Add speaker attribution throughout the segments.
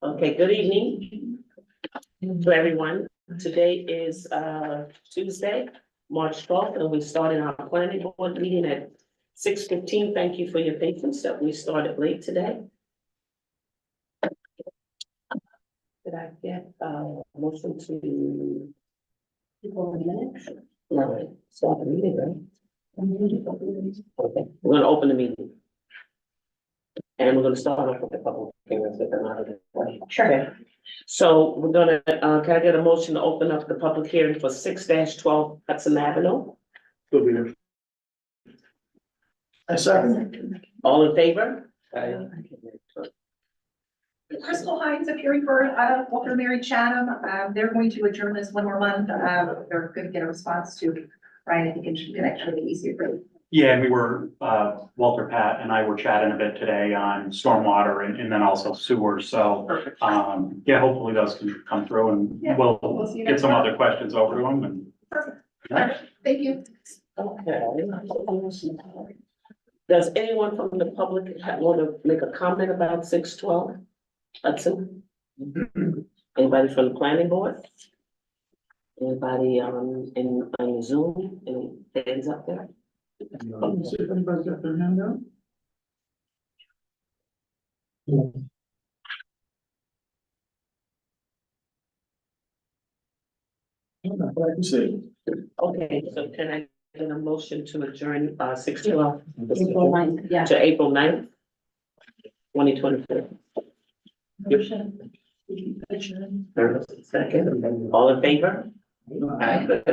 Speaker 1: Okay, good evening to everyone. Today is Tuesday, March 12th, and we started our planning board meeting at 6:15. Thank you for your patience that we started late today. Did I get a motion to people in the minutes? No, start the meeting, right? Okay, we're gonna open the meeting. And we're gonna start off with a couple of things that are not of the way. Sure. So we're gonna, can I get a motion to open up the public hearing for 6-12 Hudson Avenue?
Speaker 2: I second.
Speaker 1: All in favor?
Speaker 3: Crystal Hines appearing for Walter Mary Chatham. They're going to adjourn this one more month. They're going to get a response to Ryan. I think it should actually be easier for you.
Speaker 2: Yeah, and we were, Walter, Pat and I were chatting a bit today on stormwater and then also sewers, so, yeah, hopefully those can come through and
Speaker 3: Yeah,
Speaker 2: we'll
Speaker 3: we'll see you
Speaker 2: get
Speaker 3: next
Speaker 2: some
Speaker 3: month.
Speaker 2: other questions over to them and.
Speaker 3: Perfect. All right, thank you.
Speaker 1: Okay. Does anyone from the public want to make a comment about 6-12 Hudson? Anybody from the planning board? Anybody in Zoom? Any hands up there?
Speaker 2: See if anybody's got their hand up. I can see.
Speaker 1: Okay, so can I get a motion to adjourn 6-12?
Speaker 3: April 9th, yeah.
Speaker 1: To April 9th, 2024.
Speaker 3: Motion.
Speaker 1: Second, all in favor? Aye.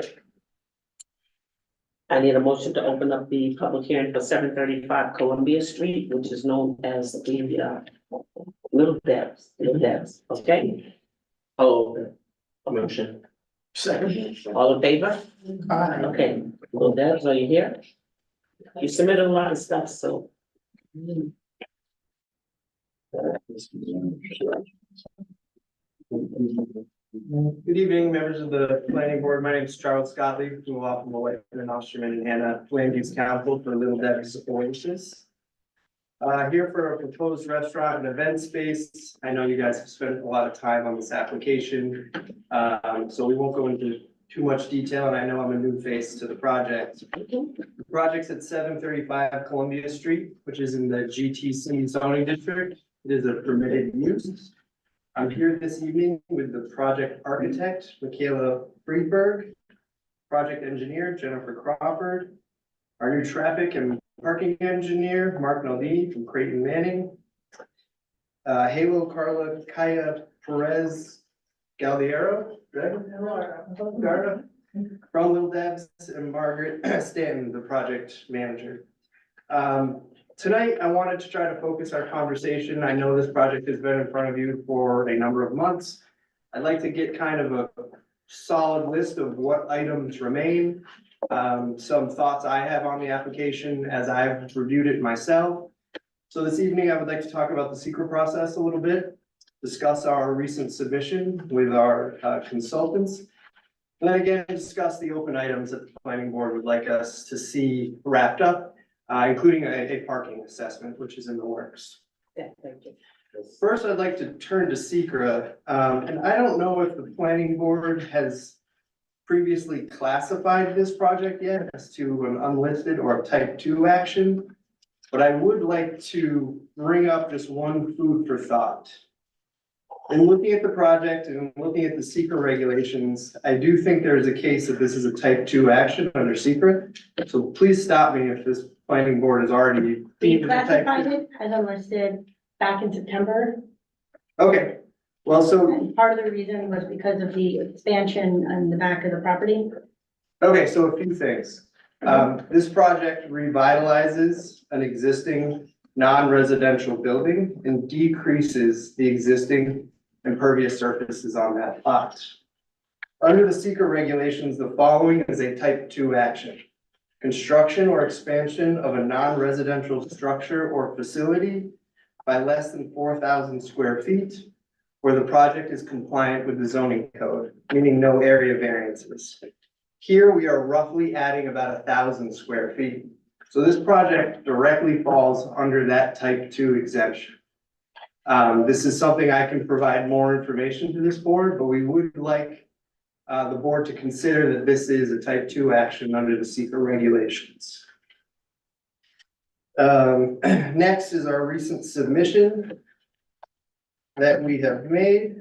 Speaker 1: I need a motion to open up the public hearing for 735 Columbia Street, which is known as the Little Debs, okay? Oh, a motion.
Speaker 2: Second.
Speaker 1: All in favor?
Speaker 2: Aye.
Speaker 1: Okay, Little Debs, are you here? You submitted a lot of stuff, so.
Speaker 4: Good evening, members of the planning board. My name is Charles Scottley from Law from White and Osterman and Hannah, Land Use Council for Little Debbie's Oasis. Here for a proposed restaurant and event space. I know you guys have spent a lot of time on this application. So we won't go into too much detail, and I know I'm a new face to the project. The project's at 735 Columbia Street, which is in the GTC zoning district. It is a permitted use. I'm here this evening with the project architect, Michaela Friedberg, project engineer, Jennifer Crawford, our new traffic and parking engineer, Mark Naldini from Creighton Manning, Halo Carla Kaya Perez Galdiero, Garda, from Little Debs, and Margaret Stanton, the project manager. Tonight, I wanted to try to focus our conversation. I know this project has been in front of you for a number of months. I'd like to get kind of a solid list of what items remain. Some thoughts I have on the application as I've reviewed it myself. So this evening, I would like to talk about the secret process a little bit, discuss our recent submission with our consultants, and then again, discuss the open items that the planning board would like us to see wrapped up. Including a parking assessment, which is in the works.
Speaker 1: Yeah, thank you.
Speaker 4: First, I'd like to turn to SECRA, and I don't know if the planning board has previously classified this project yet as to an unlisted or a type 2 action, but I would like to bring up just one food for thought. In looking at the project and looking at the SECRA regulations, I do think there's a case that this is a type 2 action under SECRA. So please stop me if this planning board has already.
Speaker 5: We classified it as unlisted back in September.
Speaker 4: Okay, well, so,
Speaker 5: And part of the reason was because of the expansion on the back of the property.
Speaker 4: okay, so a few things. This project revitalizes an existing non-residential building and decreases the existing impervious surfaces on that lot. Under the SECRA regulations, the following is a type 2 action. Construction or expansion of a non-residential structure or facility by less than 4,000 square feet, where the project is compliant with the zoning code, meaning no area variances. Here, we are roughly adding about 1,000 square feet. So this project directly falls under that type 2 exemption. This is something I can provide more information to this board, but we would like the board to consider that this is a type 2 action under the secret regulations. Next is our recent submission that we have made.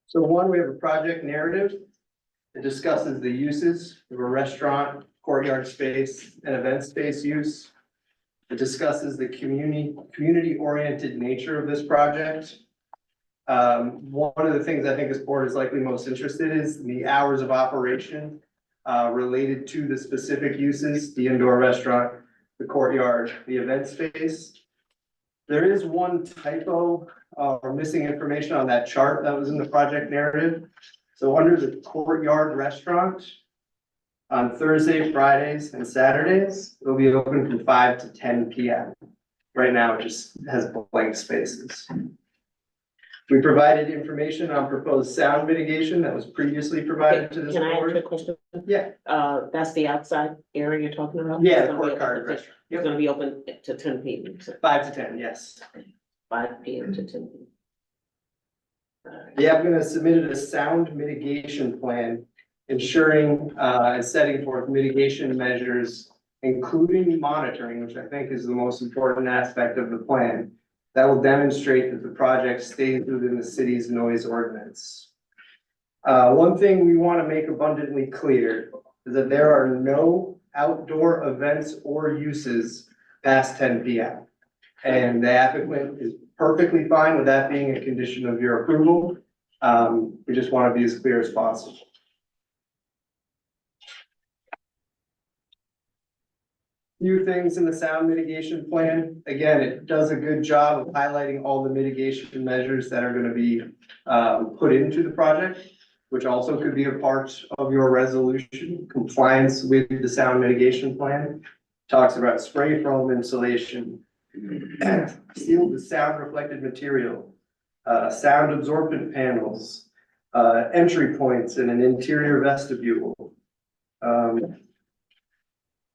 Speaker 4: So one, we have a project narrative. It discusses the uses of a restaurant, courtyard space, and event space use. It discusses the community-oriented nature of this project. One of the things I think this board is likely most interested in is the hours of operation related to the specific uses, the indoor restaurant, the courtyard, the event space. There is one typo or missing information on that chart that was in the project narrative. So under the courtyard restaurant, on Thursday, Fridays, and Saturdays, it'll be open from 5 to 10 p.m. Right now, it just has blank spaces. We provided information on proposed sound mitigation that was previously provided to this
Speaker 1: Can I ask you a
Speaker 4: board.
Speaker 1: question?
Speaker 4: Yeah,
Speaker 1: That's the outside area you're talking about?
Speaker 4: yeah,
Speaker 1: It's
Speaker 4: the
Speaker 1: gonna be
Speaker 4: courtyard
Speaker 1: open to-
Speaker 4: restaurant.
Speaker 1: It's gonna be open to 10 p.m., so
Speaker 4: 5 to 10, yes.
Speaker 1: 5 p.m. to 10 p.m. Alright.
Speaker 4: The applicant has submitted a sound mitigation plan ensuring and setting forth mitigation measures, including monitoring, which I think is the most important aspect of the plan, that will demonstrate that the project stays within the city's noise ordinance. One thing we want to make abundantly clear is that there are no outdoor events or uses past 10 p.m. And the applicant is perfectly fine with that being a condition of your approval. We just want to be as clear as possible. Few things in the sound mitigation plan. Again, it does a good job of highlighting all the mitigation measures that are going to be put into the project, which also could be a part of your resolution. Compliance with the sound mitigation plan talks about spray foam insulation, sealed with sound reflected material, sound absorbent panels, entry points in an interior vestibule,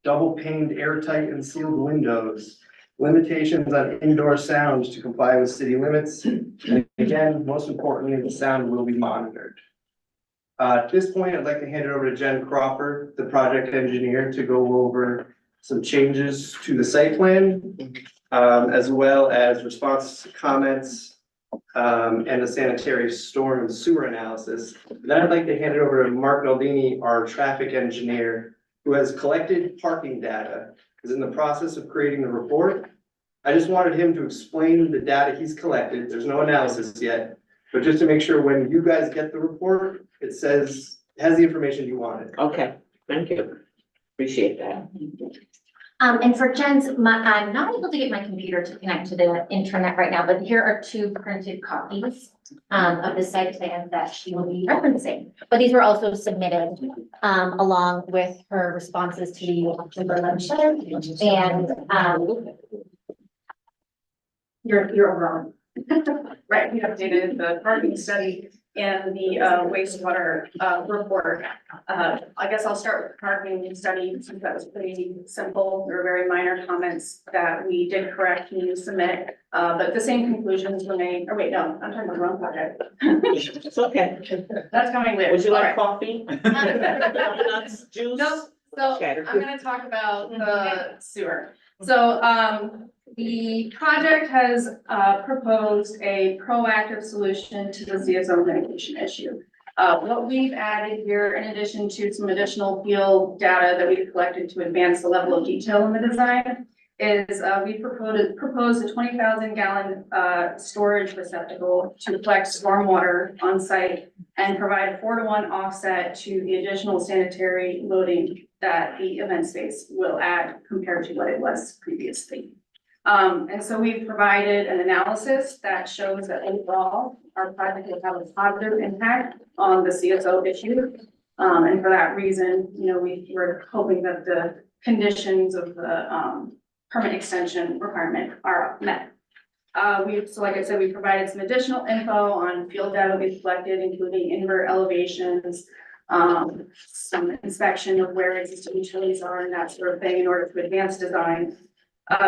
Speaker 4: double paned airtight and sealed windows, limitations on indoor sounds to comply with city limits. And again, most importantly, the sound will be monitored. At this point, I'd like to hand it over to Jen Crawford, the project engineer, to go over some changes to the site plan, as well as responses to comments, and the sanitary storm and sewer analysis. Then I'd like to hand it over to Mark Naldini, our traffic engineer, who has collected parking data, is in the process of creating the report. I just wanted him to explain the data he's collected. There's no analysis yet, but just to make sure when you guys get the report, it says, it has the information you wanted.
Speaker 1: Okay, thank you. Appreciate that.
Speaker 6: And for Jen's, I'm not able to get my computer to connect to the internet right now, but here are 2 printed copies of the site plan that she will be referencing. But these were also submitted along with her responses to the October letter and you're wrong.
Speaker 3: Right, we updated the parking study and the wastewater report. I guess I'll start with the parking study, since that was pretty simple. There were very minor comments that we did correct and submit. But the same conclusions were made, or wait, no, I'm talking about the wrong project.
Speaker 1: It's okay.
Speaker 3: That's coming later.
Speaker 1: Would you like
Speaker 3: All
Speaker 1: coffee? Donuts, juice?
Speaker 3: No, so
Speaker 1: Shatter.
Speaker 3: I'm gonna talk about the sewer. So, the project has, proposed a proactive solution to the CSO mitigation issue. What we've added here, in addition to some additional field data that we've collected to advance the level of detail in the design, is, we proposed a 20,000 gallon, storage receptacle to collect stormwater on site and provide a 4-to-1 offset to the additional sanitary loading that the event space will add compared to what it was previously. And so we've provided an analysis that shows that overall, our project will have a positive impact on the CSO issue. And for that reason, you know, we're hoping that the conditions of the, permit extension requirement are met. So like I said, we provided some additional info on field data we've collected, including invert elevations, some inspection of where existing utilities are and that sort of thing in order to advance design.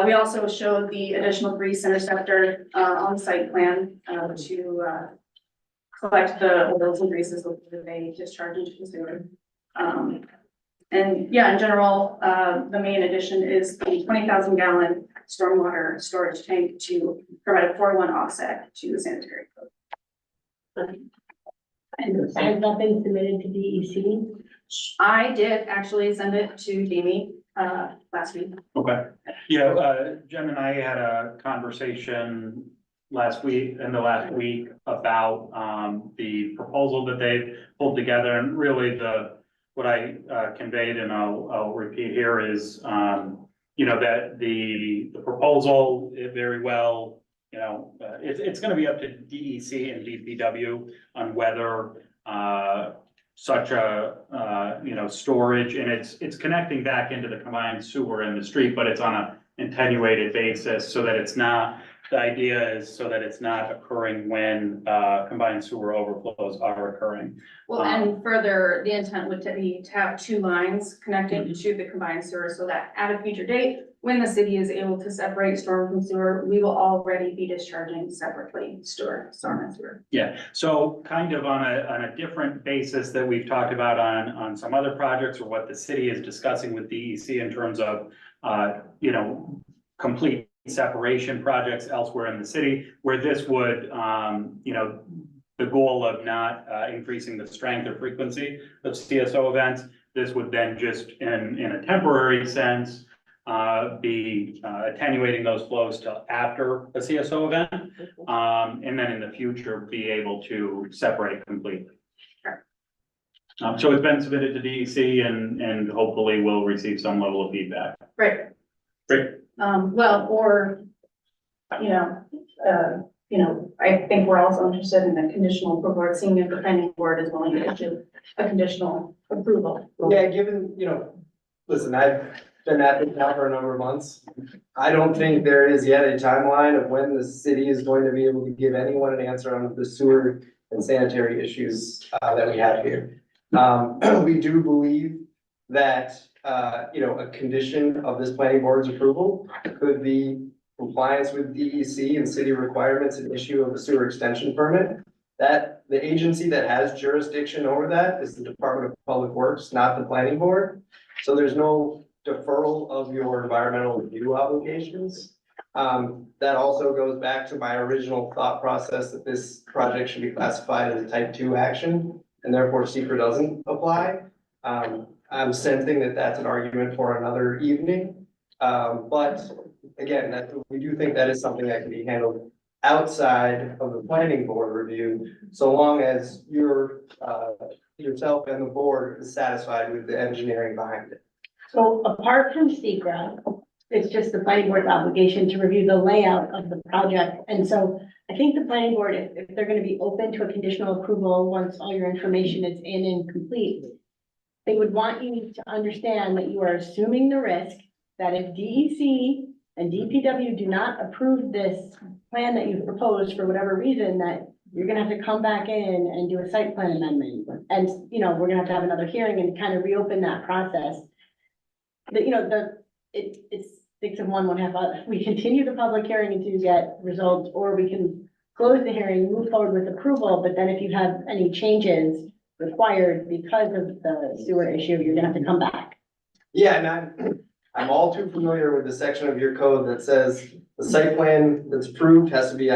Speaker 3: We also showed the additional grease interceptor, on the site plan, to, collect the oils and greases that they discharge into the sewer. And yeah, in general, the main addition is the 20,000 gallon stormwater storage tank to provide a 4:1 offset to the sanitary code.
Speaker 5: And has that been submitted to DEC?
Speaker 3: I did actually send it to Jamie, last week.
Speaker 2: Okay, yeah, Jen and I had a conversation last week, about, the proposal that they pulled together, and really what I conveyed, and I'll repeat here is, that the proposal, it very well, it's gonna be up to DEC and DPW on whether, such a, storage, and it's connecting back into the combined sewer in the street, but it's on a attenuated basis, so that it's not, the idea is so that it's not occurring when, combined sewer overflows are occurring.
Speaker 3: Well, and further, the intent would be to have two lines connected to the combined sewer so that at a future date, when the city is able to separate storm from sewer, we will already be discharging separately storm and sewer.
Speaker 2: Yeah, so kind of on a different basis that we've talked about on some other projects, or what the city is discussing with DEC in terms of, complete separation projects elsewhere in the city, where this would, the goal of not increasing the strength or frequency of CSO events, this would then just in a temporary sense, be attenuating those flows till after a CSO event, and then in the future, be able to separate completely.
Speaker 3: Sure.
Speaker 2: So it's been submitted to DEC, and hopefully we'll receive some level of feedback.
Speaker 3: Right.
Speaker 2: Great.
Speaker 3: Well, or, I think we're also interested in a conditional approval, or seeing if the planning board is willing to issue a conditional approval.
Speaker 4: Yeah, given, listen, I've been at this now for a number of months. I don't think there is yet a timeline of when the city is going to be able to give anyone an answer on the sewer and sanitary issues, that we have here. We do believe that, a condition of this planning board's approval could be compliance with DEC and city requirements and issue of a sewer extension permit. That the agency that has jurisdiction over that is the Department of Public Works, not the planning board. So there's no deferral of your environmental review obligations. That also goes back to my original thought process that this project should be classified as a type 2 action, and therefore secret doesn't apply. I'm sensing that that's an argument for another evening. But again, we do think that is something that can be handled outside of the planning board review, so long as yourself and the board is satisfied with the engineering behind it.
Speaker 5: So apart from secret, it's just the planning board's obligation to review the layout of the project. And so I think the planning board, if they're gonna be open to a conditional approval, once all your information is in and complete, they would want you to understand that you are assuming the risk that if DEC and DPW do not approve this plan that you've proposed for whatever reason, that you're gonna have to come back in and do a site plan amendment. And, we're gonna have another hearing and kind of reopen that process. It's 6 of 1, 1/2 other. We continue the public hearing until you get results, or we can close the hearing, move forward with approval, but then if you have any changes required because of the sewer issue, you're gonna have to come back.
Speaker 4: Yeah, and I'm all too familiar with the section of your code that says the site plan that's approved has to be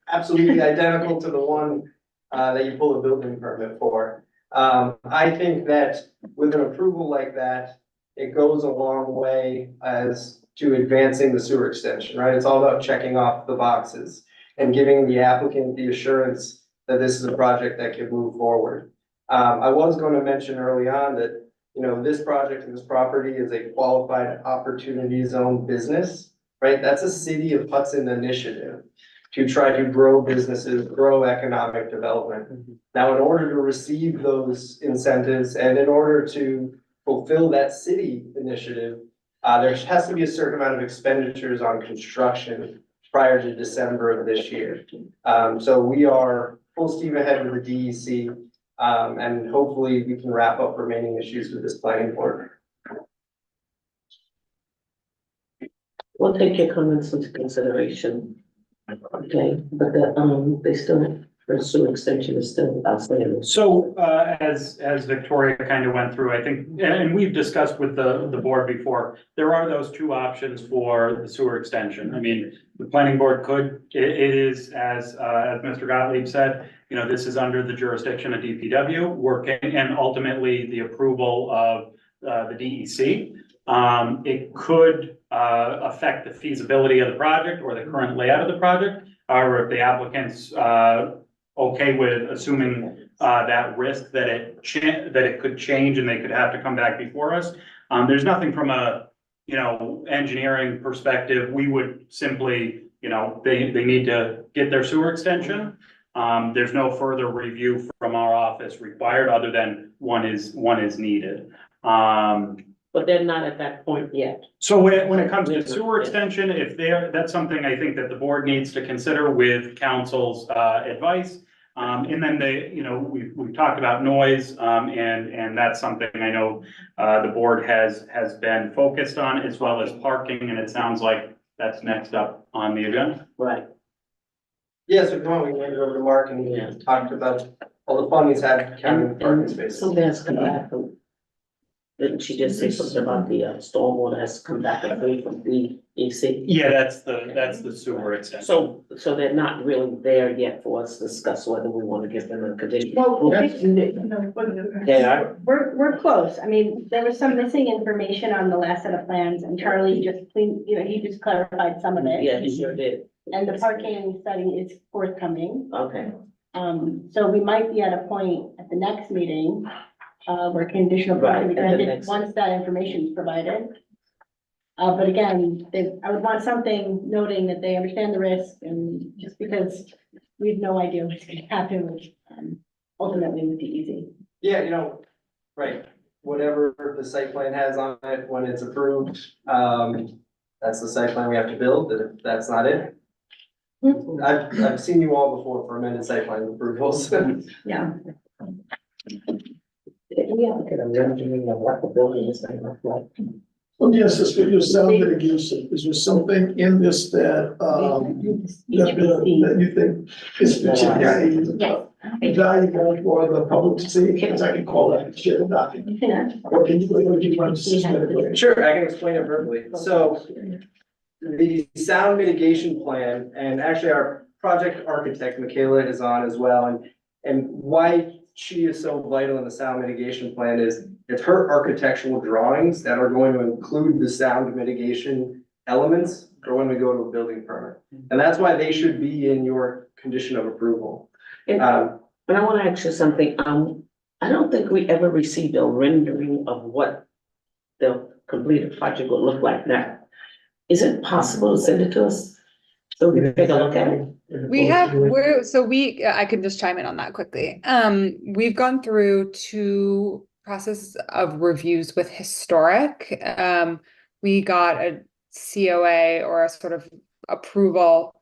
Speaker 4: absolutely identical to the one that you pull a building permit for. I think that with an approval like that, it goes a long way as to advancing the sewer extension, right? It's all about checking off the boxes and giving the applicant the assurance that this is a project that can move forward. I was going to mention early on that, this project and this property is a qualified opportunity zone business, right? That's a city of Hudson initiative to try to grow businesses, grow economic development. Now, in order to receive those incentives and in order to fulfill that city initiative, there has to be a certain amount of expenditures on construction prior to December of this year. So we are full steam ahead with the DEC. And hopefully we can wrap up remaining issues with this planning board.
Speaker 1: We'll take your comments into consideration. Okay, but they still, the sewer extension is still outstanding.
Speaker 2: So, as Victoria kind of went through, I think, and we've discussed with the board before, there are those two options for the sewer extension. I mean, the planning board could, it is, as Mr. Gottlieb said, you know, this is under the jurisdiction of DPW working, and ultimately the approval of, the DEC. It could, affect the feasibility of the project or the current layout of the project. However, if the applicant's, okay with assuming that risk that it could change and they could have to come back before us. There's nothing from a, you know, engineering perspective. We would simply, you know, they need to get their sewer extension. There's no further review from our office required other than one is needed.
Speaker 1: But they're not at that point yet.
Speaker 2: So when it comes to sewer extension, that's something I think that the board needs to consider with council's advice. And then you know, we've talked about noise, and that's something I know the board has been focused on, as well as parking, and it sounds like that's next up on the agenda.
Speaker 1: Right.
Speaker 4: Yeah, so come on, we can hand it over to Mark and we talked about all the fun he's had counting parking spaces.
Speaker 1: Something has come back from, didn't she just say something about the stormwater has come back away from the EC?
Speaker 2: Yeah, that's the sewer extension.
Speaker 1: So they're not really there yet for us to discuss whether we want to give them a condition.
Speaker 5: Well,
Speaker 1: They are.
Speaker 5: we're close. I mean, there was some missing information on the last set of plans and Charlie just cleaned, you know, he just clarified some of it.
Speaker 1: Yeah, he sure did.
Speaker 5: And the parking study is forthcoming.
Speaker 1: Okay,
Speaker 5: So we might be at a point at the next meeting, where conditional approval can be
Speaker 1: Right, at the
Speaker 5: granted
Speaker 1: next-
Speaker 5: once that information is provided. But again, I would want something noting that they understand the risk and just because we have no idea what's gonna happen with, ultimately with DEC.
Speaker 4: Yeah, you know, right, whatever the site plan has on it when it's approved, that's the site plan we have to build, and if that's not it. I've seen you all before for amended site plan approvals.
Speaker 5: Yeah.
Speaker 1: we have to get a rendering of what the building is going to look like.
Speaker 7: Well, yes, this video sound mitigation, is there something in this that, that you think is particularly
Speaker 6: Yes.
Speaker 7: valuable for the public to see, because I can call that share the document, or can you want to system it?
Speaker 4: Sure, I can explain it verbally. So the sound mitigation plan, and actually our project architect, Michaela, is on as well, and why she is so vital in the sound mitigation plan is it's her architectural drawings that are going to include the sound mitigation elements for when we go to a building permit. And that's why they should be in your condition of approval.
Speaker 1: And I want to ask you something, I don't think we ever received a rendering of what the completed project would look like now. Is it possible to send it to us? So we can take a look at it?
Speaker 8: I can just chime in on that quickly. We've gone through 2 processes of reviews with historic. We got a COA or a sort of approval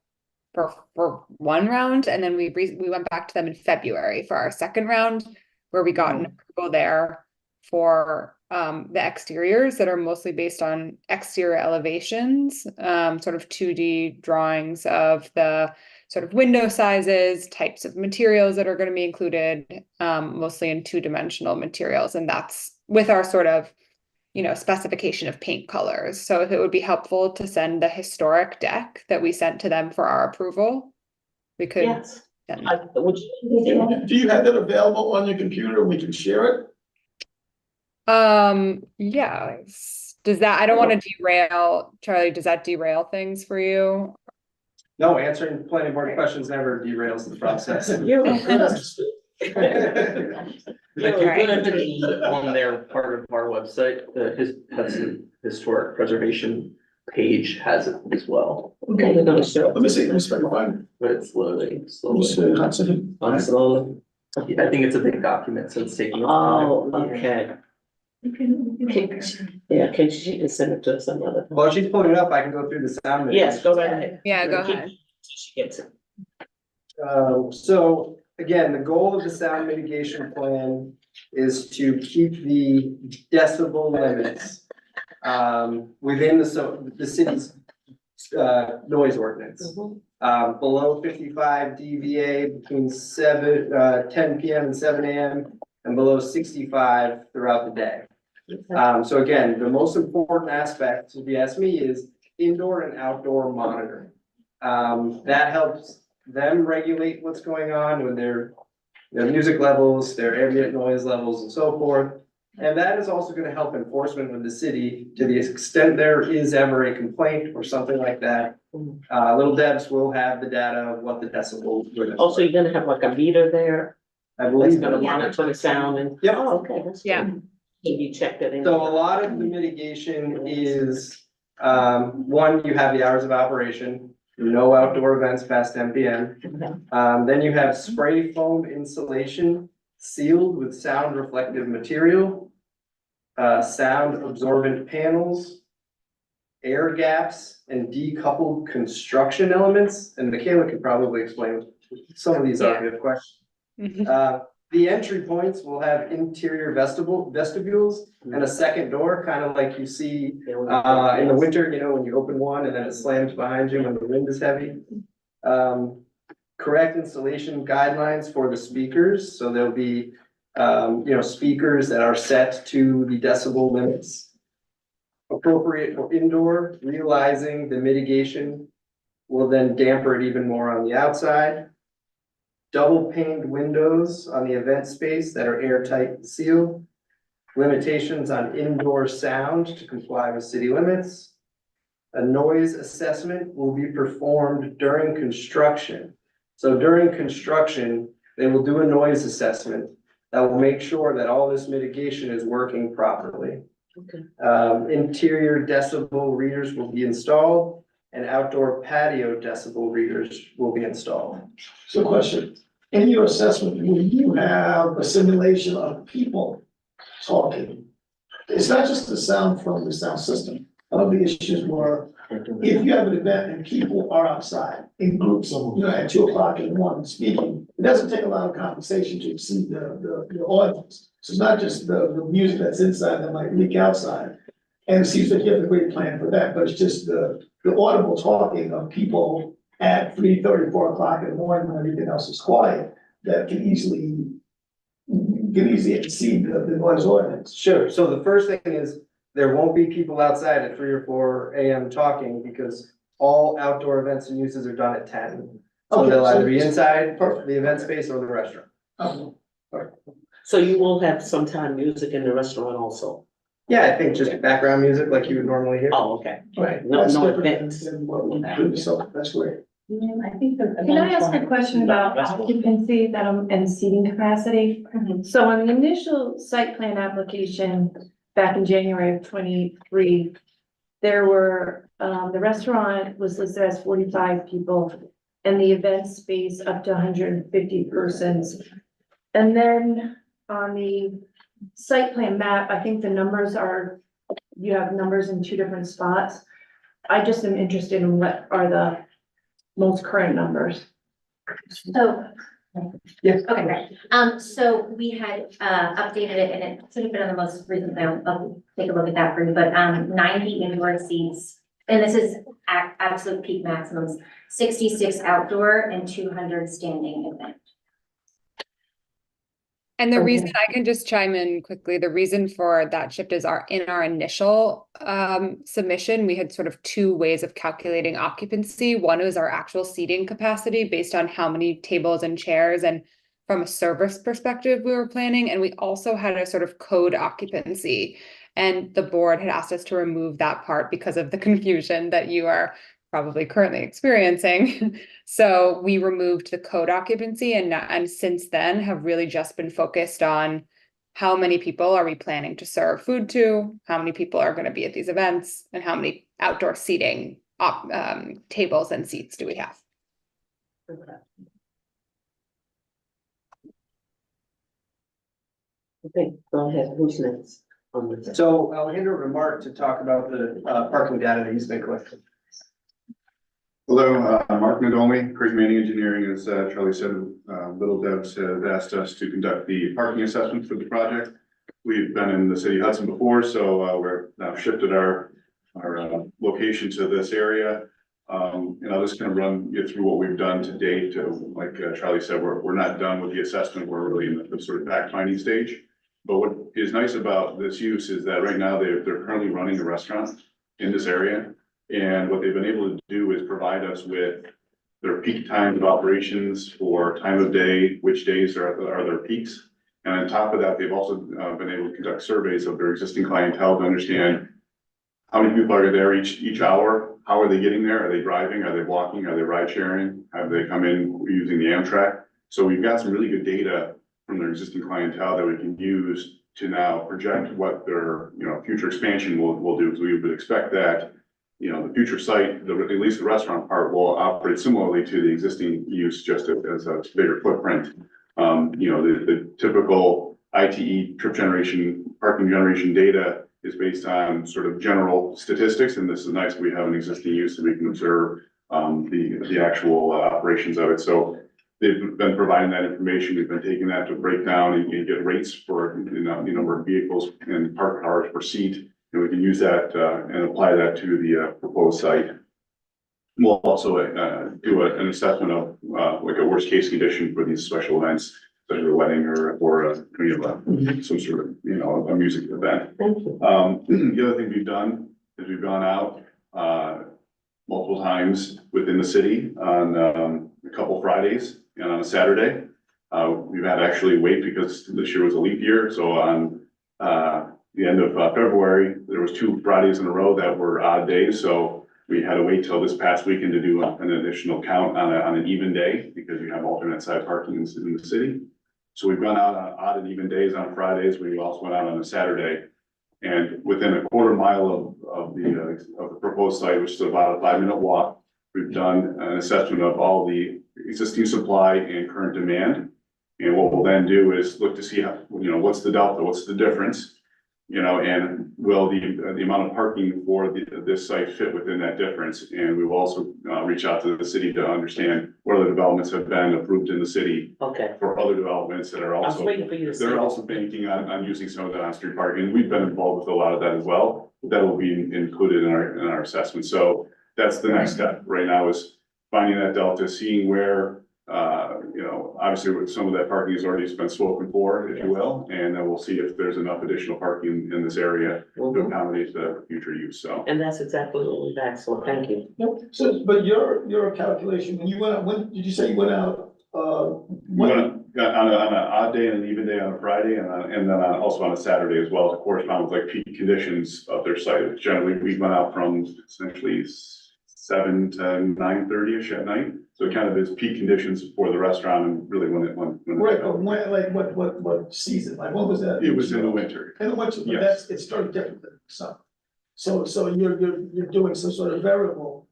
Speaker 8: for 1 round, and then we went back to them in February for our 2nd round, where we got an approval there for the exteriors that are mostly based on exterior elevations, sort of 2D drawings of the sort of window sizes, types of materials that are going to be included, mostly in 2-dimensional materials. And that's with our sort of, you know, specification of paint colors. So if it would be helpful to send the historic deck that we sent to them for our approval, we could.
Speaker 1: Yes.
Speaker 8: send
Speaker 7: Do you have that available on your computer, we can share it?
Speaker 8: Yeah. Does that, I don't want to derail, Charlie, does that derail things for you?
Speaker 4: No, answering planning board questions never derails the process.
Speaker 1: You're a good.
Speaker 9: I
Speaker 8: Right.
Speaker 9: think on their part of our website, the Hudson Historic Preservation page has it as well,
Speaker 1: Okay, we're gonna show.
Speaker 7: Let me see if I can find
Speaker 9: but it's loading
Speaker 7: it.
Speaker 9: slowly.
Speaker 7: Mr. Hudson.
Speaker 1: Slowly.
Speaker 9: I think it's a big document, so it's taking.
Speaker 1: Oh, okay. Yeah, can she just send it to us some other?
Speaker 4: While she's pulling it up, I can go through the sound.
Speaker 1: Yes, go right ahead.
Speaker 8: Yeah, go
Speaker 1: Keep-
Speaker 8: ahead.
Speaker 1: She gets it.
Speaker 4: So again, the goal of the sound mitigation plan is to keep the decibel limits within the city's noise ordinance. Below 55 dBA between 10 PM and 7 AM, and below 65 throughout the day. So again, the most important aspect, if you ask me, is indoor and outdoor monitoring. That helps them regulate what's going on with their music levels, their ambient noise levels and so forth. And that is also gonna help enforcement with the city to the extent there is ever a complaint or something like that. Little Debs will have the data of what the decibel.
Speaker 1: Also, you're gonna have like a meter there,
Speaker 4: I
Speaker 1: that's
Speaker 4: believe.
Speaker 1: gonna monitor the sound and.
Speaker 4: Yep.
Speaker 1: Oh, okay, that's good.
Speaker 8: Yeah.
Speaker 1: Have you checked it in?
Speaker 4: So a lot of the mitigation is, one, you have the hours of operation, no outdoor events past 10 PM. Then you have spray foam insulation sealed with sound reflective material, sound absorbent panels, air gaps and decoupled construction elements, and Michaela could probably explain some of these are good questions. The entry points will have interior vestibules and a second door, kind of like you see in the winter, you know, when you open one and then it slams behind you when the wind is heavy. Correct installation guidelines for the speakers, so there'll be, speakers that are set to the decibel limits. Appropriate for indoor, realizing the mitigation will then damper it even more on the outside. Double paned windows on the event space that are airtight and sealed. Limitations on indoor sound to comply with city limits. A noise assessment will be performed during construction. So during construction, they will do a noise assessment that will make sure that all this mitigation is working properly.
Speaker 1: Okay.
Speaker 4: Interior decibel readers will be installed and outdoor patio decibel readers will be installed.
Speaker 7: So question, in your assessment, will you have a simulation of people talking? It's not just the sound from the sound system. One of the issues were, if you have an event and people are outside in groups, at 2 o'clock in the morning speaking, it doesn't take a lot of conversation to exceed the audience. So it's not just the music that's inside that might leak outside. And it seems like you have a great plan for that, but it's just the audible talking of people at 3:30, 4 o'clock in the morning when everything else is quiet, that can easily exceed the noise ordinance.
Speaker 4: Sure, so the first thing is, there won't be people outside at 3 or 4 AM talking because all outdoor events and uses are done at 10. So
Speaker 7: Okay,
Speaker 4: they'll
Speaker 7: so
Speaker 4: either be
Speaker 7: it's-
Speaker 4: inside
Speaker 7: Perfect.
Speaker 4: the event space or the restaurant.
Speaker 7: Oh,
Speaker 1: So you will have some time music in the restaurant also?
Speaker 4: Yeah, I think just background music like you would normally hear.
Speaker 1: Oh, okay.
Speaker 7: right.
Speaker 1: No,
Speaker 7: That's
Speaker 1: no
Speaker 7: different
Speaker 1: events.
Speaker 7: than what we do, so that's great.
Speaker 5: I think the.
Speaker 10: Can I ask a question about occupancy and seating capacity? So on the initial site plan application back in January of 23, there were, the restaurant was listed as 45 people and the event space up to 150 persons. And then on the site plan map, I think the numbers are, you have numbers in 2 different spots. I just am interested in what are the most current numbers.
Speaker 6: So.
Speaker 4: Yes.
Speaker 6: Okay, great. So we had, updated it and it should have been on the most recent, I'll take a look at that for you, but, 90 indoor seats. And this is absolute peak maximums, 66 outdoor and 200 standing event.
Speaker 8: And the reason I can just chime in quickly, the reason for that shift is in our initial submission, we had sort of 2 ways of calculating occupancy. One was our actual seating capacity based on how many tables and chairs and from a service perspective we were planning. And we also had a sort of code occupancy. And the board had asked us to remove that part because of the confusion that you are probably currently experiencing. So we removed the code occupancy and since then have really just been focused on how many people are we planning to serve food to, how many people are going to be at these events, and how many outdoor seating tables and seats do we have.
Speaker 1: Okay, go ahead, who's next?
Speaker 4: So I'll hand over to Mark to talk about the parking data that he's been collecting.
Speaker 11: Well, Hello, Mark Nadomi, Craig Manning Engineering, as Charlie said, Little Devs has asked us to conduct the parking assessment for the project. We've been in the city of Hudson before, so we're now shifted our location to this area. And I'll just kind of run you through what we've done to date. Like Charlie said, we're not done with the assessment. We're really in the sort of fact finding stage. But what is nice about this use is that right now they're currently running a restaurant in this area. And what they've been able to do is provide us with their peak times of operations for time of day, which days are their peaks. And on top of that, they've also been able to conduct surveys of their existing clientele to understand how many people are there each hour, how are they getting there? Are they driving? Are they walking? Are they ride sharing? Have they come in using the Amtrak? So we've got some really good data from their existing clientele that we can use to now project what their, future expansion will do. So we would expect that, the future site, at least the restaurant part, will operate similarly to the existing use, just as a bigger footprint. The typical ITE trip generation, parking generation data is based on sort of general statistics, and this is nice. We have an existing use that we can observe the actual operations of it. So they've been providing that information. We've been taking that to break down and get rates for the number of vehicles and parked cars per seat. And we can use that and apply that to the proposed site. We'll also do an assessment of like a worst case condition for these special events, such as a wedding or some sort of a music event. The other thing we've done is we've gone out multiple times within the city on a couple Fridays and on a Saturday. We've had to actually wait because this year was a leap year. So on the end of February, there was 2 Fridays in a row that were odd days. So we had to wait till this past weekend to do an additional count on an even day because you have alternate side parking in the city. So we've gone out on odd and even days on Fridays. We also went out on a Saturday. And within a quarter mile of the proposed site, which is about a 5-minute walk, we've done an assessment of all the existing supply and current demand. And what we'll then do is look to see how, what's the delta, what's the difference, and will the amount of parking for this site fit within that difference? And we will also reach out to the city to understand what other developments have been approved in the city
Speaker 1: Okay,
Speaker 11: for other developments that are
Speaker 1: I was
Speaker 11: also,
Speaker 1: waiting for you to say.
Speaker 11: they're also banking on using some of that on-street parking. We've been involved with a lot of that as well. That will be included in our assessment. So that's the next step right now, is finding that delta, seeing where, obviously with some of that parking has already been spoken for, if you will, and then we'll see if there's enough additional parking in this area to
Speaker 1: Mhm.
Speaker 11: accommodate the future use, so.
Speaker 1: And that's exactly what we've asked for. Thank you.
Speaker 7: Nope. So, but your calculation, when you went out, when did you say you went out,
Speaker 11: We got on an odd day and an even day on a Friday and then also on a Saturday as well to correspond with like peak conditions of their site. Generally, we went out from essentially 7 to 9:30ish at night. So it kind of is peak conditions for the restaurant and really when
Speaker 7: right, but when, like, what season, like, what was that?
Speaker 11: it was in the winter.
Speaker 7: In the winter, but
Speaker 11: Yes.
Speaker 7: it started different than summer. So you're doing some sort of variable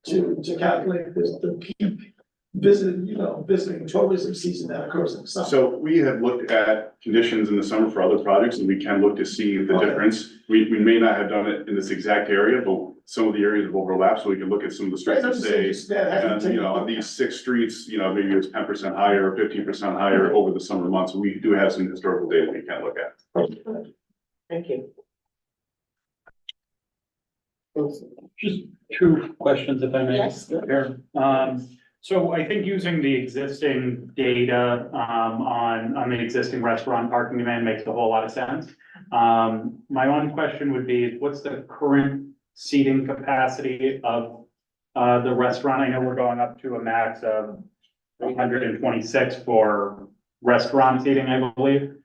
Speaker 7: to calculate the peak visiting tourism season that occurs in the summer.
Speaker 11: So we have looked at conditions in the summer for other projects and we can look to see the
Speaker 7: Okay.
Speaker 11: difference. We may not have done it in this exact area, but some of the areas of overlap, so we can look at some of the streets and say, and, on these 6 streets, maybe it's 10% higher, 15% higher over the summer months. We do have some historical data we can look at.
Speaker 1: Thank you.
Speaker 2: Just 2 questions, if I may.
Speaker 1: Yes.
Speaker 2: Here. So I think using the existing data, on the existing restaurant parking demand makes a whole lot of sense. My one question would be, what's the current seating capacity of, the restaurant? I know we're going up to a max of 326 for restaurant seating, I believe.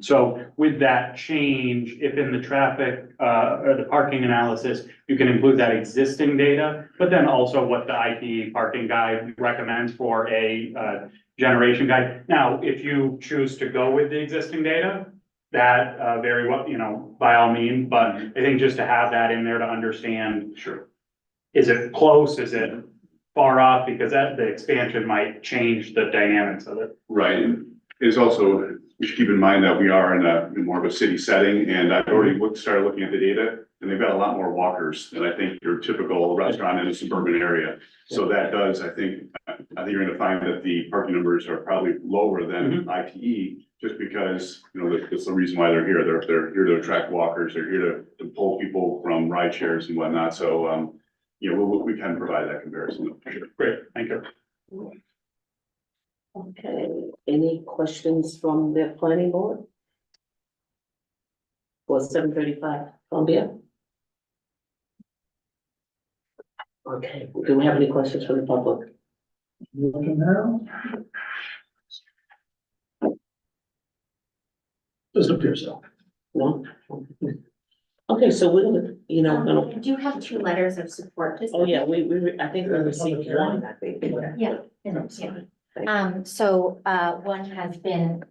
Speaker 2: So with that change, if in the traffic, or the parking analysis, you can include that existing data, but then also what the IPE parking guide recommends for a, generation guide. Now, if you choose to go with the existing data, that, very well, by all means, but I think just to have that in there to understand.
Speaker 11: Sure.
Speaker 2: Is it close? Is it far off? Because the expansion might change the dynamics of it.
Speaker 11: Right, and it's also we should keep in mind that we are in more of a city setting, and I've already started looking at the data, and they've got a lot more walkers than I think your typical restaurant in a suburban area. So that does, I think you're gonna find that the parking numbers are probably lower than ITE, just because, you know, that's the reason why they're here. They're here to attract walkers, they're here to pull people from ride shares and whatnot, so, you know, we can provide that comparison. Sure.
Speaker 2: Great, thank you.
Speaker 1: Okay, any questions from the planning board? For 735 Columbia? Okay, do we have any questions from the public?
Speaker 7: Looking now. Doesn't appear so.
Speaker 1: No? Okay, so we're, you know, gonna,
Speaker 6: I do have 2 letters of support.
Speaker 1: oh yeah, I think we received one, I think.
Speaker 6: Yeah.
Speaker 1: I'm sorry.
Speaker 6: So, one has been,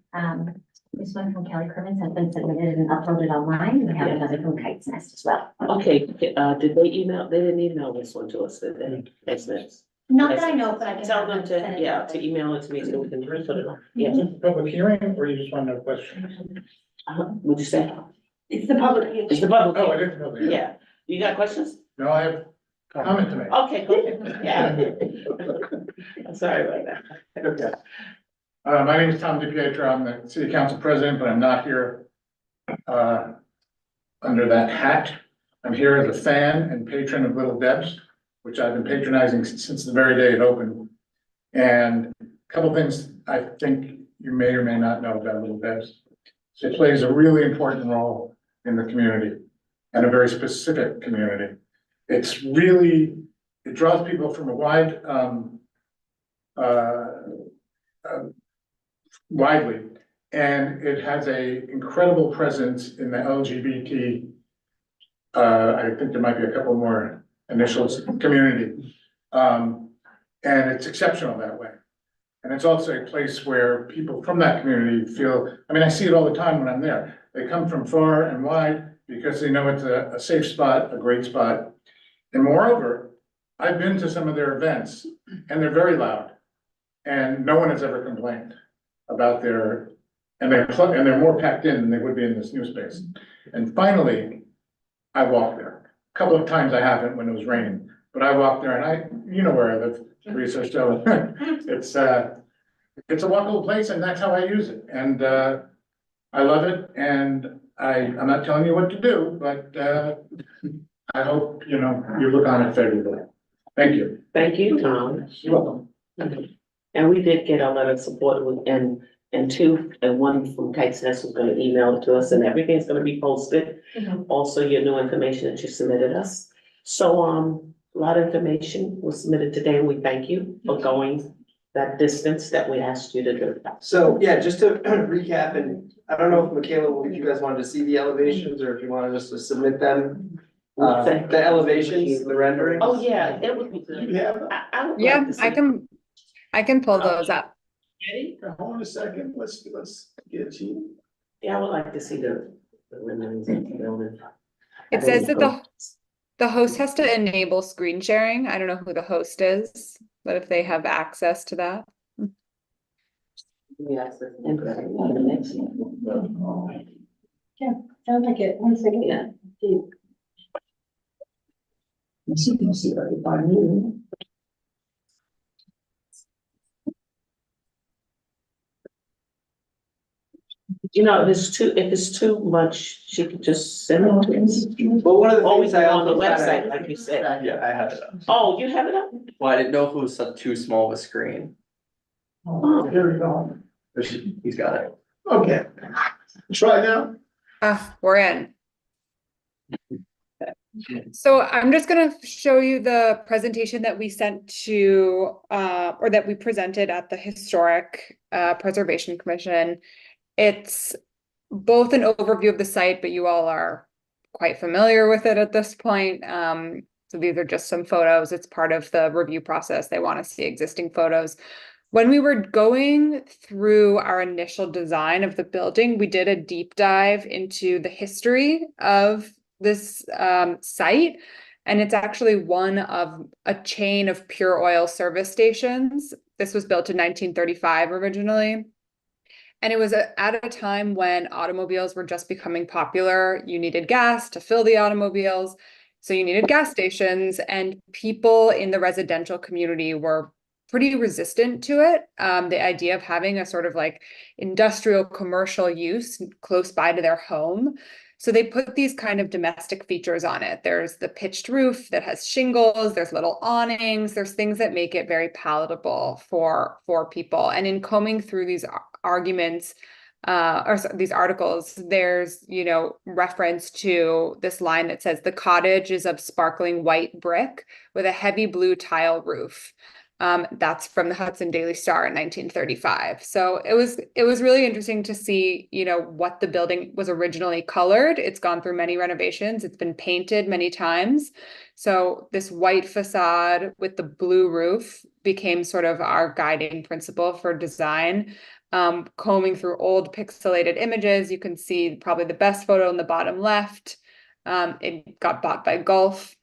Speaker 6: this one from Kelly Crimmins has been submitted and uploaded online. We have another from Kite's Nest as well.
Speaker 1: Okay, did they email, they didn't email this one to us, did they? Text this.
Speaker 6: Not that I know, but I can.
Speaker 1: Tell them
Speaker 6: send
Speaker 1: to,
Speaker 6: it
Speaker 1: yeah,
Speaker 6: over.
Speaker 1: to email it to me so we can put it on. Yeah,
Speaker 12: Public hearing, or you just want to know questions?
Speaker 1: what'd you say?
Speaker 5: It's the public.
Speaker 1: It's the public.
Speaker 12: Oh, I didn't know that.
Speaker 1: Yeah, you got questions?
Speaker 12: No, I have comment to make.
Speaker 1: Okay, go ahead, yeah. I'm sorry about that.
Speaker 12: Okay. My name is Tom DiPietro. I'm the city council president, but I'm not here under that hat. I'm here as a fan and patron of Little Deb's, which I've been patronizing since the very day it opened. And a couple things I think you may or may not know about Little Deb's. It plays a really important role in the community and a very specific community. It's really, it draws people from a widely, and it has a incredible presence in the LGBT, I think there might be a couple more initials, community. And it's exceptional that way. And it's also a place where people from that community feel, I mean, I see it all the time when I'm there. They come from far and wide because they know it's a safe spot, a great spot. And moreover, I've been to some of their events and they're very loud. And no one has ever complained about their, and they're more packed in than they would be in this new space. And finally, I walked there. A couple of times I haven't when it was raining, but I walked there and you know where I live, Teresa, so it's a walkable place and that's how I use it. And I love it, and I'm not telling you what to do, but I hope, you know, you look on it favorably. Thank you.
Speaker 1: Thank you, Tom.
Speaker 12: You're welcome.
Speaker 1: And we did get a letter of support and one from Kite's Nest was gonna email it to us, and everything's gonna be posted. Also, your new information that you submitted us. So, a lot of information was submitted today, and we thank you for going that distance that we asked you to do.
Speaker 4: So, yeah, just to recap, and I don't know if Michaela, if you guys wanted to see the elevations or if you wanted us to submit them. The elevations, the rendering.
Speaker 1: Oh, yeah, it would be good.
Speaker 7: Yeah.
Speaker 1: I would like
Speaker 8: Yeah,
Speaker 1: to see
Speaker 8: I can pull those up.
Speaker 1: Ready?
Speaker 7: Hold on a second, let's get you.
Speaker 1: Yeah, I would like to see the renderings of the building.
Speaker 8: It says that the host has to enable screen sharing. I don't know who the host is, but if they have access to that.
Speaker 1: Yes, and the next one.
Speaker 5: Yeah, sounds like it. One second.
Speaker 1: Yeah.
Speaker 7: Let's see if I can find you.
Speaker 1: You know, if it's too much, she could just send it to us.
Speaker 4: But one of the
Speaker 1: Or we
Speaker 4: things
Speaker 1: can
Speaker 4: I
Speaker 1: go on the
Speaker 4: also
Speaker 1: website, like you said.
Speaker 9: Yeah, I have it up.
Speaker 1: Oh, you have it up?
Speaker 9: Well, I didn't know if it was too small of a screen.
Speaker 7: Oh, here we go.
Speaker 9: He's got it.
Speaker 7: Okay. Try now.
Speaker 8: We're in. So I'm just gonna show you the presentation that we sent to, or that we presented at the Historic Preservation Commission. It's both an overview of the site, but you all are quite familiar with it at this point. So these are just some photos. It's part of the review process. They want to see existing photos. When we were going through our initial design of the building, we did a deep dive into the history of this site. And it's actually one of a chain of pure oil service stations. This was built in 1935 originally. And it was at a time when automobiles were just becoming popular. You needed gas to fill the automobiles. So you needed gas stations, and people in the residential community were pretty resistant to it. The idea of having a sort of like industrial commercial use close by to their home. So they put these kind of domestic features on it. There's the pitched roof that has shingles, there's little awnings, there's things that make it very palatable for people. And in combing through these arguments, these articles, there's, reference to this line that says the cottage is of sparkling white brick with a heavy blue tile roof. That's from the Hudson Daily Star in 1935. So it was really interesting to see, what the building was originally colored. It's gone through many renovations. It's been painted many times. So this white facade with the blue roof became sort of our guiding principle for design. Combing through old pixelated images, you can see probably the best photo in the bottom left. It got bought by Gulf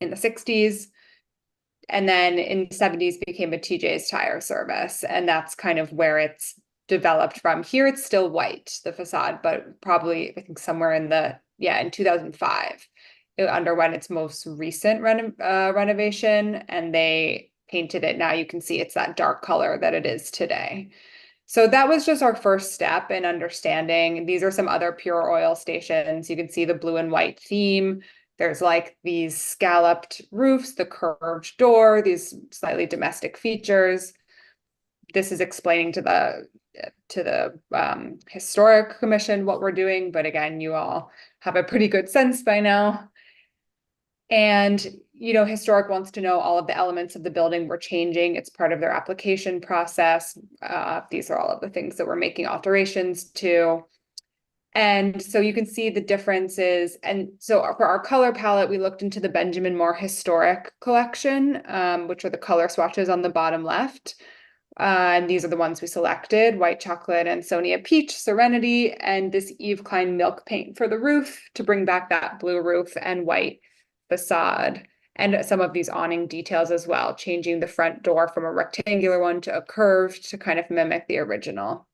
Speaker 8: in the 60s. And then in the 70s became a TJ's tire service. And that's kind of where it's developed from. Here it's still white, the facade, but probably I think somewhere in 2005, it underwent its most recent renovation, and they painted it. Now you can see it's that dark color that it is today. So that was just our first step in understanding. These are some other pure oil stations. You can see the blue and white theme. There's like these scalloped roofs, the curved door, these slightly domestic features. This is explaining to the Historic Commission what we're doing, but again, you all have a pretty good sense by now. And, Historic wants to know all of the elements of the building we're changing. It's part of their application process. These are all of the things that we're making alterations to. And so you can see the differences. And so for our color palette, we looked into the Benjamin Moore Historic Collection, which are the color swatches on the bottom left. And these are the ones we selected: white chocolate, Ansonia peach, serenity, and this Eve Klein milk paint for the roof to bring back that blue roof and white facade. And some of these awning details as well, changing the front door from a rectangular one to a curved to kind of mimic the original.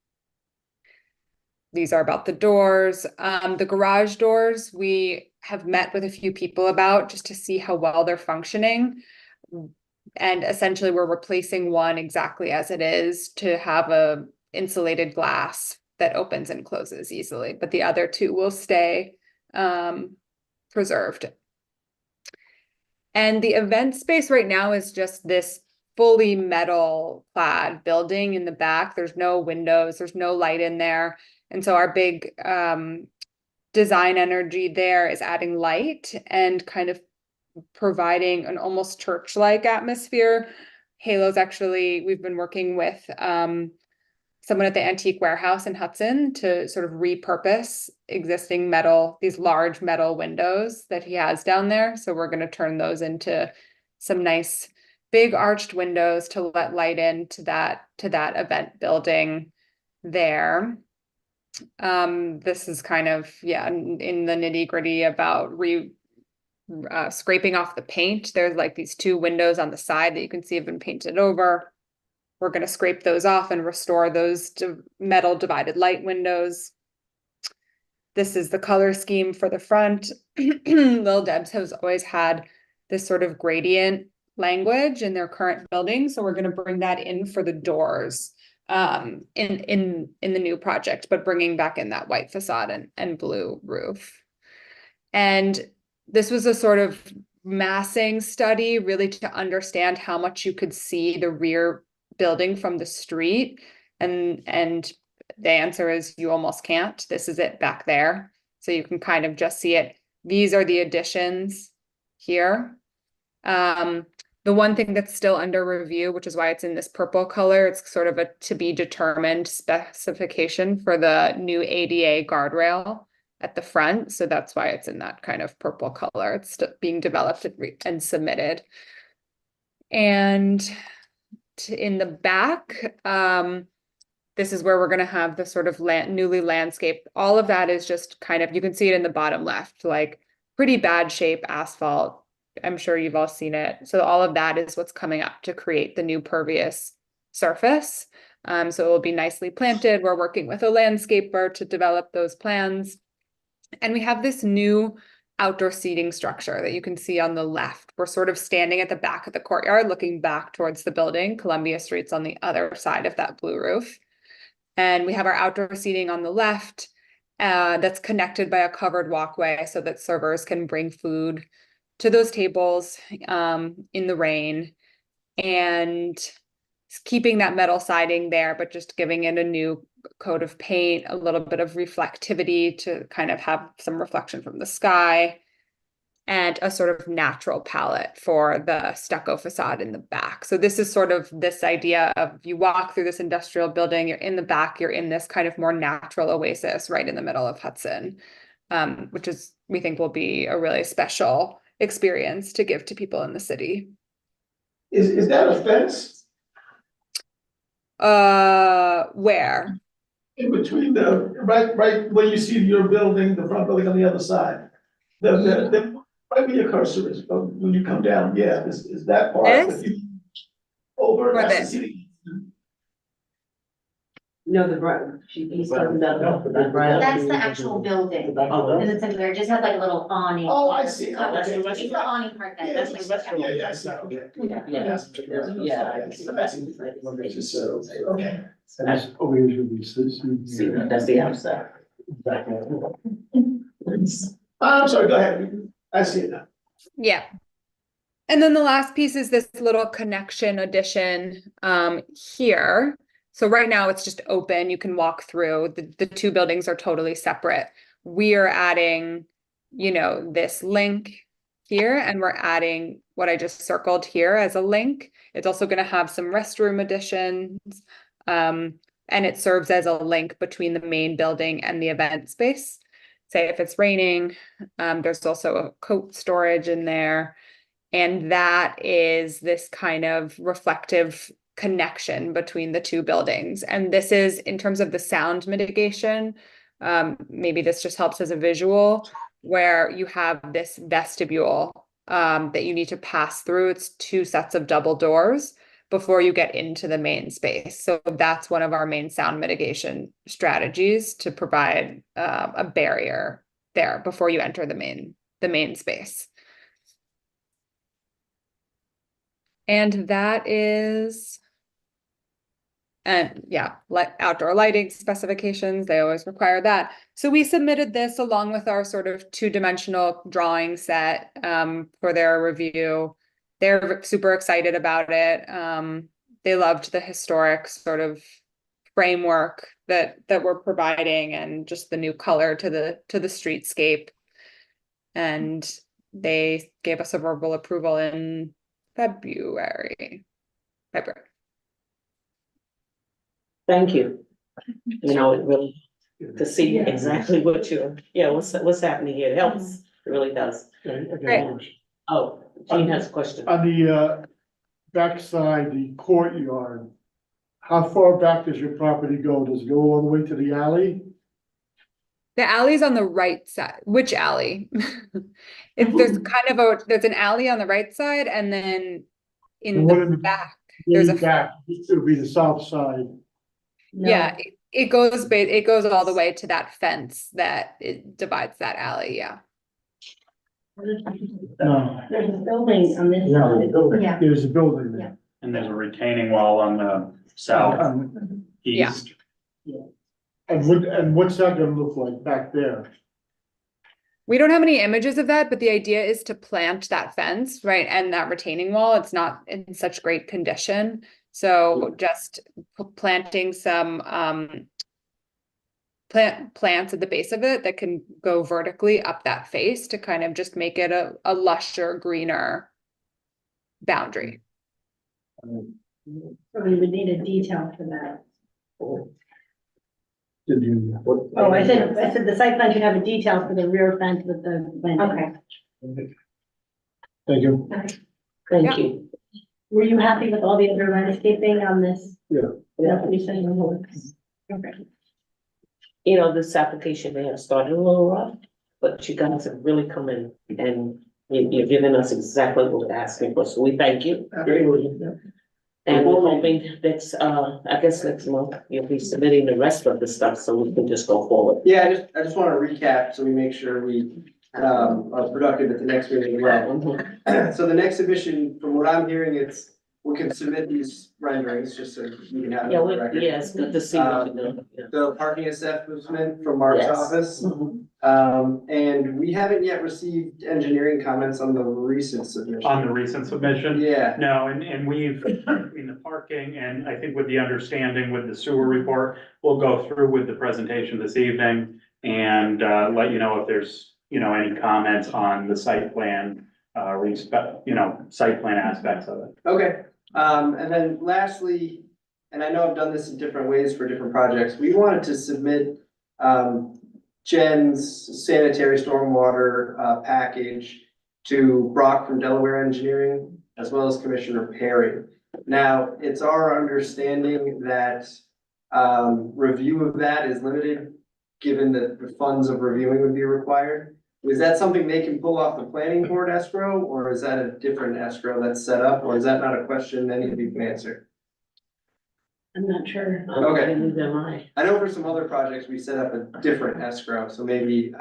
Speaker 8: These are about the doors. The garage doors, we have met with a few people about just to see how well they're functioning. And essentially we're replacing one exactly as it is to have a insulated glass that opens and closes easily, but the other two will stay preserved. And the event space right now is just this fully metal clad building in the back. There's no windows, there's no light in there. And so our big design energy there is adding light and kind of providing an almost church-like atmosphere. Halos, actually, we've been working with someone at the Antique Warehouse in Hudson to sort of repurpose existing metal, these large metal windows that he has down there. So we're going to turn those into some nice big arched windows to let light into that event building there. This is kind of, in the nitty-gritty about scraping off the paint. There's like these two windows on the side that you can see have been painted over. We're going to scrape those off and restore those to metal divided light windows. This is the color scheme for the front. Little Debs has always had this sort of gradient language in their current building, so we're going to bring that in for the doors in the new project, but bringing back in that white facade and blue roof. And this was a sort of massing study, really to understand how much you could see the rear building from the street. And the answer is you almost can't. This is it back there. So you can kind of just see it. These are the additions here. The one thing that's still under review, which is why it's in this purple color, it's sort of a to be determined specification for the new ADA guardrail at the front. So that's why it's in that kind of purple color. It's being developed and submitted. And in the back, this is where we're going to have the sort of newly landscaped. All of that is just kind of, you can see it in the bottom left, like pretty bad shape asphalt. I'm sure you've all seen it. So all of that is what's coming up to create the new pervious surface. So it will be nicely planted. We're working with a landscaper to develop those plans. And we have this new outdoor seating structure that you can see on the left. We're sort of standing at the back of the courtyard, looking back towards the building. Columbia Street's on the other side of that blue roof. And we have our outdoor seating on the left, that's connected by a covered walkway so that servers can bring food to those tables in the rain. And keeping that metal siding there, but just giving it a new coat of paint, a little bit of reflectivity to kind of have some reflection from the sky, and a sort of natural palette for the stucco facade in the back. So this is sort of this idea of you walk through this industrial building, you're in the back, you're in this kind of more natural oasis right in the middle of Hudson, which is, we think, will be a really special experience to give to people in the city.
Speaker 7: Is that a fence?
Speaker 8: Where?
Speaker 7: In between right where you see your building, the front building on the other side. The right where your cursor is, when you come down, yeah, is that part.
Speaker 8: This?
Speaker 7: Over,
Speaker 8: Or
Speaker 7: that's the
Speaker 8: this?
Speaker 7: city.
Speaker 1: No, the brown, he's talking about the brown.
Speaker 6: That's the actual building.
Speaker 1: Oh,
Speaker 6: In the center, it just has like a little awning.
Speaker 7: Oh, I see.
Speaker 6: Covered.
Speaker 1: That's the
Speaker 6: It's
Speaker 1: restaurant.
Speaker 6: the awning part that.
Speaker 1: That's the restaurant.
Speaker 7: Yeah, I see, okay.
Speaker 1: Yeah.
Speaker 7: Okay.
Speaker 1: See, that's the outside.
Speaker 7: I'm sorry, go ahead. I see it now.
Speaker 8: Yeah. And then the last piece is this little connection addition here. So right now it's just open. You can walk through. The two buildings are totally separate. We are adding, this link here, and we're adding what I just circled here as a link. It's also going to have some restroom additions. And it serves as a link between the main building and the event space. Say if it's raining, there's also a coat storage in there. And that is this kind of reflective connection between the two buildings. And this is, in terms of the sound mitigation, maybe this just helps as a visual, where you have this vestibule that you need to pass through. It's two sets of double doors before you get into the main space. So that's one of our main sound mitigation strategies, to provide a barrier there before you enter the main space. And that is, and yeah, outdoor lighting specifications, they always require that. So we submitted this along with our sort of two-dimensional drawing set for their review. They're super excited about it. They loved the historic sort of framework that we're providing, and just the new color to the streetscape. And they gave us a verbal approval in February.
Speaker 1: Thank you. It really, to see exactly what what's happening here, it helps, it really does. Oh, Jean has a question.
Speaker 13: On the backside, the courtyard, how far back does your property go? Does it go all the way to the alley?
Speaker 8: The alley's on the right side. Which alley? There's there's an alley on the right side, and then in the back, there's a
Speaker 13: back, it would be the south side.
Speaker 8: Yeah, it goes all the way to that fence that it divides that alley. Yeah.
Speaker 13: No,
Speaker 5: There's a building on this side.
Speaker 6: Yeah.
Speaker 13: there's a building there.
Speaker 2: And there's a retaining wall on the south
Speaker 8: Yeah.
Speaker 2: east.
Speaker 13: And what's that gonna look like back there?
Speaker 8: We don't have any images of that, but the idea is to plant that fence, right? And that retaining wall, it's not in such great condition. So just planting some plants at the base of it that can go vertically up that face to kind of just make it a lusher, greener boundary.
Speaker 5: So we would need a detail for that.
Speaker 13: Did you?
Speaker 5: Oh, I said the site plan should have a detail for the rear fence with the.
Speaker 6: Okay.
Speaker 13: Thank you.
Speaker 1: Thank you.
Speaker 5: Were you happy with all the other landscaping on this?
Speaker 13: Yeah.
Speaker 5: That's what you said in the works. Okay.
Speaker 1: This application may have started a little rough, but you guys have really come in and you're giving us exactly what we're asking for, so we thank you. And we're hoping next, I guess next month, you'll be submitting the rest of the stuff, so we can just go forward.
Speaker 4: Yeah, I just wanna recap, so we make sure we, are productive at the next meeting as well.
Speaker 1: Mhm.
Speaker 4: So the next submission, from what I'm hearing, it's, we can submit these renderings, just so you can have it
Speaker 1: Yeah,
Speaker 4: on the record.
Speaker 1: yeah, it's good to see what you're doing. Yeah.
Speaker 4: The parking assessment from Mark's
Speaker 1: Yes.
Speaker 4: office.
Speaker 1: Mhm.
Speaker 4: And we haven't yet received engineering comments on the recent submission.
Speaker 2: On the recent submission.
Speaker 4: Yeah,
Speaker 2: No, and we've, in the parking, and I think with the understanding with the sewer report, we'll go through with the presentation this evening and, let you know if there's, any comments on the site plan, site plan aspects of it.
Speaker 4: okay. And then lastly, and I know I've done this in different ways for different projects, we wanted to submit, Jen's sanitary stormwater, package to Brock from Delaware Engineering, as well as Commissioner Perry. Now, it's our understanding that, review of that is limited, given that the funds of reviewing would be required. Is that something they can pull off the planning board escrow, or is that a different escrow that's set up, or is that not a question any of you can answer?
Speaker 5: I'm not sure.
Speaker 4: Okay.
Speaker 1: Neither am I.
Speaker 4: I know for some other projects, we set up a different escrow, so maybe,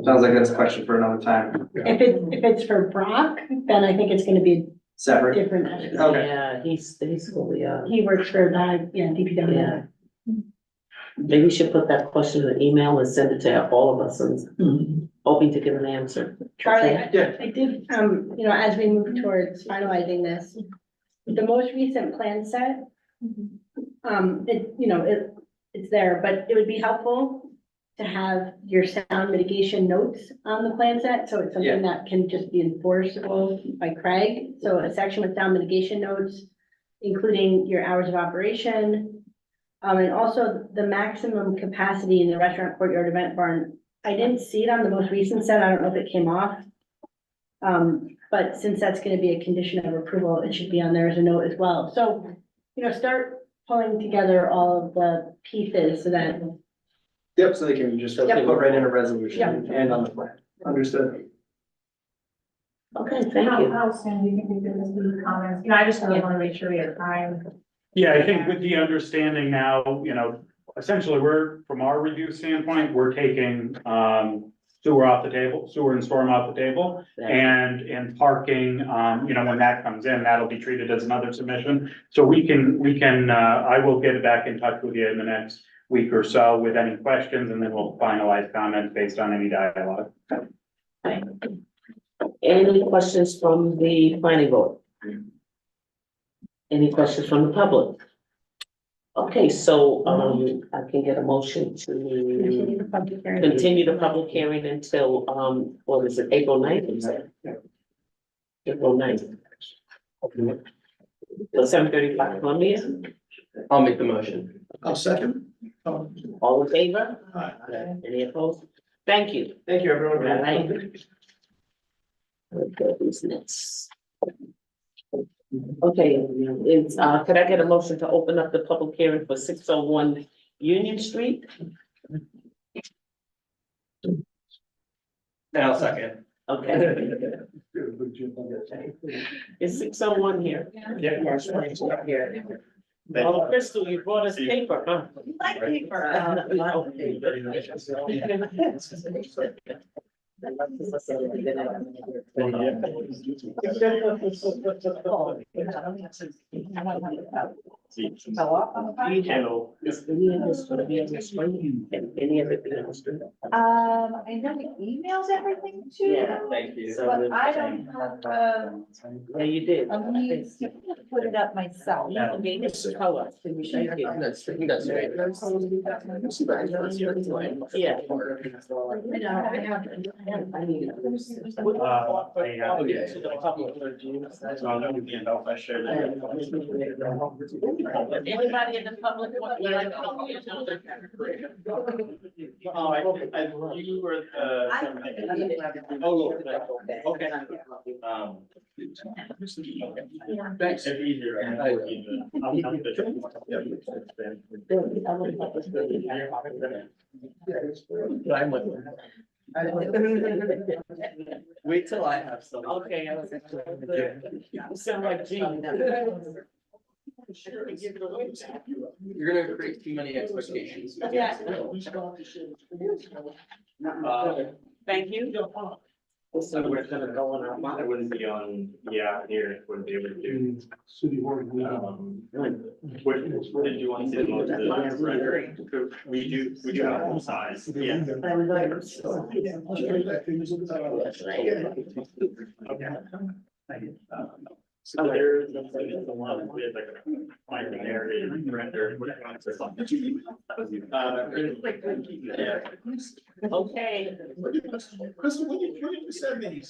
Speaker 4: sounds like that's a question for another time,
Speaker 5: If it's for Brock, then I think it's gonna be a
Speaker 4: separate.
Speaker 5: different.
Speaker 4: Okay.
Speaker 1: Yeah, he's fully,
Speaker 5: He works for the, DPW.
Speaker 1: yeah. Maybe we should put that question in an email and send it to all of us and hoping to get an answer.
Speaker 5: Charlie,
Speaker 4: Yeah.
Speaker 5: I did, as we move towards finalizing this, the most recent plan set, it's there, but it would be helpful to have your sound mitigation notes on the plan set, so it's something that can just be enforceable by Craig. So a section with sound mitigation notes, including your hours of operation, and also the maximum capacity in the restaurant courtyard event barn. I didn't see it on the most recent set, I don't know if it came off. But since that's gonna be a condition of approval, it should be on there as a note as well. So, start pulling together all of the pieces so that.
Speaker 4: Yep, so they can just put
Speaker 5: Yep.
Speaker 4: right in a resolution
Speaker 5: Yep.
Speaker 4: and on the plan. Understood.
Speaker 1: Okay, thank you.
Speaker 10: How soon do you think we can receive comments? I just really wanna make sure we have time.
Speaker 2: Yeah, I think with the understanding now, essentially, from our review standpoint, we're taking, sewer off the table, sewer and storm off the table. And parking, when that comes in, that'll be treated as another submission. So we can, I will get back in touch with you in the next week or so with any questions, and then we'll finalize comments based on any dialogue.
Speaker 1: Any questions from the planning board? Any questions from the public? Okay, so, I can get a motion to
Speaker 5: Continue the public hearing.
Speaker 1: continue the public hearing until, what is it, April 9th? Is it? April 9th. So 7:35, Columbia,
Speaker 9: I'll make the motion.
Speaker 7: I'll second.
Speaker 1: all in favor? Any opposed? Thank you.
Speaker 4: Thank you, everyone.
Speaker 1: All right. Okay, who's next? Okay, could I get a motion to open up the public hearing for 601 Union Street?
Speaker 9: And I'll second.
Speaker 1: Okay. Is 601 here?
Speaker 2: Yeah.
Speaker 1: Here. Oh, Crystal, you brought us paper, huh?
Speaker 10: Like paper.
Speaker 1: Hello. Is any of this gonna be on the screen? And any of it be on the screen?
Speaker 10: I know he emails everything to you.
Speaker 1: Yeah,
Speaker 9: Thank you.
Speaker 10: But I don't have,
Speaker 1: Yeah, you did.
Speaker 10: a means to put it up myself.
Speaker 1: Yeah, it's the color. Thank you.
Speaker 9: That's great.
Speaker 1: Yeah.
Speaker 10: I have.
Speaker 1: I need it. To the public. Anybody in the public want to?
Speaker 9: You were, okay. Thanks.
Speaker 4: Wait till I have some.
Speaker 1: Okay. You sound like Gene.
Speaker 9: You're gonna create too many expectations.
Speaker 1: Yeah. Thank you. So we're gonna go on our
Speaker 14: I
Speaker 1: mind.
Speaker 14: wouldn't be on, yeah, here, wouldn't be able to.
Speaker 13: City Hall.
Speaker 14: What did you want to say about the rendering? We do have full size, yeah. So there's a one with like a minor area render. Yeah.
Speaker 1: Okay.
Speaker 7: Crystal, when did you send these?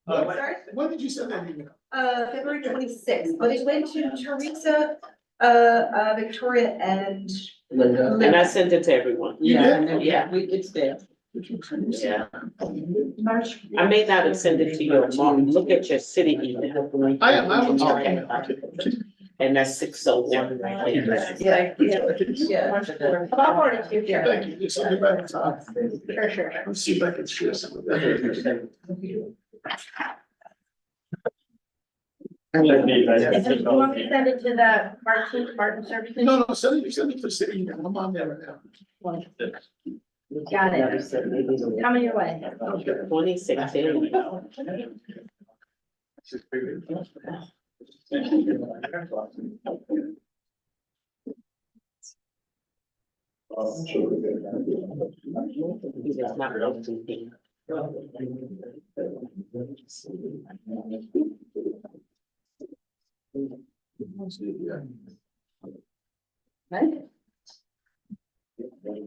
Speaker 3: Sorry?
Speaker 7: When did you send that email?
Speaker 3: February 26th, but it went to Teresa, Victoria and.
Speaker 1: And I sent it to everyone.
Speaker 7: You did?
Speaker 1: and then, yeah, it's there. Yeah. I may not have sent it to you, Mark. Look at your city email.
Speaker 7: I'm
Speaker 1: Okay. And that's 601 right there.
Speaker 3: Yeah. I'll forward it to you, Sharon.
Speaker 7: Thank you. Just send it back in time.
Speaker 3: For sure.
Speaker 7: Let's see if I can share some of that.
Speaker 3: Do you want me to send it to the Martin Services?
Speaker 7: No, send it to the city email. I'm on there right now.
Speaker 3: Got it. Coming your way.
Speaker 1: 2016. It's not LTP.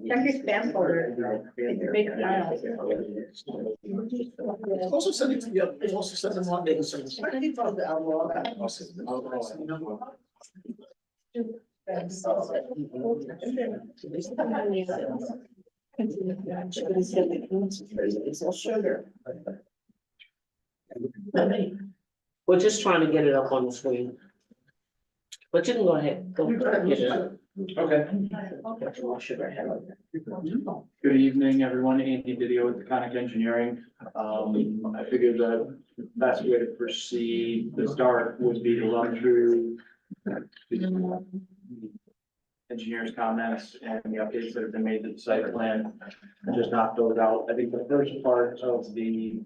Speaker 3: Check your spam folder. It's a big file.
Speaker 7: Also send it to the other, also send them on the service.
Speaker 1: It's all sugar. We're just trying to get it up on the screen. But you can go ahead. Go get it up.
Speaker 9: Okay. Good evening, everyone. Andy Didio with Conic Engineering. I figured the best way to proceed, the start would be to run through the engineer's comments and the updates that have been made to the site plan, and just knock those out. I think the first part of the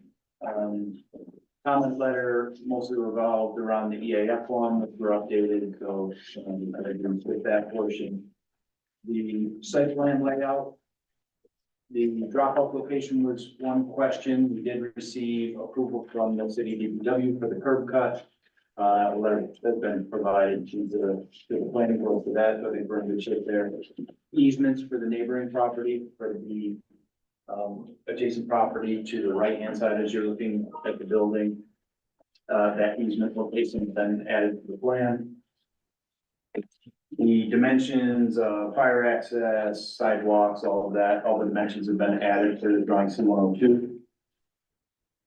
Speaker 9: comment letter mostly revolved around the EAF one, which were updated, so I agree with that portion. The site plan layout. The drop-off location was one question. We did receive approval from the city DPW for the curb cut. A letter has been provided to the planning board for that, so they bring the shape there. Easements for the neighboring property for the adjacent property to the right-hand side as you're looking at the building. That easement location has been added to the plan. The dimensions, fire access, sidewalks, all of that, all the dimensions have been added to the drawing C-102.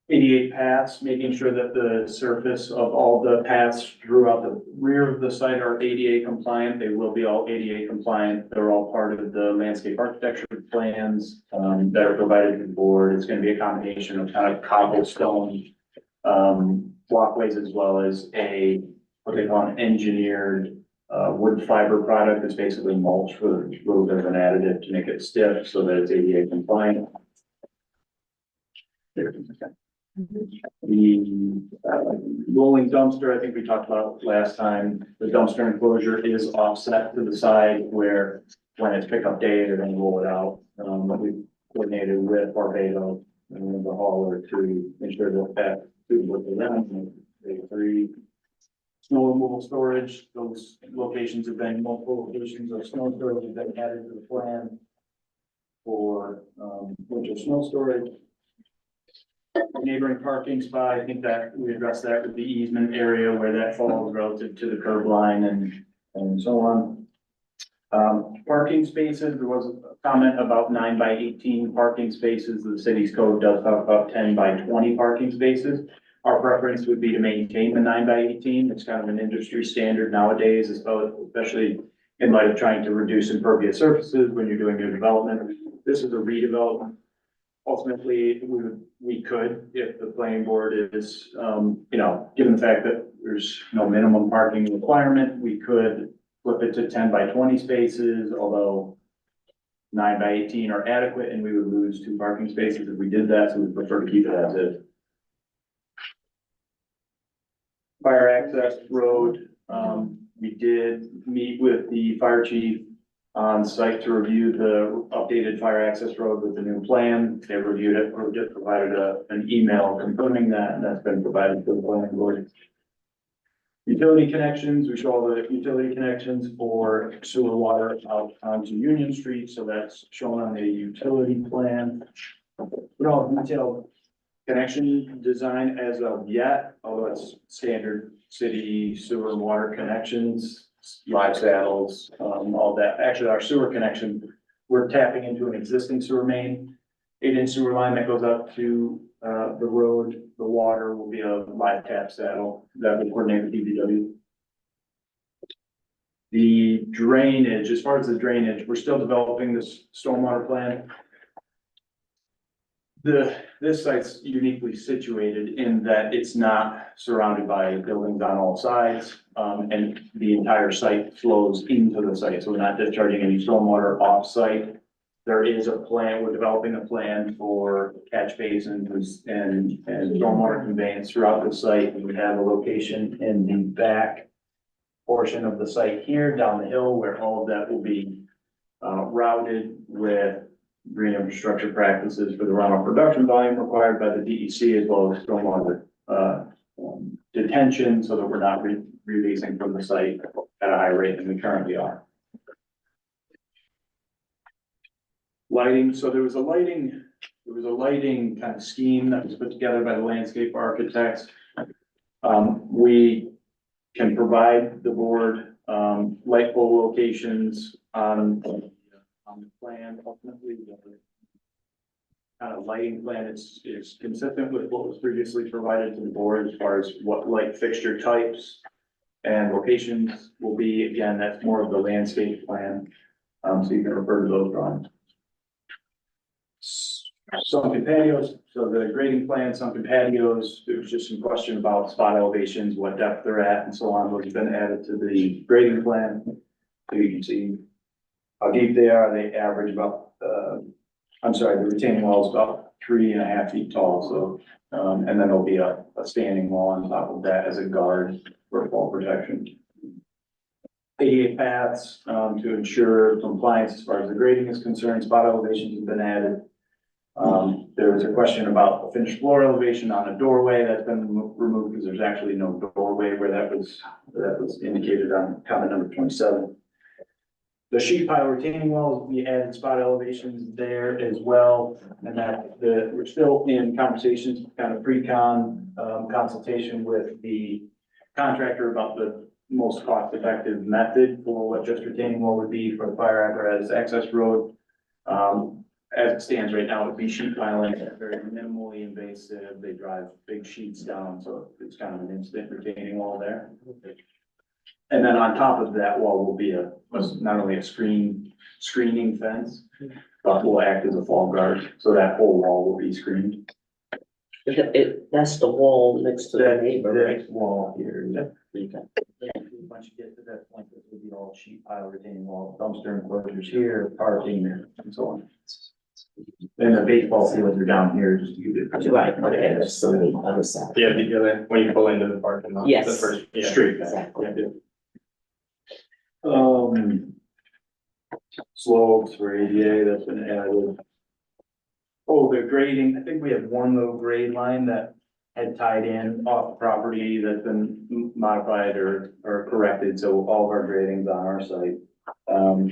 Speaker 9: 88 paths, making sure that the surface of all the paths throughout the rear of the site are ADA compliant. They will be all ADA compliant. They're all part of the landscape architecture plans that are provided to the board. It's going to be a combination of kind of cobblestone walkways as well as what they call an engineered wood fiber product. It's basically mulch with a little bit of an additive to make it stiff so that it's ADA compliant. The rolling dumpster, I think we talked about last time, the dumpster enclosure is offset to the side where when it's pickup day, they're gonna roll it out. We coordinated with Barbados and the hauler to ensure that that's suitable for them. They agree. Snow removal storage, those locations have been multiple locations of snow storage have been added to the plan for winter snow storage. Neighboring parking spot, I think that we addressed that with the easement area where that falls relative to the curb line and so on. Parking spaces, there was a comment about 9 by 18 parking spaces. The city's code does talk about 10 by 20 parking spaces. Our preference would be to maintain the 9 by 18. It's kind of an industry standard nowadays, especially in light of trying to reduce impervious surfaces when you're doing new development. This is a redevelopment. Ultimately, we could, if the planning board is, given the fact that there's no minimum parking requirement, we could flip it to 10 by 20 spaces, although 9 by 18 are adequate, and we would lose 2 parking spaces if we did that, so we prefer to keep it as is. Fire access road, we did meet with the fire chief on site to review the updated fire access road with the new plan. They reviewed it, or just provided an email confirming that, and that's been provided to the planning board. Utility connections, we show all the utility connections for sewer water out onto Union Street, so that's shown on the utility plan. We don't have detailed connection design as of yet, although it's standard city sewer and water connections, live saddles, all that. Actually, our sewer connection, we're tapping into an existing sewer main, 8-inch sewer line that goes up to the road. The water will be a live tap saddle that will coordinate with DPW. The drainage, as far as the drainage, we're still developing this stormwater plan. This site's uniquely situated in that it's not surrounded by buildings on all sides, and the entire site flows into the site, so we're not discharging any stormwater off-site. There is a plan, we're developing a plan for catch basins and stormwater conveyance throughout the site. We have a location in the back portion of the site here, down the hill, where all of that will be routed with green infrastructure practices for the runoff production volume required by the DEC, as well as stormwater detention, so that we're not releasing from the site at a higher rate than we currently are. Lighting, so there was a lighting kind of scheme that was put together by the landscape architects. We can provide the board light pole locations on the plan. Ultimately, the kind of lighting plan is consistent with what was previously provided to the board as far as what light fixture types and locations will be. Again, that's more of the landscape plan, so you can refer to those drawings. Sunken patios, so the grading plan, sunken patios, there was just some question about spot elevations, what depth they're at, and so on. Those have been added to the grading plan, so you can see how deep they are. They average about, the retaining wall is about 3.5 feet tall, so, and then there'll be a standing wall on top of that as a guard for fall protection. 88 paths, to ensure compliance as far as the grading is concerned. Spot elevations have been added. There was a question about the finished floor elevation on a doorway that's been removed because there's actually no doorway where that was indicated on comment number 27. The sheet pile retaining walls, we added spot elevations there as well, and that we're still in conversations, kind of pre-con consultation with the contractor about the most cost-effective method for what just retaining wall would be for the fire apparatus access road. As it stands right now, it would be sheet piling, very minimally invasive. They drive big sheets down, so it's kind of an instant retaining wall there. And then on top of that wall will be not only a screening fence, but will act as a fall guard, so that whole wall will be screened.
Speaker 1: That's the wall next to the neighbor, right?
Speaker 9: That wall here, yeah. Once you get to that point, this will be all sheet pile retaining wall, dumpster enclosures here, parking and so on. And the baseball fields are down here, just to give you.
Speaker 1: Right, okay, that's so many other side.
Speaker 4: Yeah, when you pull into the parking lot.
Speaker 1: Yes.
Speaker 4: The first
Speaker 9: Yeah.
Speaker 4: street.
Speaker 1: Exactly.
Speaker 9: Slopes for ADA, that's been added. Oh, the grading, I think we have one little grade line that had tied in off the property that's been modified or corrected, so all of our grading's on our site.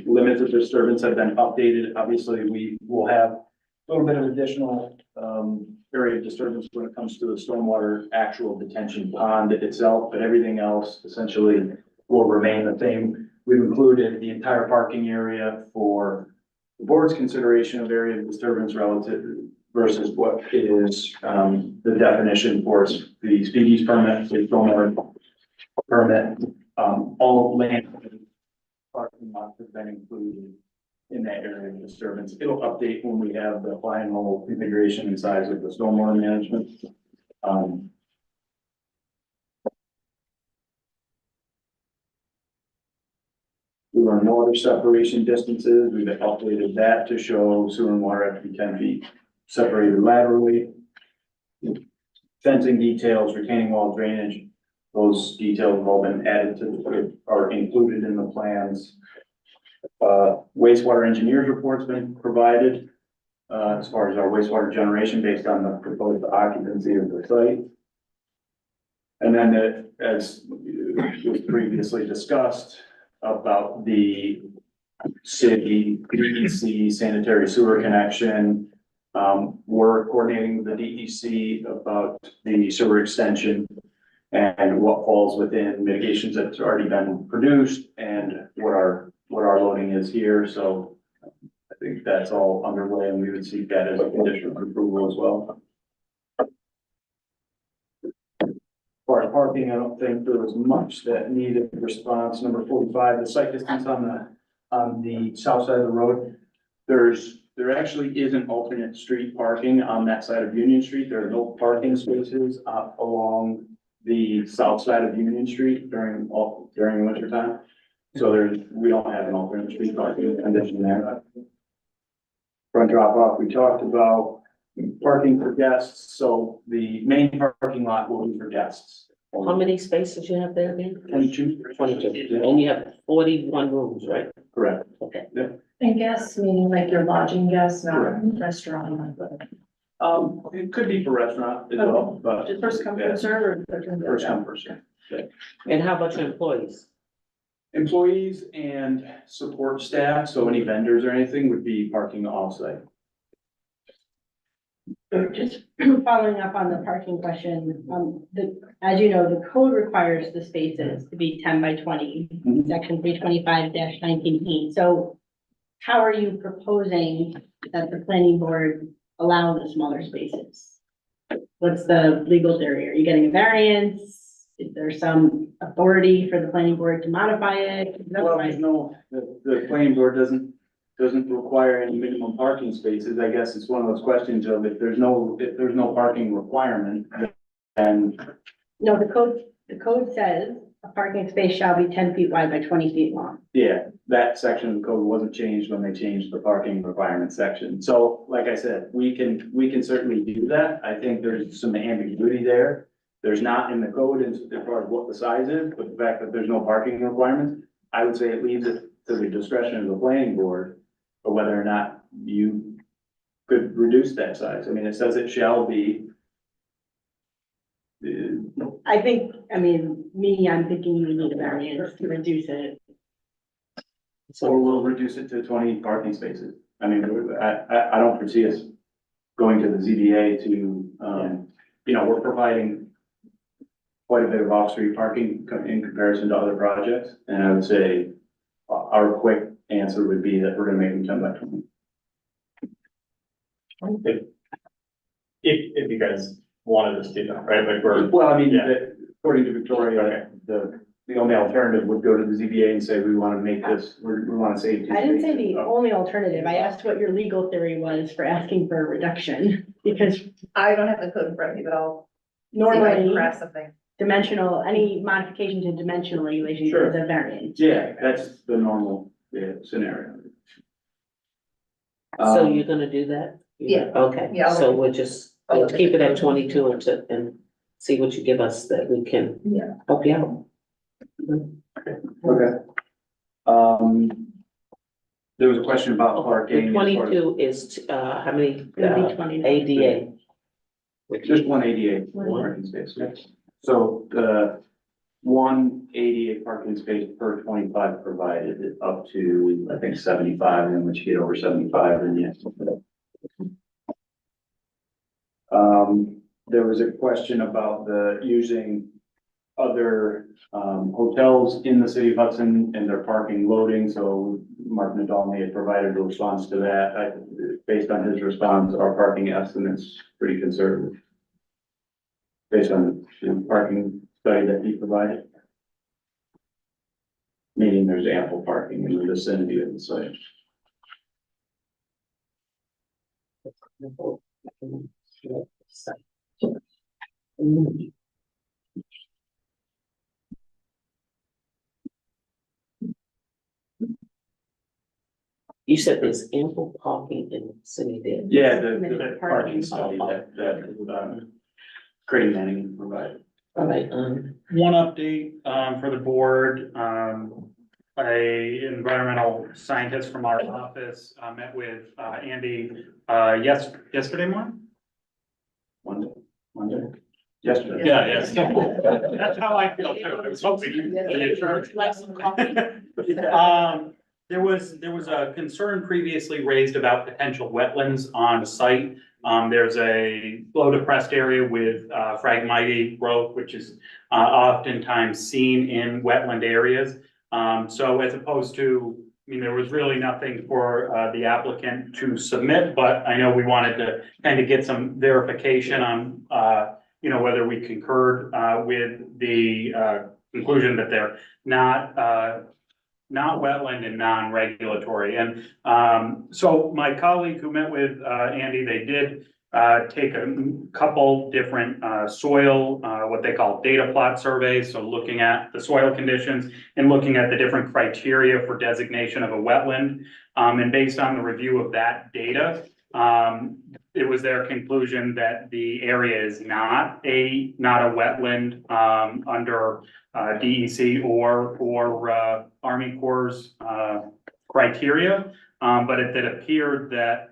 Speaker 9: Limits of disturbance have been updated. Obviously, we will have a little bit of additional area of disturbance when it comes to the stormwater actual detention pond itself, but everything else essentially will remain the same. We've included the entire parking area for the board's consideration of area of disturbance relative versus what is the definition for the species permit, the stormwater permit, all land parking lot has been included in that area of disturbance. It'll update when we have the final configuration and size of the stormwater management. We learned no other separation distances. We've updated that to show sewer and water have to be 10 feet separated laterally. Fencing details, retaining wall drainage, those details have all been added to, are included in the plans. Wastewater engineers report's been provided, as far as our wastewater generation based on the proposed occupancy of the site. And then as was previously discussed about the city DEC sanitary sewer connection, we're coordinating with the DEC about the sewer extension and what falls within mitigations that's already been produced and what our loading is here. So I think that's all underway and we would seek that as a condition of approval as well. For our parking, I don't think there was much that needed response. Number 45, the site distance on the south side of the road. There actually isn't alternate street parking on that side of Union Street. There are no parking spaces along the south side of Union Street during winter time. So we don't have an alternate street parking condition there. Front drop off, we talked about parking for guests. So the main parking lot will be for guests.
Speaker 1: How many spaces you have there again?
Speaker 9: 22.
Speaker 1: 22, and you have 41 rooms, right?
Speaker 9: Correct.
Speaker 1: Okay.
Speaker 10: And guests, meaning like your lodging guests, not
Speaker 9: Correct.
Speaker 10: restaurant.
Speaker 9: It could be for restaurant as well, but.
Speaker 10: Just first come, first serve or?
Speaker 9: First come, first serve.
Speaker 1: And how about your employees?
Speaker 9: Employees and support staff, so any vendors or anything would be parking offsite.
Speaker 5: So just following up on the parking question, as you know, the code requires the spaces to be 10 by 20,
Speaker 9: Mhm.
Speaker 5: section 325-19P. So how are you proposing that the planning board allow the smaller spaces? What's the legal theory? Are you getting a variance? Is there some authority for the planning board to modify it?
Speaker 9: Well, there's no, the planning board doesn't require any minimum parking spaces. I guess it's one of those questions of if there's no parking requirement, then.
Speaker 5: No, the code says a parking space shall be 10 feet wide by 20 feet long.
Speaker 9: Yeah, that section of the code wasn't changed when they changed the parking requirement section. So like I said, we can certainly do that. I think there's some ambiguity there. There's not in the code as far as what the size is, but the fact that there's no parking requirements, I would say it leaves it to the discretion of the planning board or whether or not you could reduce that size. I mean, it says it shall be.
Speaker 5: I think, I'm thinking you would need a variance to reduce it.
Speaker 9: Or we'll reduce it to 20 parking spaces. I mean, I don't foresee us going to the ZBA to, we're providing quite a bit of off-street parking in comparison to other projects. And I would say our quick answer would be that we're gonna make them 10 by 20.
Speaker 14: If you guys wanted us to do that, right? Like
Speaker 9: Well, I mean,
Speaker 14: Yeah.
Speaker 9: according to Victoria, the only alternative would go to the ZBA and say, we want to make this, we want to save.
Speaker 5: I didn't say the
Speaker 9: spaces.
Speaker 5: only alternative. I asked what your legal theory was for asking for a reduction, because
Speaker 10: I don't have the code in front of me, but I'll.
Speaker 5: normally
Speaker 10: Grab something.
Speaker 5: dimensional, any modification to dimensional regulations
Speaker 9: Sure.
Speaker 5: is a variance.
Speaker 9: Yeah, that's the normal, scenario.
Speaker 1: So you're gonna do that?
Speaker 10: Yeah.
Speaker 1: Okay,
Speaker 10: Yeah, I'll
Speaker 1: so
Speaker 10: look
Speaker 1: we'll keep it at 22 and see what you give us that we can
Speaker 10: Yeah.
Speaker 1: help you out.
Speaker 9: Okay. There was a question about
Speaker 1: The
Speaker 9: parking.
Speaker 1: 22 is, how many,
Speaker 5: It'll be 20.
Speaker 1: ADA?
Speaker 9: Just one ADA parking space. So the one ADA parking space per 25 provided up to, I think, 75, and then once you get over 75, then yes. There was a question about using other hotels in the city of Hudson and their parking loading. So Mark Nadolny had provided a response to that. Based on his response, our parking estimate's pretty conservative. Based on the parking study that he provided. meaning there's ample parking in the vicinity of the site.
Speaker 1: You said there's ample parking in the city there.
Speaker 9: Yeah, the parking study that Creighton Manning provided.
Speaker 1: All right,
Speaker 2: One update, for the board, a environmental scientist from our office, met with, Andy, yesterday morning?
Speaker 9: Monday, yesterday.
Speaker 2: Yeah, yes. That's how I feel too. I was hoping. There was a concern previously raised about potential wetlands on site. There's a low depressed area with, phragmite growth, which is, oftentimes seen in wetland areas. So as opposed to, I mean, there was really nothing for, the applicant to submit, but I know we wanted to kind of get some verification on, you know, whether we concurred, with the, conclusion that they're not wetland and non-regulatory. And so my colleague who met with Andy, they did take a couple different soil, what they call data plot surveys. So looking at the soil conditions and looking at the different criteria for designation of a wetland. And based on the review of that data, it was their conclusion that the area is not a wetland under DEC or Army Corps' criteria. But it appeared that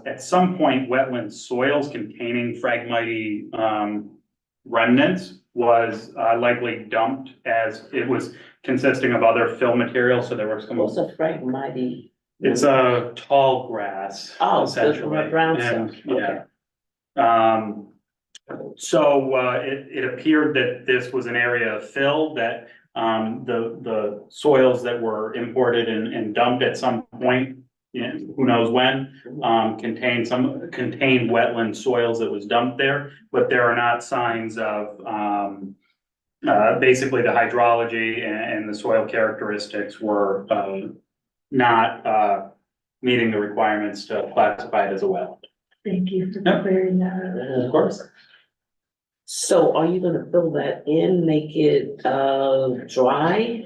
Speaker 2: at some point, wetland soils containing phragmite remnants was likely dumped, as it was consisting of other fill material, so there was some.
Speaker 1: what's a phragmite?
Speaker 2: It's a tall grass.
Speaker 1: Oh,
Speaker 2: essentially.
Speaker 1: the brown
Speaker 2: And,
Speaker 1: stuff,
Speaker 2: yeah.
Speaker 1: okay.
Speaker 2: So it appeared that this was an area of fill that the soils that were imported and dumped at some point, you know, who knows when, contained wetland soils that was dumped there, but there are not signs of basically the hydrology and the soil characteristics were not meeting the requirements to classify it as a well.
Speaker 10: Thank you for
Speaker 2: Yep.
Speaker 10: clearing that.
Speaker 2: Of course.
Speaker 1: So are you gonna fill that in, make it dry?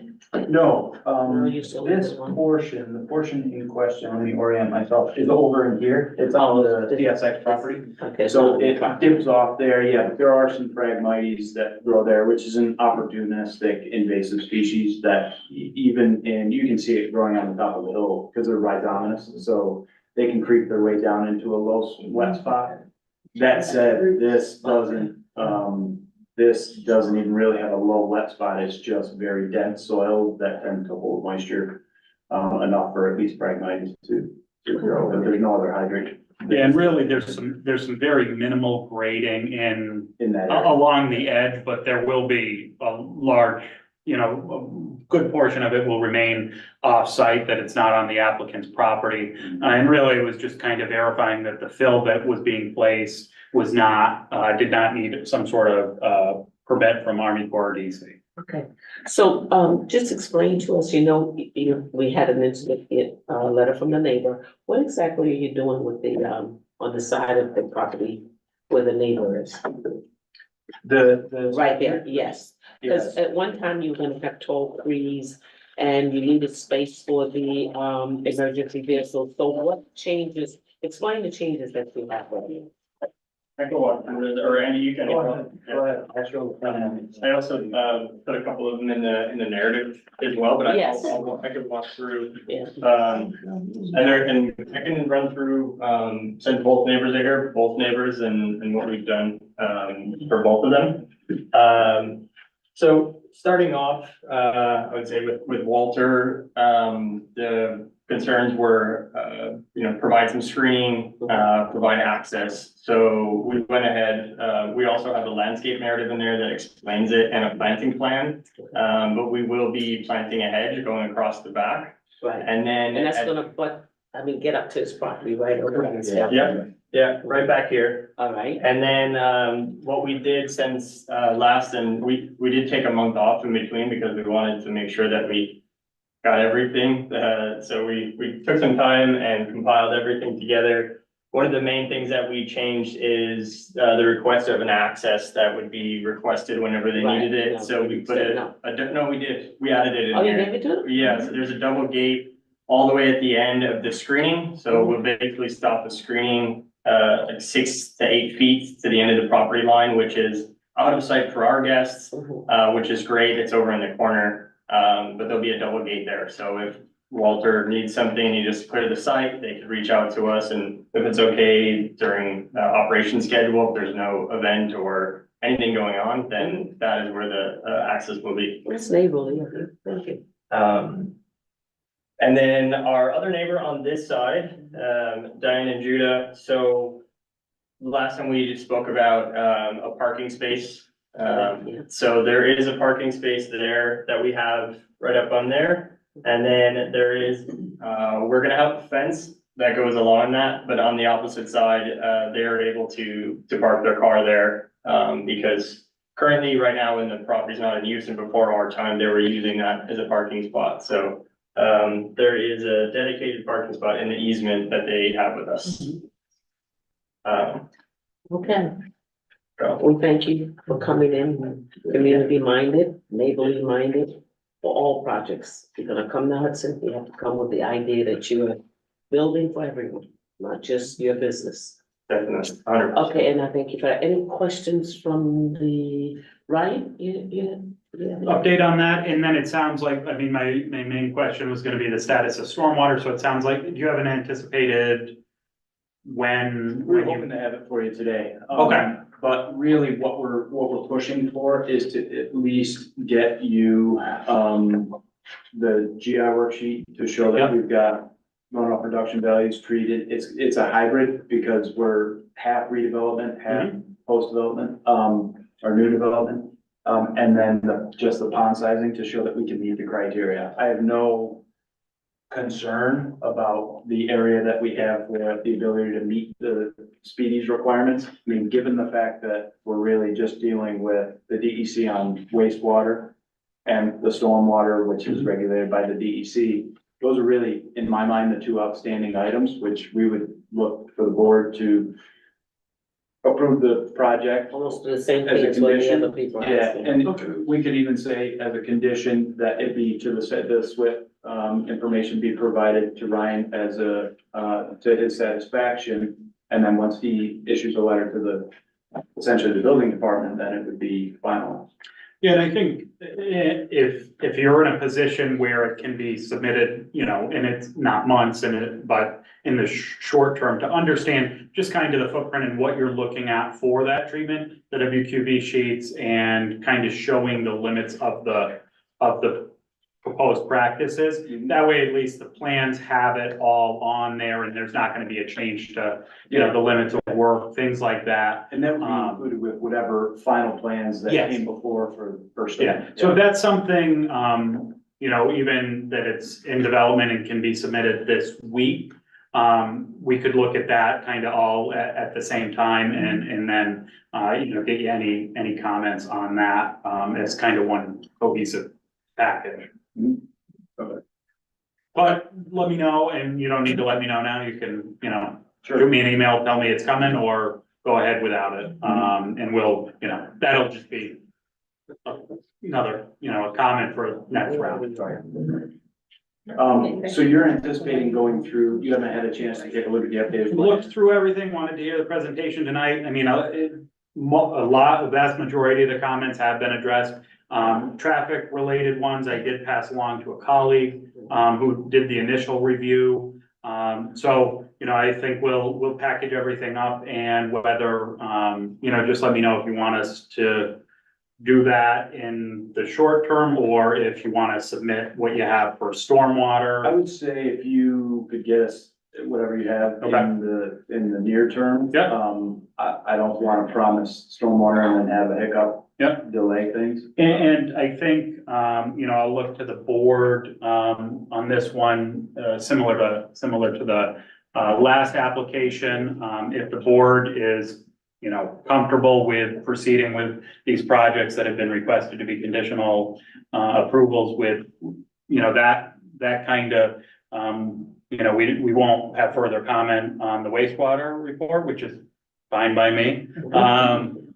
Speaker 9: No,
Speaker 1: No, you still
Speaker 9: this
Speaker 1: need one.
Speaker 9: portion, the portion in question, let me orient myself, is over in here. It's on the TSX property.
Speaker 1: Okay.
Speaker 9: So it dips off there, yeah, but there are some phragmites that grow there, which is an opportunistic invasive species that even you can see it growing on the top of the hill because they're rhizomatous, so they can creep their way down into a low wet spot. That said, this doesn't even really have a low wet spot, it's just very dense soil that tend to hold moisture enough for at least phragmites to grow, but there's no other hydrate.
Speaker 2: Yeah, and really, there's some very minimal grading
Speaker 9: In that area.
Speaker 2: along the edge, but there will be a large, you know, a good portion of it will remain off-site, that it's not on the applicant's property. And really, it was just kind of verifying that the fill that was being placed was not, did not need some sort of permit from Army Corps or DC.
Speaker 1: Okay, so just explain to us, we had an incident, letter from the neighbor. What exactly are you doing with the on the side of the property where the neighbor is?
Speaker 9: The.
Speaker 1: Right there, yes.
Speaker 9: Yes.
Speaker 1: Because at one time you were gonna have tall trees and you needed space for the emergency vehicles. So what changes, explain the changes that you have there.
Speaker 14: I can walk through it, or Andy, you can.
Speaker 9: Go ahead.
Speaker 14: I also put a couple of them in the narrative as well, but
Speaker 1: Yes.
Speaker 14: I could walk through.
Speaker 1: Yeah.
Speaker 14: And I can run through, since both neighbors are here, both neighbors and what we've done for both of them. So starting off, I would say with Walter, the concerns were, provide some screening, provide access. So we went ahead, we also have a landscape narrative in there that explains it and a planting plan. But we will be planting a hedge going across the back.
Speaker 1: Right,
Speaker 14: And then.
Speaker 1: and that's gonna, get up to his property, right? Over
Speaker 14: Yeah, right back here.
Speaker 1: All right,
Speaker 14: And then, what we did since, last, and we did take a month off in between because we wanted to make sure that we got everything. So we took some time and compiled everything together. One of the main things that we changed is the request of an access that would be requested whenever they
Speaker 1: Right,
Speaker 14: needed
Speaker 1: no,
Speaker 14: it. So we put
Speaker 1: no.
Speaker 14: no, we did. We added it in
Speaker 1: Oh, you
Speaker 14: there.
Speaker 1: gave it to them?
Speaker 14: Yeah, so there's a double gate all the way at the end of the screening. So we'll basically stop the screening like 6 to 8 feet to the end of the property line, which is out of sight for our guests,
Speaker 1: Mhm.
Speaker 14: which is great. It's over in the corner. But there'll be a double gate there. So if Walter needs something, he just clear the site, they could reach out to us, and if it's okay during operation schedule, if there's no event or anything going on, then that is where the access will be.
Speaker 1: It's neighborly, thank you.
Speaker 14: And then our other neighbor on this side, Diane and Judah, so last time we just spoke about a parking space. So there is a parking space there that we have right up on there. And then there is, we're gonna have a fence that goes along that, but on the opposite side, they're able to park their car there. Because currently, right now, when the property's not in use, and before our time, they were using that as a parking spot, so. There is a dedicated parking spot in the easement that they have with us.
Speaker 1: Okay,
Speaker 14: So,
Speaker 1: we thank you for coming in, community minded, neighborly minded, for all projects. If you're gonna come to Hudson, you have to come with the idea that you are building for everyone, not just your business.
Speaker 14: definitely, 100%.
Speaker 1: Okay, and I thank you for that. Any questions from the, right? Yeah.
Speaker 2: Update on that, and then it sounds like, I mean, my main question was gonna be the status of stormwater, so it sounds like, do you have an anticipated when
Speaker 9: We're
Speaker 2: you?
Speaker 9: hoping to have it for you today.
Speaker 2: Okay.
Speaker 9: But really what we're pushing for is to at least get you, the GI worksheet to show that
Speaker 2: Yep.
Speaker 9: we've got runoff reduction values treated. It's a hybrid because we're half redevelopment, half post-development, or new development. And then just the pond sizing to show that we can meet the criteria. I have no concern about the area that we have with the ability to meet the speedies requirements. I mean, given the fact that we're really just dealing with the DEC on wastewater and the stormwater, which is regulated by the DEC, those are really, in my mind, the two outstanding items, which we would look for the board to approve the project.
Speaker 1: Almost the same
Speaker 9: As a
Speaker 1: thing as what the
Speaker 9: condition,
Speaker 1: other people are
Speaker 9: Yeah,
Speaker 1: asking.
Speaker 9: and we could even say as a condition that it be to the SWIP, information be provided to Ryan as a, to his satisfaction. And then once he issues a letter to the, essentially the building department, then it would be final.
Speaker 2: Yeah, and I think if you're in a position where it can be submitted, you know, and it's not months but in the short term, to understand just kind of the footprint and what you're looking at for that treatment, the WQB sheets, and kind of showing the limits of the proposed practices. That way, at least the plans have it all on there, and there's not gonna be a change to, you know, the limits of work, things like that.
Speaker 9: And that would be included with whatever final plans that
Speaker 2: Yes.
Speaker 9: came before for first.
Speaker 2: Yeah, so if that's something, you know, even that it's in development and can be submitted this week, we could look at that kind of all at the same time and then, you know, get you any comments on that, as kind of one cohesive package.
Speaker 9: Okay.
Speaker 2: But let me know, and you don't need to let me know now, you can, you know, shoot
Speaker 9: Sure.
Speaker 2: me an email, tell me it's coming, or go ahead without it. And we'll, you know, that'll just be another, you know, a comment for next round.
Speaker 9: So you're anticipating going through, you haven't had a chance to take a look at the updated.
Speaker 2: Looked through everything, wanted to hear the presentation tonight. I mean, the vast majority of the comments have been addressed. Traffic related ones, I did pass along to a colleague, who did the initial review. So, you know, I think we'll package everything up, and whether, you know, just let me know if you want us to do that in the short term, or if you want to submit what you have for
Speaker 9: I
Speaker 2: stormwater.
Speaker 9: would say if you could get us whatever you have in the near term.
Speaker 2: Yep.
Speaker 9: I don't want to promise stormwater and then have a hiccup.
Speaker 2: Yep.
Speaker 9: Delay things.
Speaker 2: And I think, you know, I'll look to the board, on this one, similar to the, last application. If the board is, you know, comfortable with proceeding with these projects that have been requested to be conditional, approvals with, you know, that that kind of, we won't have further comment on the wastewater report, which is fine by me.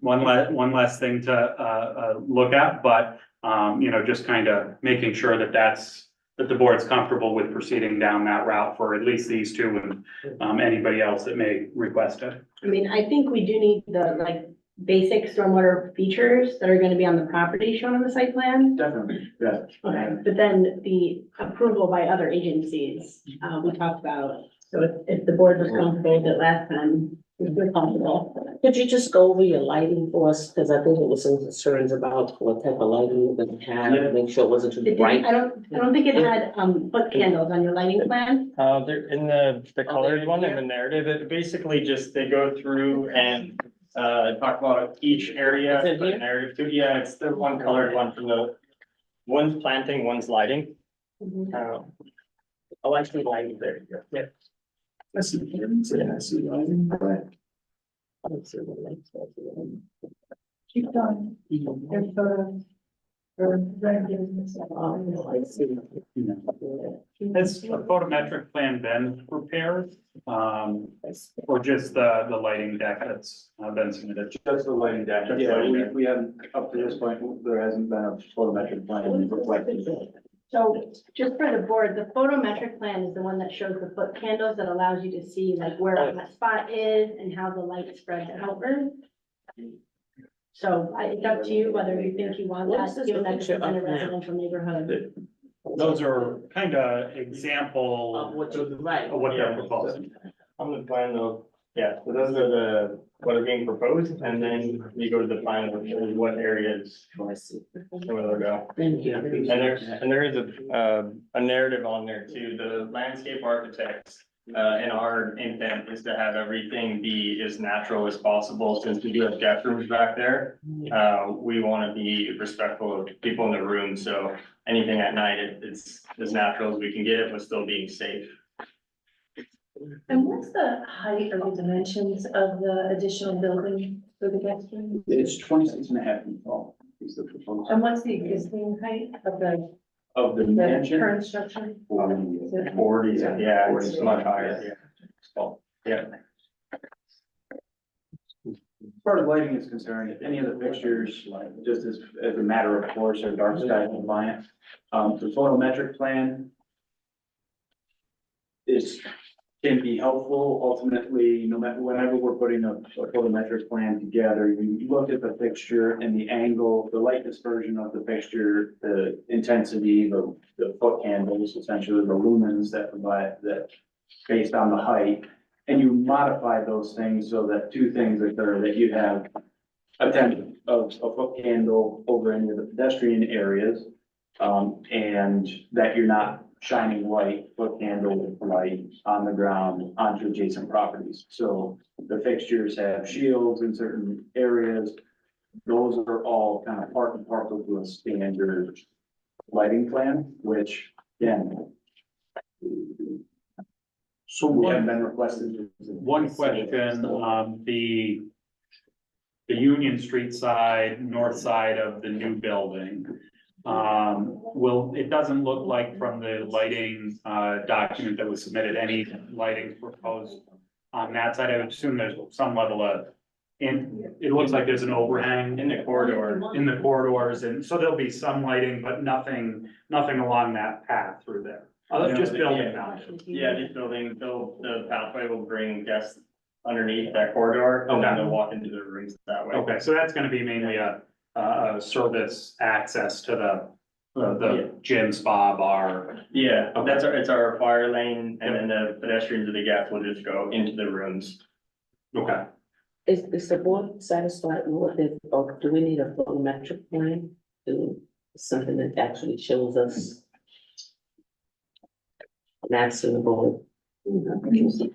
Speaker 2: One less thing to, look at, but, just kind of making sure that the board's comfortable with proceeding down that route for at least these two and, anybody else that may request it.
Speaker 5: I mean, I think we do need the like basic stormwater features that are gonna be on the property shown on the site plan.
Speaker 9: Definitely, yeah.
Speaker 5: Okay, but then the approval by other agencies, we talked about, so if the board was comfortable with it last time, we're comfortable.
Speaker 1: Could you just go over your lighting for us? Because I think it was some concerns about what type of lighting you're gonna have, make sure it wasn't
Speaker 5: It
Speaker 1: too
Speaker 5: didn't-
Speaker 1: bright.
Speaker 5: I don't think it had, foot candles on your lighting plan.
Speaker 14: They're in the colored one in the narrative, it basically just, they go through and, talk about each area.
Speaker 1: Is it here?
Speaker 14: An area of two, yeah, it's the one colored one from one's planting, one's lighting.
Speaker 1: Oh, I see lighting there. Yeah.
Speaker 7: I see, I see lighting, but
Speaker 1: I don't see the lights. I see them.
Speaker 10: Keep going. There's photos.
Speaker 1: Oh, I see.
Speaker 2: Has a photometric plan been prepared, or just the lighting deck that's been submitted?
Speaker 9: Just the lighting deck. Yeah, we haven't, up to this point, there hasn't been a photometric plan reflected.
Speaker 5: So just for the board, the photometric plan is the one that shows the foot candles that allows you to see like where a spot is and how the light spreads outward. So it's up to you whether you think you want
Speaker 1: What's
Speaker 5: that,
Speaker 1: this
Speaker 5: given that it's in
Speaker 1: picture
Speaker 5: a
Speaker 1: up now?
Speaker 5: residential neighborhood.
Speaker 2: Those are kind of example
Speaker 1: Of what you, right.
Speaker 2: of what they're proposing.
Speaker 14: On the plan though, yeah, so those are what are being proposed, and then you go to the plan of what areas,
Speaker 1: Oh, I see.
Speaker 14: where they'll go.
Speaker 1: Thank you.
Speaker 14: And there is a narrative on there too, the landscape architects. And our intent is to have everything be as natural as possible, since we do have guest rooms back there. We wanna be respectful of people in the room, so anything at night, it's as natural as we can get it, but still being safe.
Speaker 10: And what's the height or the dimensions of the additional building for the guest room?
Speaker 9: It's 26.5 feet tall, is the proposal.
Speaker 10: And what's the existing height of
Speaker 14: Of the
Speaker 10: the
Speaker 14: mansion,
Speaker 10: current structure?
Speaker 14: 40s, yeah, it's much higher, yeah. So, yeah.
Speaker 9: As far as lighting is concerned, if any of the fixtures, like, just as a matter of course, are dark sky compliant. The photometric plan can be helpful ultimately, no matter, whenever we're putting a photometric plan together, you look at the fixture and the angle, the light dispersion of the fixture, the intensity, the foot candles, essentially the lumens that provide that based on the height. And you modify those things so that two things occur, that you have a tenth of a foot candle over any of the pedestrian areas. And that you're not shining light, foot candle light on the ground onto adjacent properties. So the fixtures have shields in certain areas. Those are all kind of part and parcel to a standard lighting plan, which again,
Speaker 2: So
Speaker 9: we have been requested.
Speaker 2: one question, the Union Street side, north side of the new building. It doesn't look like from the lighting, document that was submitted, any lighting proposed on that side. I would assume there's some level of, it looks like there's an overhang
Speaker 14: In the corridor,
Speaker 2: in the corridors, and so there'll be some lighting, but nothing along that path through there. Just building now.
Speaker 14: yeah, these buildings, the pathway will bring guests underneath that corridor, and then they'll walk into the rooms that way.
Speaker 2: Okay, so that's gonna be mainly a service access to the gym, spa, bar.
Speaker 14: Yeah,
Speaker 2: Okay.
Speaker 14: it's our fire lane, and then the pedestrians of the guests will just go into the rooms.
Speaker 2: Okay.
Speaker 1: Is the board satisfied with it, or do we need a photometric plan? Something that actually shows us. That's in the board.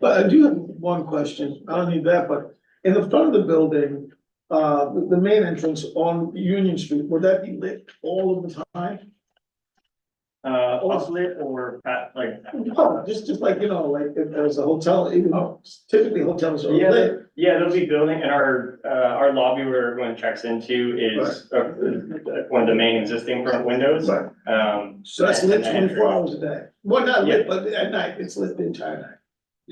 Speaker 7: But I do have one question, I don't need that, but in the front of the building, the main entrance on Union Street, would that be lit all of the time?
Speaker 14: uplit or like?
Speaker 7: No, just like, like if there's a hotel, typically hotels are
Speaker 14: Yeah,
Speaker 7: lit.
Speaker 14: yeah, there'll be building, and our lobby where everyone checks into is one of the main existing front windows.
Speaker 7: Right. So that's
Speaker 14: and
Speaker 7: lit
Speaker 14: the
Speaker 7: 24
Speaker 14: entrance.
Speaker 7: hours a day. Well, not lit, but at night, it's lit the entire night.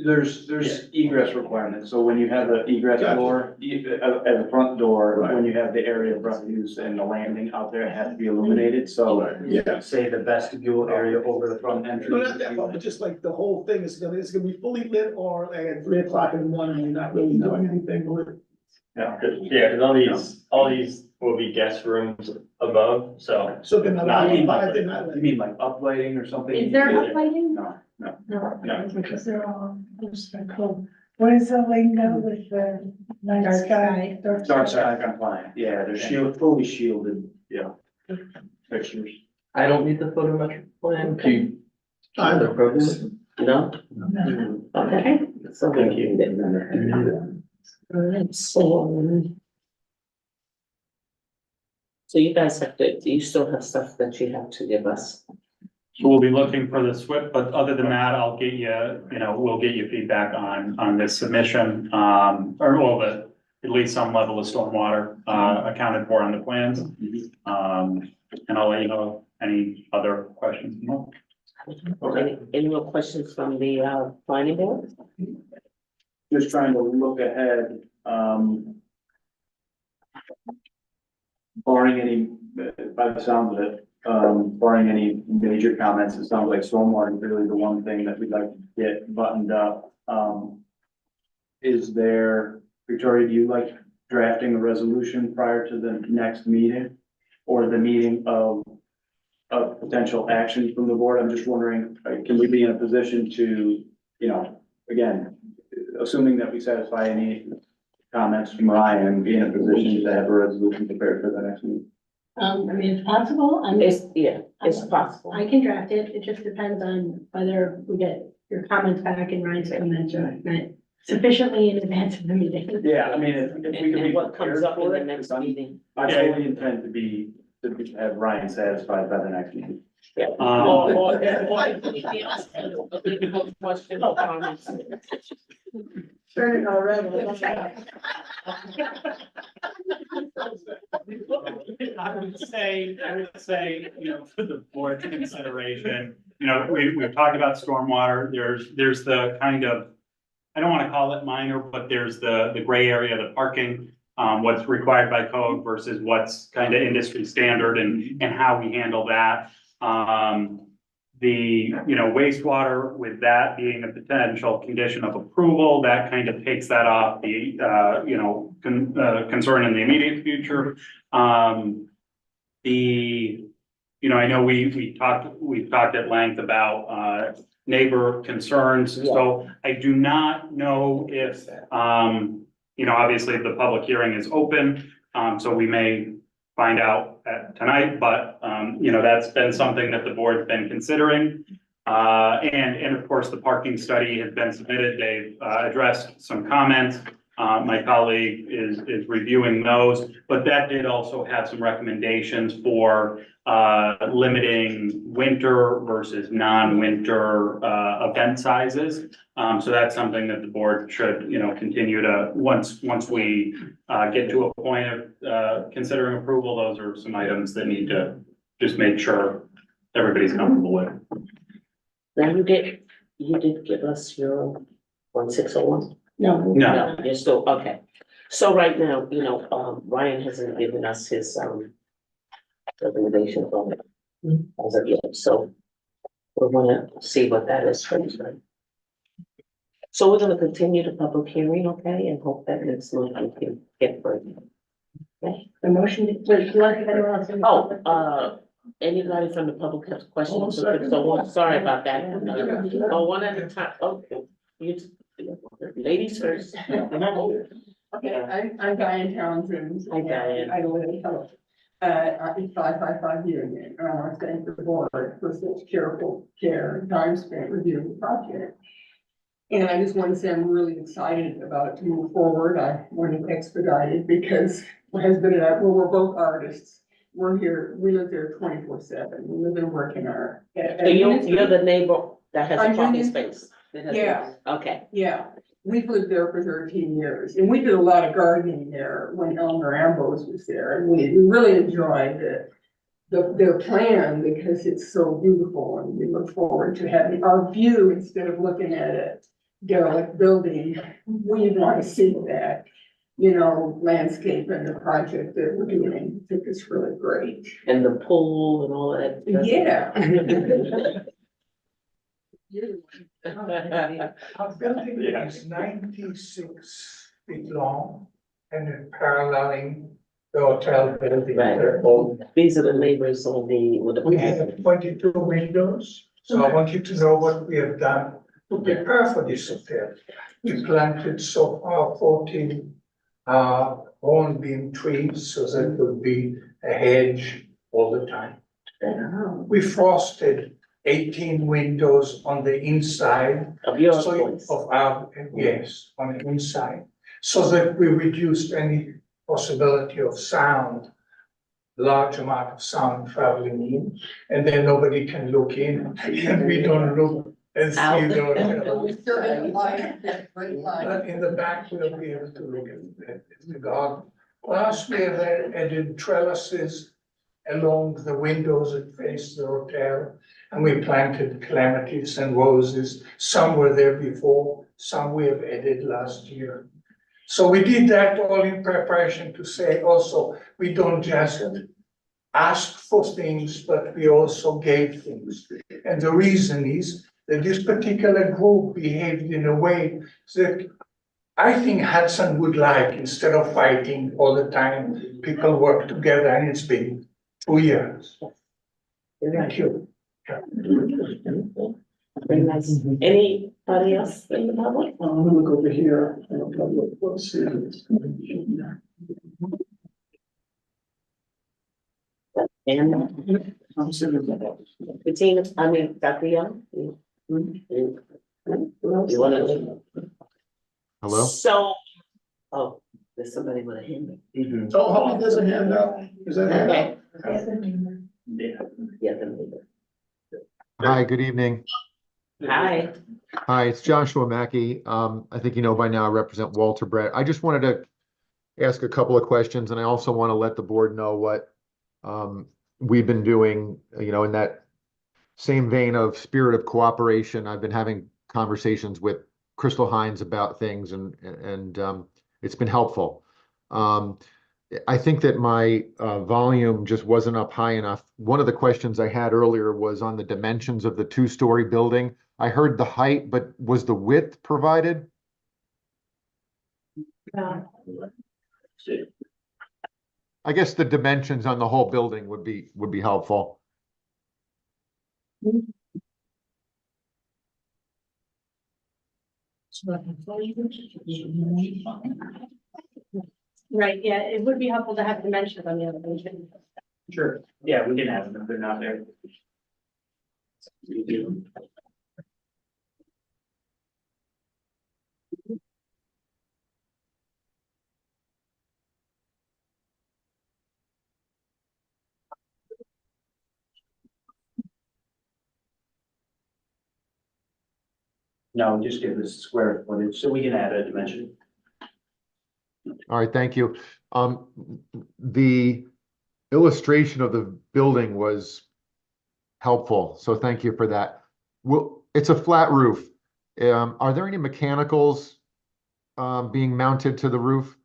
Speaker 9: There's egress requirements, so when you have the egress
Speaker 7: Gotcha.
Speaker 9: door, at the front door,
Speaker 7: Right.
Speaker 9: when you have the area of refuse and the landing out there, it has to be illuminated, so.
Speaker 7: Yeah.
Speaker 9: Say the vestibule area over the front
Speaker 7: No,
Speaker 9: entrance.
Speaker 7: not that far, but just like the whole thing is it's gonna be fully lit or like at 3 o'clock in the morning, you're not really doing anything with it.
Speaker 14: Yeah, cause all these will be guest rooms above, so.
Speaker 7: So they're not,
Speaker 14: Not lit.
Speaker 7: they're not
Speaker 9: You
Speaker 7: lit.
Speaker 9: mean like uplighting or something?
Speaker 5: Is there
Speaker 14: Yeah.
Speaker 5: uplighting?
Speaker 9: No.
Speaker 10: No, because they're all, cool. What is the lingo with the night
Speaker 5: Dark
Speaker 10: sky?
Speaker 9: Dark sky compliant, yeah, they're fully shielded, yeah. Fixtures.
Speaker 1: I don't need the photometric plan.
Speaker 9: Do you-
Speaker 7: I
Speaker 1: The
Speaker 7: know.
Speaker 1: program? No?
Speaker 10: No.
Speaker 1: Okay. So thank you. Alright, so you guys have to, you still have stuff that you have to give us?
Speaker 2: So we'll be looking for the SWIP, but other than that, I'll get you, we'll get you feedback on this submission, or well, at least some level of stormwater, accounted for on the plans. And I'll let you know any other questions.
Speaker 1: Any more questions from the planning board?
Speaker 9: Just trying to look ahead, barring any, by the sound of it, barring any major comments, it sounds like stormwater is really the one thing that we'd like to get buttoned up. Is there, Victoria, do you like drafting a resolution prior to the next meeting? Or the meeting of potential action from the board? I'm just wondering, can we be in a position to, again, assuming that we satisfy any comments from Ryan, be in a position to have a resolution prepared for the next meeting?
Speaker 5: I mean, it's possible,
Speaker 1: It's possible.
Speaker 5: I can draft it, it just depends on whether we get your comments back and Ryan's comments are met sufficiently in advance of the meeting.
Speaker 9: Yeah, I mean, if we could be
Speaker 1: And what comes
Speaker 9: prepared
Speaker 1: up in
Speaker 9: for
Speaker 1: the
Speaker 9: it,
Speaker 1: next
Speaker 9: 'cause
Speaker 1: meeting?
Speaker 9: I totally intend to have Ryan satisfied by the next meeting.
Speaker 1: Question or comments?
Speaker 10: Turn it already.
Speaker 2: I would say, for the board's consideration, we've talked about stormwater, there's the kind of, I don't wanna call it minor, but there's the gray area, the parking, what's required by code versus what's kind of industry standard and how we handle that. The wastewater, with that being a potential condition of approval, that kind of takes that off the, concern in the immediate future. I know we've talked at length about, neighbor concerns, so I do not know if, obviously the public hearing is open, so we may find out tonight, but, that's been something that the board's been considering. And of course, the parking study has been submitted. They've addressed some comments. My colleague is reviewing those, but that did also have some recommendations for limiting winter versus non-winter event sizes. So that's something that the board should, continue to, once we get to a point of considering approval, those are some items that need to just make sure everybody's comfortable with.
Speaker 1: Now you did give us your 1601?
Speaker 5: No.
Speaker 2: No.
Speaker 1: You're still, okay. So right now, Ryan hasn't given us his, recommendation on it as of yet, so we're gonna see what that is first, right? So we're gonna continue the public hearing, okay, and hope that next month we can get further. Okay,
Speaker 5: The motion, wait, you want to give anyone else? in the public?
Speaker 1: anybody from the public has questions?
Speaker 7: second.
Speaker 1: So, sorry about that. One at a time, you, ladies first.
Speaker 15: Okay, I'm Diane Townsend.
Speaker 1: Hi, Diane.
Speaker 15: I live in Health. It's 555 Union, and I want to thank the board for such careful care and time spent reviewing the project. And I just want to say I'm really excited about it to move forward. I want it expedited because my husband and I, we're both artists. we're here, we live there 24/7, we live and work in our.
Speaker 1: So you're the neighbor that has
Speaker 15: I'm
Speaker 1: a parking
Speaker 15: Union.
Speaker 1: space? That has-
Speaker 15: Yeah.
Speaker 1: Okay,
Speaker 15: Yeah, we've lived there for 13 years, and we did a lot of gardening there when Elmer Ambrose was there, and we really enjoyed their plan because it's so beautiful, and we look forward to having our view instead of looking at a derelict building. We want to see that, landscape and the project that we're doing. I think it's really great.
Speaker 1: and the pool and all that.
Speaker 15: Yeah.
Speaker 16: Our building is 96 feet long and it's paralleling the hotel building.
Speaker 1: Right.
Speaker 16: They're all-
Speaker 1: These are the neighbors on with the.
Speaker 16: We have 22 windows, so I want you to know what we have done to prepare for this hotel. We planted so far 14 hornbeam trees, so that will be a hedge all the time. We frosted 18 windows on the inside.
Speaker 1: Of your
Speaker 16: So
Speaker 1: place.
Speaker 16: of our, yes, on the inside, so that we reduced any possibility of sound, large amount of sound traveling in, and then nobody can look in, and we don't look and see
Speaker 1: Out.
Speaker 16: the
Speaker 15: And
Speaker 16: hotel.
Speaker 15: we still have a light, great light.
Speaker 16: But in the back, we'll be able to look at the garden. Plus, we have added trellises along the windows that face the hotel. And we planted clematis and roses. Some were there before, some we have added last year. So we did that all in preparation to say also, we don't just ask for things, but we also gave things. And the reason is that this particular group behaved in a way that I think Hudson would like, instead of fighting all the time, people work together, and it's been 2 years. Thank you.
Speaker 1: Very nice. Anybody else in the public?
Speaker 13: I'm gonna look over here. Let's see.
Speaker 1: And
Speaker 13: I'm sitting there.
Speaker 1: Bettina, Dr. Young? You wanna?
Speaker 17: Hello?
Speaker 1: So, oh, there's somebody with a hand.
Speaker 7: Oh, how many does a handout? Is that a handout?
Speaker 1: Okay. Yeah, the neighbor.
Speaker 17: Hi, good evening.
Speaker 1: Hi.
Speaker 17: Hi, it's Joshua Mackey. I think you know by now I represent Walter Brett. I just wanted to ask a couple of questions, and I also want to let the board know what we've been doing, in that same vein of spirit of cooperation. I've been having conversations with Crystal Hines about things, and it's been helpful. I think that my volume just wasn't up high enough. One of the questions I had earlier was on the dimensions of the two-story building. I heard the height, but was the width provided? I guess the dimensions on the whole building would be helpful.
Speaker 5: Right, yeah, it would be helpful to have dimensions on the elevation.
Speaker 9: Sure, yeah, we can have them if they're not there. No, just give us square footage, so we can add a dimension.
Speaker 17: All right, thank you. The illustration of the building was helpful, so thank you for that. Well, it's a flat roof. Are there any mechanicals being mounted to the roof?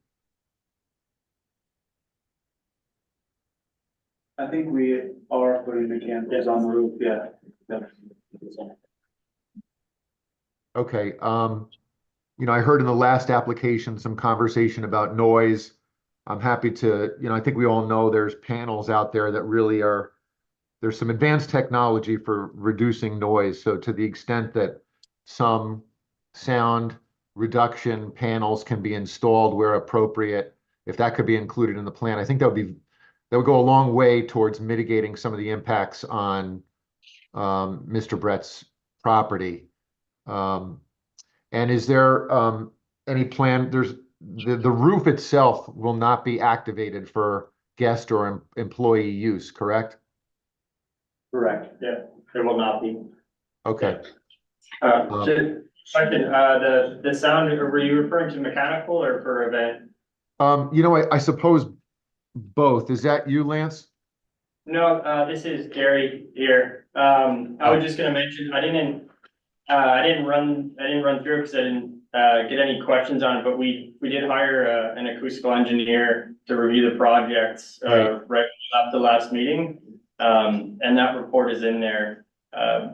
Speaker 9: I think we are putting the cameras on the roof, yeah.
Speaker 17: Okay, I heard in the last application some conversation about noise. I'm happy to, I think we all know there's panels out there that really there's some advanced technology for reducing noise. So to the extent that some sound reduction panels can be installed where appropriate, if that could be included in the plan, I think that would go a long way towards mitigating some of the impacts on Mr. Brett's property. And is there any plan? The roof itself will not be activated for guest or employee use, correct?
Speaker 14: Correct, yeah, there will not be.
Speaker 17: Okay.
Speaker 14: Question, the sound, were you referring to mechanical or for event?
Speaker 17: You know, I suppose both. Is that you, Lance?
Speaker 14: No, this is Gary here. I was just gonna mention, I didn't run through it because I didn't, get any questions on it, but we did hire, an acoustical engineer to review the projects, right after the last meeting. And that report is in there.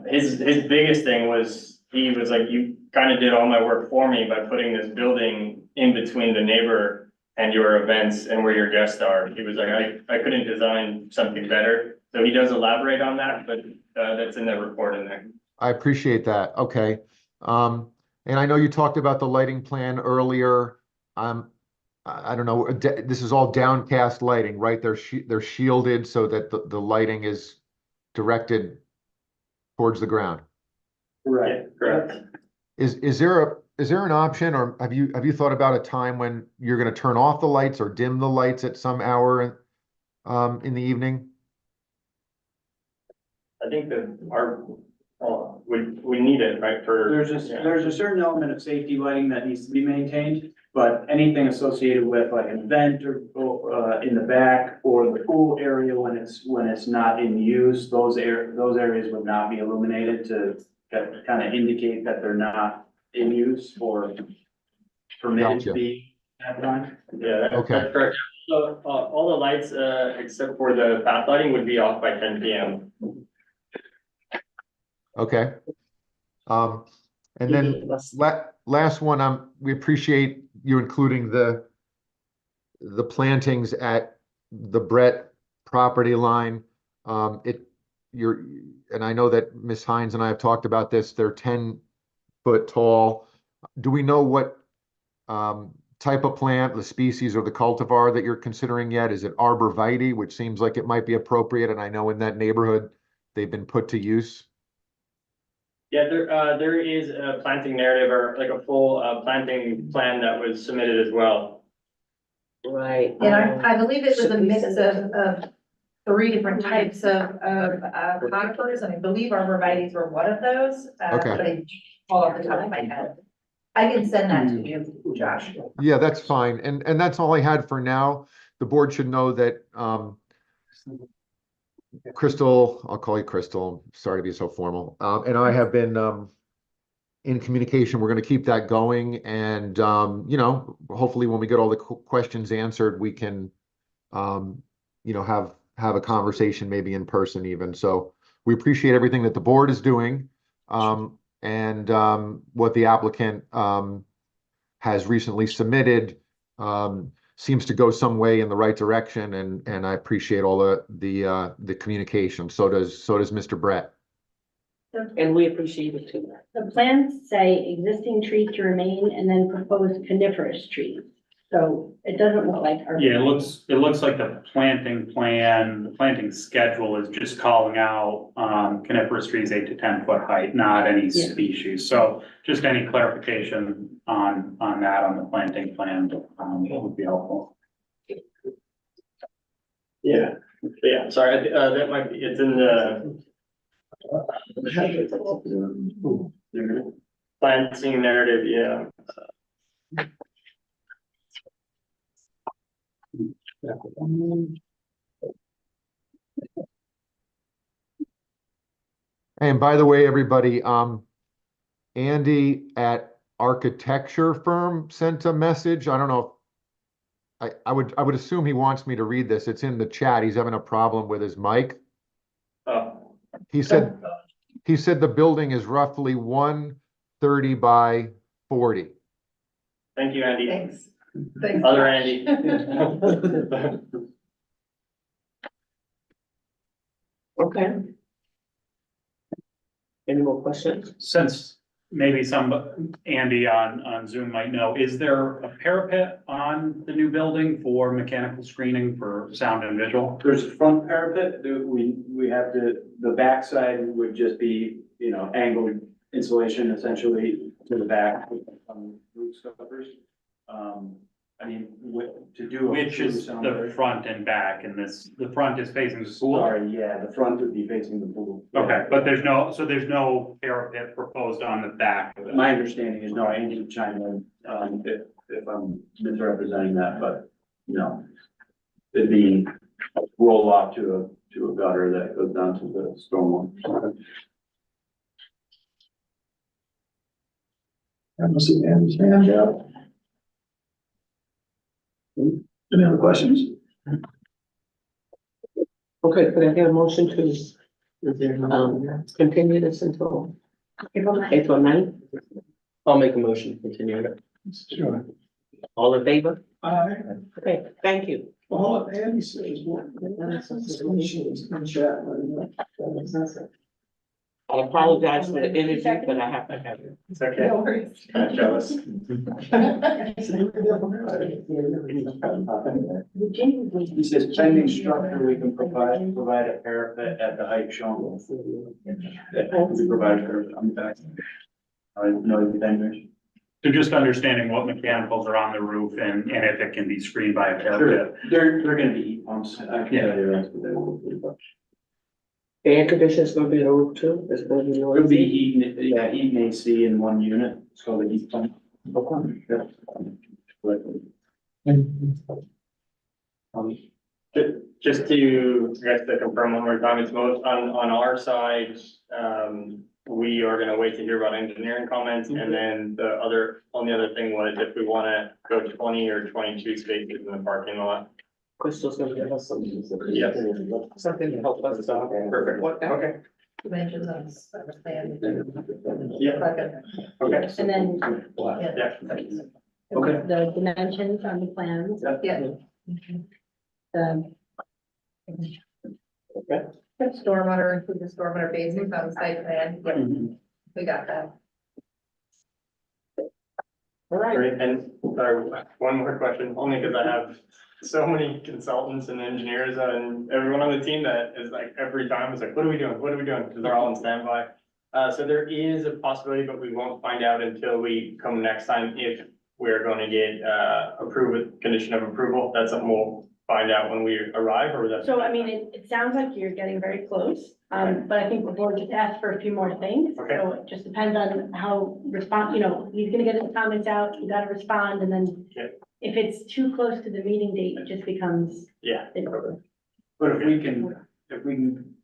Speaker 14: His biggest thing was, he was like, you kind of did all my work for me by putting this building in between the neighbor and your events and where your guests are. He was like, I couldn't design something better. So he does elaborate on that, but, that's in the report in there.
Speaker 17: I appreciate that. Okay. And I know you talked about the lighting plan earlier. I don't know, this is all downcast lighting, right? They're shielded so that the lighting is directed towards the ground.
Speaker 14: Right, correct.
Speaker 17: Is there an option, or have you thought about a time when you're going to turn off the lights or dim the lights at some hour in the evening?
Speaker 14: I think that we need it, right, for.
Speaker 9: There's a certain element of safety lighting that needs to be maintained, but anything associated with like an event or, in the back or the pool area when it's not in use, those areas would not be illuminated to kind of indicate that they're not in use or permitted to be at the time.
Speaker 14: Yeah,
Speaker 17: Okay.
Speaker 14: that's correct. So, all the lights, except for the path lighting would be off by 10 p.m.
Speaker 17: Okay. And then last one, we appreciate you including the plantings at the Brett property line. And I know that Ms. Hines and I have talked about this, they're 10-foot tall. Do we know what type of plant, the species or the cultivar that you're considering yet? Is it arborvitae, which seems like it might be appropriate, and I know in that neighborhood they've been put to use?
Speaker 14: Yeah, there is a planting narrative or like a full, planting plan that was submitted as well.
Speaker 1: Right.
Speaker 3: And I believe it was a mix of 3 different types of conifers, and I believe arborvitaes were one of those.
Speaker 17: Okay.
Speaker 3: But I fall off the top of my head. I can send that to you, Josh.
Speaker 17: Yeah, that's fine. And that's all I had for now. The board should know that Crystal, I'll call you Crystal, sorry to be so formal, and I have been in communication. We're going to keep that going, and you know, hopefully when we get all the questions answered, we can you know, have a conversation maybe in person even. So we appreciate everything that the board is doing, and what the applicant has recently submitted seems to go some way in the right direction, and I appreciate all the communication. So does Mr. Brett.
Speaker 1: And we appreciate it too.
Speaker 5: The plans say existing trees to remain and then proposed coniferous trees. So it doesn't look like.
Speaker 2: Yeah, it looks like the planting plan, the planting schedule is just calling out coniferous trees 8 to 10 foot height, not any species. So just any clarification on that, on the planting plan, would be helpful.
Speaker 14: Yeah, sorry, that might be, it's in the planting narrative, yeah.
Speaker 17: And by the way, everybody, Andy at Architecture Firm sent a message. I don't know. I would assume he wants me to read this. It's in the chat. He's having a problem with his mic.
Speaker 14: Oh.
Speaker 17: He said the building is roughly 130 by 40.
Speaker 14: Thank you, Andy.
Speaker 3: Thanks.
Speaker 14: Other Andy.
Speaker 1: Okay. Any more questions?
Speaker 2: Since maybe Andy on Zoom might know, is there a parapet on the new building for mechanical screening for sound and visual?
Speaker 9: There's a front parapet, we have the back side would just be, you know, angled insulation essentially to the back with roof covers. I mean, to do. a
Speaker 2: Which
Speaker 9: true
Speaker 2: is the
Speaker 9: celebration.
Speaker 2: front and back, and the front is facing the pool?
Speaker 9: Sorry, yeah, the front would be facing the pool.
Speaker 2: Okay, but there's no parapet proposed on the back of it?
Speaker 9: My understanding is, no, Andy can chime in, if I'm misrepresenting that, but, no. It'd be roll off to a gutter that goes down to the stormwater.
Speaker 7: I don't see Andy's hand up. Any other questions?
Speaker 1: Okay, could I get a motion to, continue this until April 9th?
Speaker 4: I'll make a motion to continue it.
Speaker 7: Sure.
Speaker 1: All in favor?
Speaker 7: Aye.
Speaker 1: Okay, thank you.
Speaker 7: Well, Andy says, what? Chat.
Speaker 1: I apologize for the energy, but I have to have it.
Speaker 14: It's okay.
Speaker 15: No worries.
Speaker 14: I'm jealous.
Speaker 9: He says pending structure, we can provide a parapet at the height shown. We provide a parapet on the back. I know the vendors.
Speaker 2: So just understanding what mechanicals are on the roof and if it can be screened by a
Speaker 9: Sure,
Speaker 2: parapet.
Speaker 9: they're gonna be heat pumps. I can tell you that, but they will be.
Speaker 1: The air conditioner's gonna be on the roof too, it's gonna be
Speaker 9: It'll be
Speaker 1: noisy.
Speaker 9: heat, heat and AC in one unit. It's called a heat pump. Yeah.
Speaker 14: Just to, I guess to confirm one more time, it's most, on our side, we are gonna wait to hear about engineering comments, and then only other thing was if we wanna go 20 or 22 spaces in the parking lot.
Speaker 1: Crystal's gonna give us some.
Speaker 14: Yes.
Speaker 1: Something to help us out.
Speaker 14: Perfect. Okay.
Speaker 3: Mention those.
Speaker 14: Yeah. Okay.
Speaker 5: And then
Speaker 14: Yeah.
Speaker 9: Okay.
Speaker 5: the dimensions on the plans.
Speaker 3: Yeah.
Speaker 5: The
Speaker 3: Stormwater, include the stormwater basins on the site plan. Yep, we got that.
Speaker 1: All right,
Speaker 14: Great, and sorry, one more question, only because I have so many consultants and engineers and everyone on the team that is like, every time is like, what are we doing? What are we doing? Because they're all on standby. So there is a possibility, but we won't find out until we come next time if we're going to get approved with condition of approval. That's something we'll find out when we arrive, or that's.
Speaker 5: So, I mean, it sounds like you're getting very close, but I think the board just asked for a few more things.
Speaker 14: Okay.
Speaker 5: So it just depends on how he's gonna get his comments out, you gotta respond, and then
Speaker 14: Yeah.
Speaker 5: if it's too close to the meeting date, it just becomes.
Speaker 14: Yeah.
Speaker 9: But if we can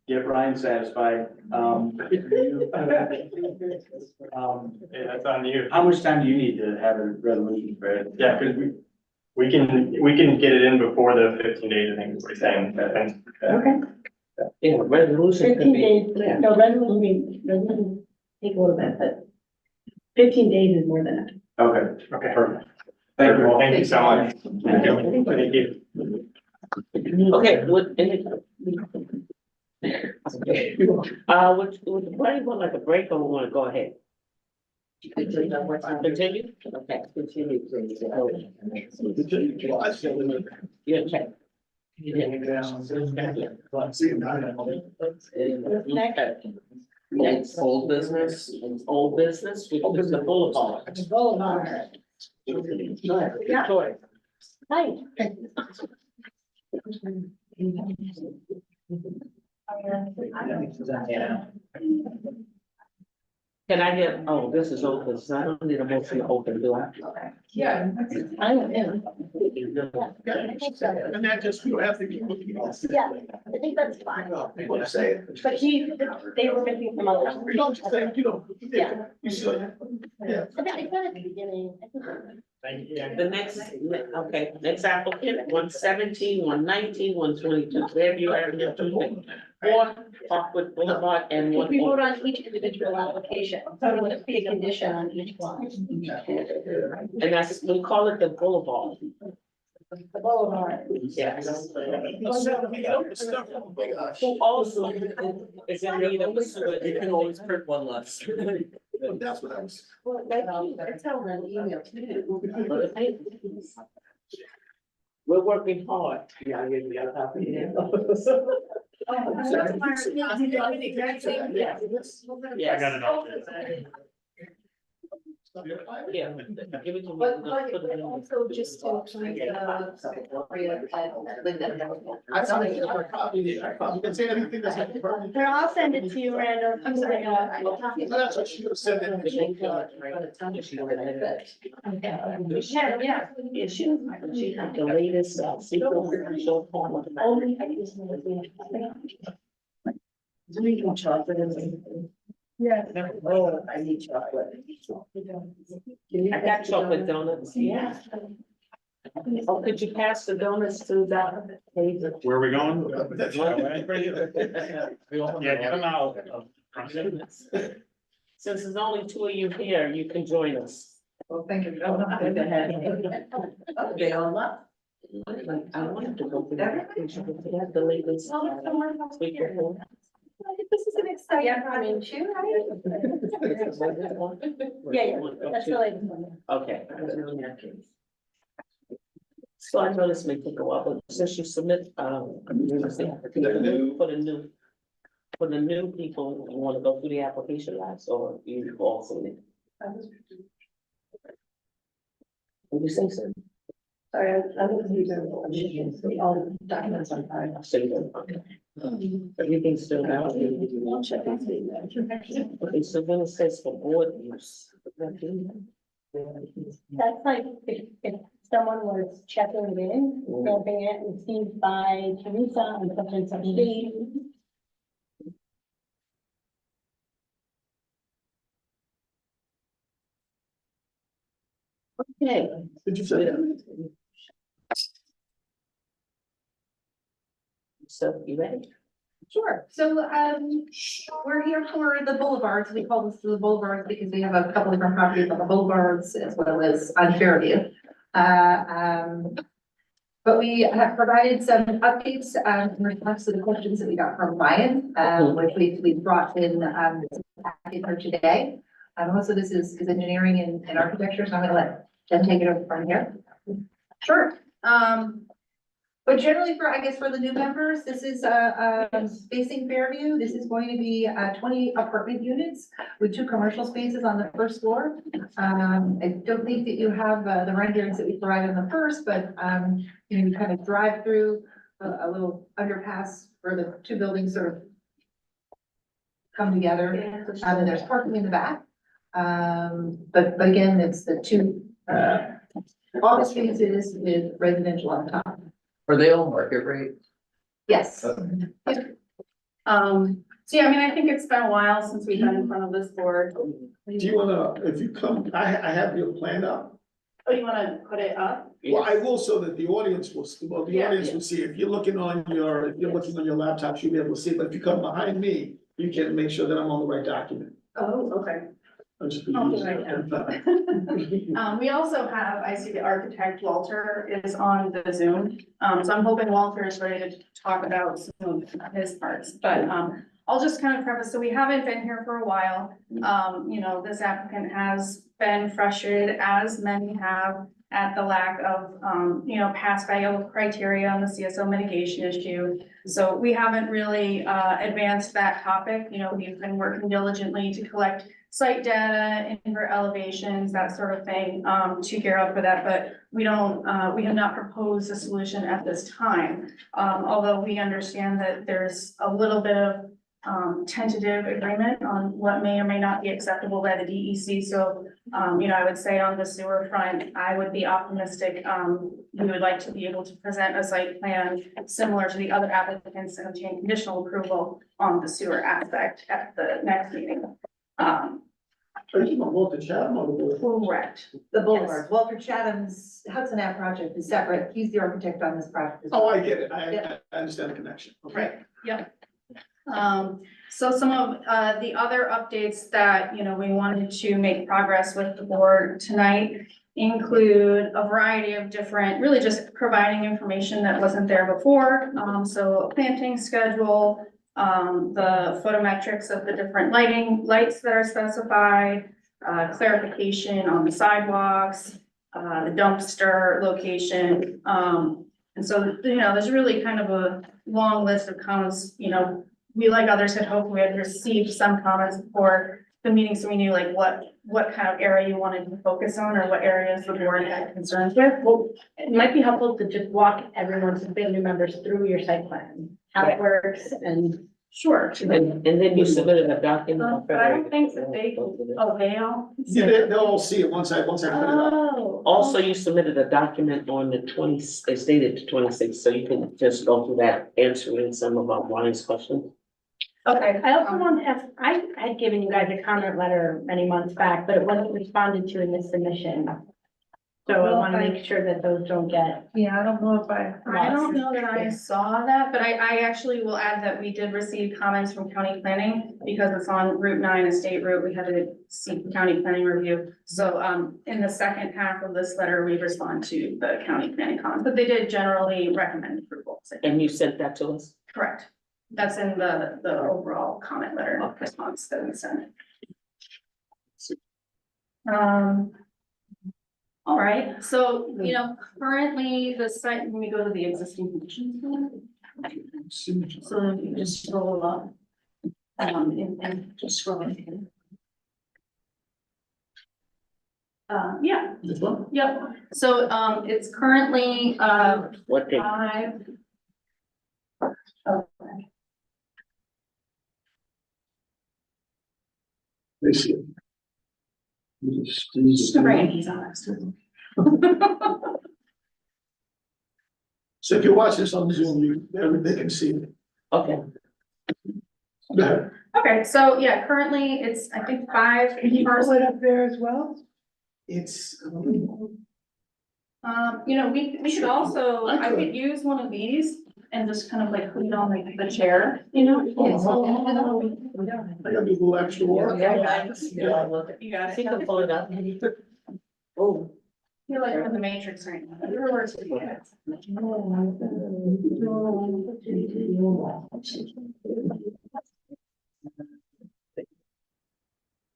Speaker 9: get Ryan satisfied,
Speaker 14: Yeah, that's on you.
Speaker 9: how much time do you need to have a resolution for it?
Speaker 14: Yeah, because we can get it in before the 15 days, I think is what he's saying.
Speaker 5: Okay.
Speaker 1: yeah, resolution could
Speaker 5: 15
Speaker 1: be.
Speaker 5: days,
Speaker 1: Yeah.
Speaker 5: no, resolution take a little bit, but 15 days is more than enough.
Speaker 9: Okay,
Speaker 14: Okay.
Speaker 9: perfect.
Speaker 14: Thank you. Well, thank you so much. Thank you. Thank you.
Speaker 1: Okay, would the party want like a break or we wanna go ahead? Continue? Okay, continue, please. Yeah, check. Next, old business, which is the boulevard.
Speaker 5: Boulevard.
Speaker 1: Victoria.
Speaker 5: Hi.
Speaker 1: Can I get, oh, this is open, so I don't need a motion to open, do I?
Speaker 3: Yeah.
Speaker 5: I am in.
Speaker 7: And that just, you have to be looking at.
Speaker 5: Yeah, I think that's fine.
Speaker 7: You want to say it?
Speaker 5: But they were making some other.
Speaker 7: No, just say,
Speaker 5: Yeah.
Speaker 7: you should. Yeah.
Speaker 5: I said at the beginning. I think-
Speaker 14: Thank you.
Speaker 1: The next, okay, next applicant, 117, 119, 122, Fairview Avenue, 4 Parkwood Boulevard, and
Speaker 5: If
Speaker 1: 1.
Speaker 5: we vote on each individual application, so it would be a condition on each one.
Speaker 1: And that's, we call it the Boulevard.
Speaker 5: The boulevard.
Speaker 1: Yes. Who also is in need of a sewer.
Speaker 4: You can always print one less.
Speaker 7: That's what I was.
Speaker 5: Well, that's how we're email too.
Speaker 1: We're working hard.
Speaker 14: Yeah, I got a copy.
Speaker 1: Yeah.
Speaker 2: I got it all.
Speaker 1: Yeah. Give it to me.
Speaker 6: But
Speaker 1: Put it in.
Speaker 6: also just to
Speaker 7: You can say anything that's.
Speaker 5: Here, I'll send it to you, Randall. I'm sorry.
Speaker 7: That's what she was saying.
Speaker 5: Yeah, yeah.
Speaker 1: Yeah, she had the latest, secret show form of only. Do you want chocolate in there?
Speaker 10: Yeah.
Speaker 1: Oh, I need chocolate. I got chocolate donuts, yeah. Oh, could you pass the donuts to that?
Speaker 2: Where are we going? Yeah, get them out.
Speaker 1: Since there's only two of you here, you can join us.
Speaker 15: Well, thank you. They all left.
Speaker 1: I wanted to go to that. They have the latest. secret form.
Speaker 6: This is an exciting project too, right?
Speaker 5: Yeah, that's the latest one.
Speaker 1: Okay. So I know this may take a while, but since you submit, for the new people, you wanna go through the application last, or you also need? What you say, sir?
Speaker 15: Sorry, I was using all the documents on file.
Speaker 1: So you don't, okay. Everything's still out. Okay, so then it says for board use.
Speaker 5: That's like if someone was checking it in, stamping it received by Teresa on such and such date.
Speaker 1: Okay.
Speaker 7: Did you say that?
Speaker 1: So you ready?
Speaker 3: Sure, so, we're here for the boulevards, we call this the boulevards because we have a couple different properties on the boulevards as well as on Fairview. But we have provided some updates, in response to the questions that we got from Ryan, which we brought in, packet for today. Most of this is engineering and architecture, so I'm gonna let Jen take it over from here. Sure, but generally for, I guess, for the new members, this is, facing Fairview. This is going to be, 20 apartment units with 2 commercial spaces on the first floor. I don't think that you have, the renderings that we provided on the first, but, you can kind of drive through a little underpass where the 2 buildings sort of come together. And there's parking in the back. But again, it's the 2, office spaces with residential on top.
Speaker 15: Are they all market rate?
Speaker 3: Yes.
Speaker 10: So yeah, I mean, I think it's been a while since we've been in front of this board.
Speaker 7: Do you wanna, if you come, I have your plan up.
Speaker 10: Oh, you wanna put it up?
Speaker 7: Well, I will so that the audience will, the
Speaker 10: Yeah.
Speaker 7: audience will see. If you're looking on your laptop, you'll be able to see, but if you come behind me, you can make sure that I'm on the right document.
Speaker 10: Oh, okay.
Speaker 7: I'll just.
Speaker 10: I'll do it we also have, I see the architect Walter is on the Zoom. So I'm hoping Walter is ready to talk about some of his parts, but, I'll just kind of preface, so we haven't been here for a while. You know, this applicant has been frustrated, as many have, at the lack of, you know, pass fail criteria on the CSO mitigation issue. So we haven't really, advanced that topic. You know, we've been working diligently to collect site data, invert elevations, that sort of thing, to gear up for that, but we don't, we have not proposed a solution at this time. Although we understand that there's a little bit of tentative agreement on what may or may not be acceptable by the DEC. So, you know, I would say on the sewer front, I would be optimistic. We would like to be able to present a site plan similar to the other applicants that obtain conditional approval on the sewer aspect at the next meeting.
Speaker 7: Are you on Walter Chatham or the board?
Speaker 3: Correct. The boulevard, Walter Chatham's Hudson Ave project is separate. He's the architect on this project. as well.
Speaker 7: Oh, I get it.
Speaker 3: Yeah.
Speaker 7: I understand the connection. Okay.
Speaker 3: Right, yep. So some of, the other updates that, you know, we wanted to make progress with the board tonight include a variety of different, really just providing information that wasn't there before. So a planting schedule, the photometrics of the different lights that are specified, clarification on the sidewalks, the dumpster location. And so, you know, there's really kind of a long list of comments. You know, we, like others, had hoped we had received some comments before the meeting, so we knew like what kind of area you wanted to focus on or what areas the board had concerns with.
Speaker 5: Well, it might be helpful to just walk everyone's family members through your site plan, how it works and.
Speaker 3: Sure.
Speaker 1: And then you submitted a document.
Speaker 3: But I don't think that they all.
Speaker 7: Yeah, they'll all see it once I put it up.
Speaker 3: Oh.
Speaker 1: Also, you submitted a document on the they stated the 26th, so you can just go through that, answering some of Ryan's questions.
Speaker 3: Okay.
Speaker 5: I also want to ask, I had given you guys a comment letter many months back, but it wasn't responded to in this submission. So I want to make sure that those don't get.
Speaker 10: Yeah, I don't know if I
Speaker 3: don't know that I saw that, but I actually will add that we did receive comments from county planning because it's on Route 9, a state route. We had to seek county planning review. So, in the second half of this letter, we respond to the county planning comments, but they did generally recommend approval.
Speaker 1: And you sent that to us?
Speaker 3: Correct. That's in the overall comment letter response that we sent. All right, so, currently the site, let me go to the existing conditions. So you just scroll up. And just scroll in. Yeah,
Speaker 7: This one?
Speaker 3: yep, so, it's currently,
Speaker 1: What date?
Speaker 3: 5. Okay.
Speaker 7: They see it.
Speaker 3: Just gonna bring these on next to them.
Speaker 7: So if you watch this on Zoom, they can see it.
Speaker 1: Okay.
Speaker 7: Go ahead.
Speaker 3: Okay, so yeah, currently it's, I think, 5
Speaker 15: Can you
Speaker 3: parcels.
Speaker 15: pull it up there as well?
Speaker 7: It's.
Speaker 3: We should also, I could use one of these and just kind of like put it on like the chair,
Speaker 7: I gotta do a little extra work.
Speaker 3: You got it.
Speaker 1: You can pull it up. Oh.
Speaker 3: You're like in the matrix right now.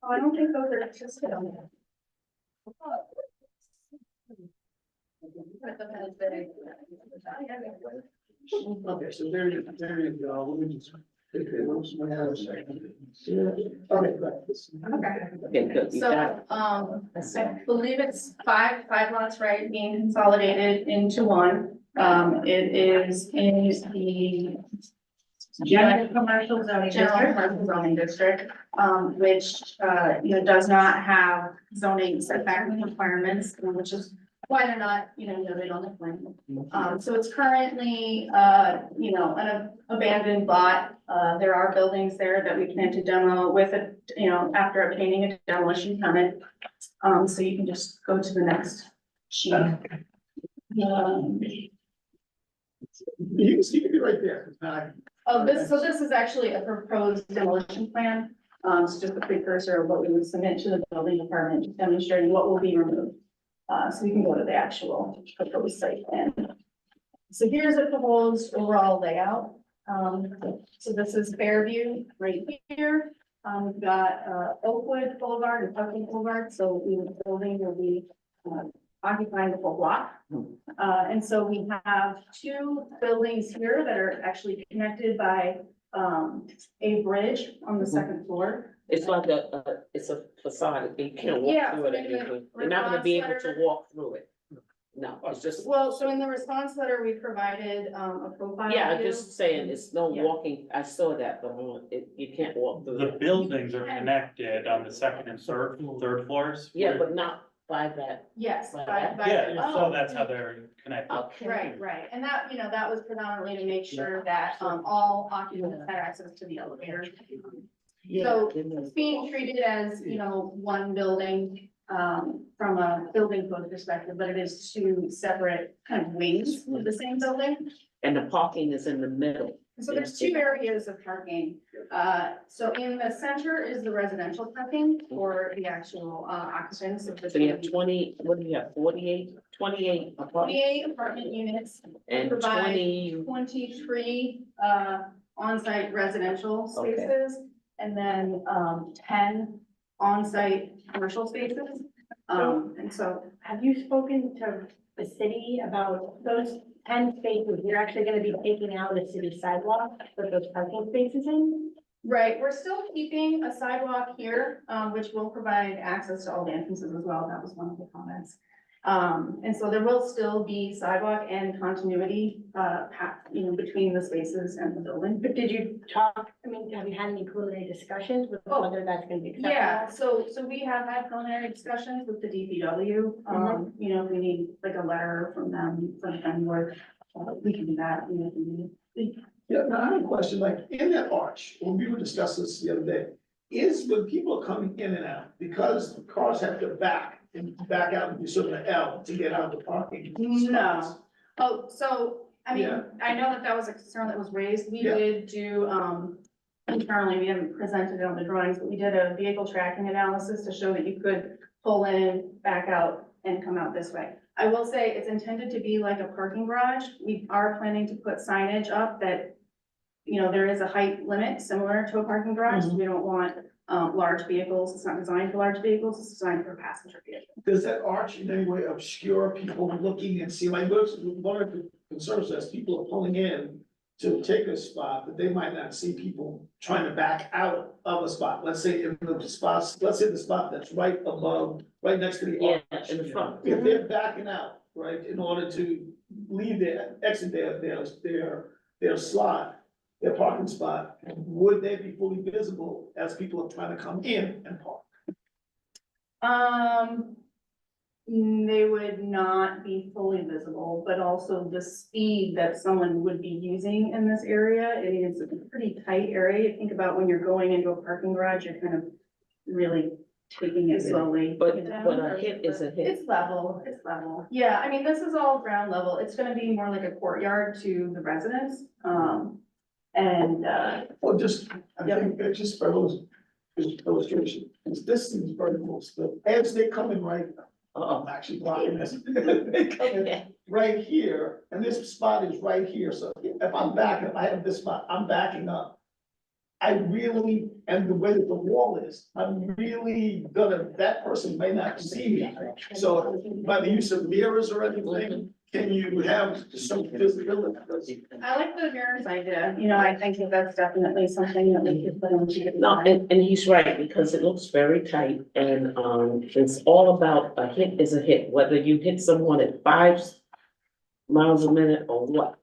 Speaker 3: Oh, I don't think those are just on there.
Speaker 7: Okay, so there you go. Let me just. Okay,
Speaker 3: Okay,
Speaker 1: Okay, good. You got
Speaker 3: so, I believe it's five lots, right, being consolidated into one. It is in the
Speaker 5: General commercial zoning
Speaker 3: general commercial zoning district, which, does not have zoning setback requirements, which is why they're not, noted on the plan. So it's currently, an abandoned lot. There are buildings there that we plan to demo with after obtaining a demolition permit. So you can just go to the next sheet.
Speaker 7: You can see it right there.
Speaker 3: This is actually a proposed demolition plan. It's just a precursor of what we would submit to the building department, just demonstrating what will be removed. So we can go to the actual proposed site plan. So here's a proposed overall layout. So this is Fairview right here. We've got Oakwood Boulevard and Pumpkin Boulevard. So the building will be occupying the whole block. And so we have 2 buildings here that are actually connected by a bridge on the second floor.
Speaker 1: It's like it's a facade, you can't walk
Speaker 3: Yeah,
Speaker 1: through it.
Speaker 3: so in the
Speaker 1: Anything. You're not gonna be able to
Speaker 3: response
Speaker 1: walk through it. No, it's just,
Speaker 3: Well, so in the response letter, we provided a profile.
Speaker 1: yeah,
Speaker 3: view.
Speaker 1: just saying, it's no
Speaker 3: Yeah.
Speaker 1: walking, I saw that, but you can't walk through
Speaker 2: The
Speaker 1: it.
Speaker 2: buildings are connected on the second and third floors.
Speaker 1: Yeah, but not by that,
Speaker 3: Yes.
Speaker 1: Like
Speaker 3: by-
Speaker 1: that?
Speaker 3: by-
Speaker 2: Yeah, so
Speaker 3: oh,
Speaker 2: that's how they're connected.
Speaker 1: okay.
Speaker 3: Right, and that, that was predominantly to make sure that, all occupants had access to the elevator. So it's being treated as, one building, from a building code perspective, but it is 2 separate kind of wings of the same building.
Speaker 1: And the parking is in the middle.
Speaker 3: So there's 2 areas of parking. So in the center is the residential parking for the actual, occupants of the.
Speaker 1: So you have 20, what do you have, 48, 28 apartments?
Speaker 3: 28 apartment units.
Speaker 1: And
Speaker 3: provide
Speaker 1: 20,
Speaker 3: 23 on-site residential
Speaker 1: Okay.
Speaker 3: spaces, and then 10 on-site commercial spaces. And so,
Speaker 5: Have you spoken to the city about those 10 spaces? You're actually gonna be taking out a city sidewalk to put those parking spaces in?
Speaker 3: Right, we're still keeping a sidewalk here, which will provide access to all the entrances as well. That was one of the comments. And so there will still be sidewalk and continuity, between the spaces and the building.
Speaker 5: But did you talk, I mean, have you had any preliminary discussions with whether that's gonna be acceptable?
Speaker 3: Yeah, so we have had preliminary discussions with the DPW. If we need like a letter from them, from them, or we can do that, if we need.
Speaker 7: Yeah, now I have a question, like, in that arch, when we were discussing this the other day, is when people are coming in and out, because cars have to back out and do sort of an L to get out of the parking spots?
Speaker 3: No. Oh, so, I mean,
Speaker 7: Yeah.
Speaker 3: I know that was a concern that was raised. We
Speaker 7: Yeah.
Speaker 3: did do, internally, we haven't presented it on the drawings, but we did a vehicle tracking analysis to show that you could pull in, back out, and come out this way. I will say it's intended to be like a parking garage. We are planning to put signage up that, there is a height limit similar to a parking garage. We don't want, large vehicles. It's not designed for large vehicles. It's designed for passenger vehicles.
Speaker 7: Does that arch in any way obscure people looking and see, like, one of the concerns is people are pulling in to take a spot, that they might not see people trying to back out of a spot. Let's say in the spots, let's say the spot that's right above, right next to the arch.
Speaker 1: In the front.
Speaker 7: If they're backing out, right, in order to leave exit their slot, their parking spot, would they be fully visible as people are trying to come in and park?
Speaker 3: They would not be fully visible, but also the speed that someone would be using in this area, it is a pretty tight area. Think about when you're going into a parking garage, you're kind of really taking it slowly.
Speaker 1: But a hit is a hit.
Speaker 3: It's level. Yeah, I mean, this is all ground level. It's gonna be more like a courtyard to the residents.
Speaker 7: Well, I think it's just for illustration, this seems very close, but as they come in right, I'm actually blocking this. They come in right here, and this spot is right here, so if I'm backing, if I have this spot, I'm backing up. And the way that the wall is, that person may not see me. So by the use of mirrors or anything, can you have some visibility?
Speaker 3: I like the mirrors idea, I think that that's definitely something that we could put into.
Speaker 1: No, and he's right, because it looks very tight, and, it's all about a hit is a hit, whether you hit someone at 5 miles a minute or what.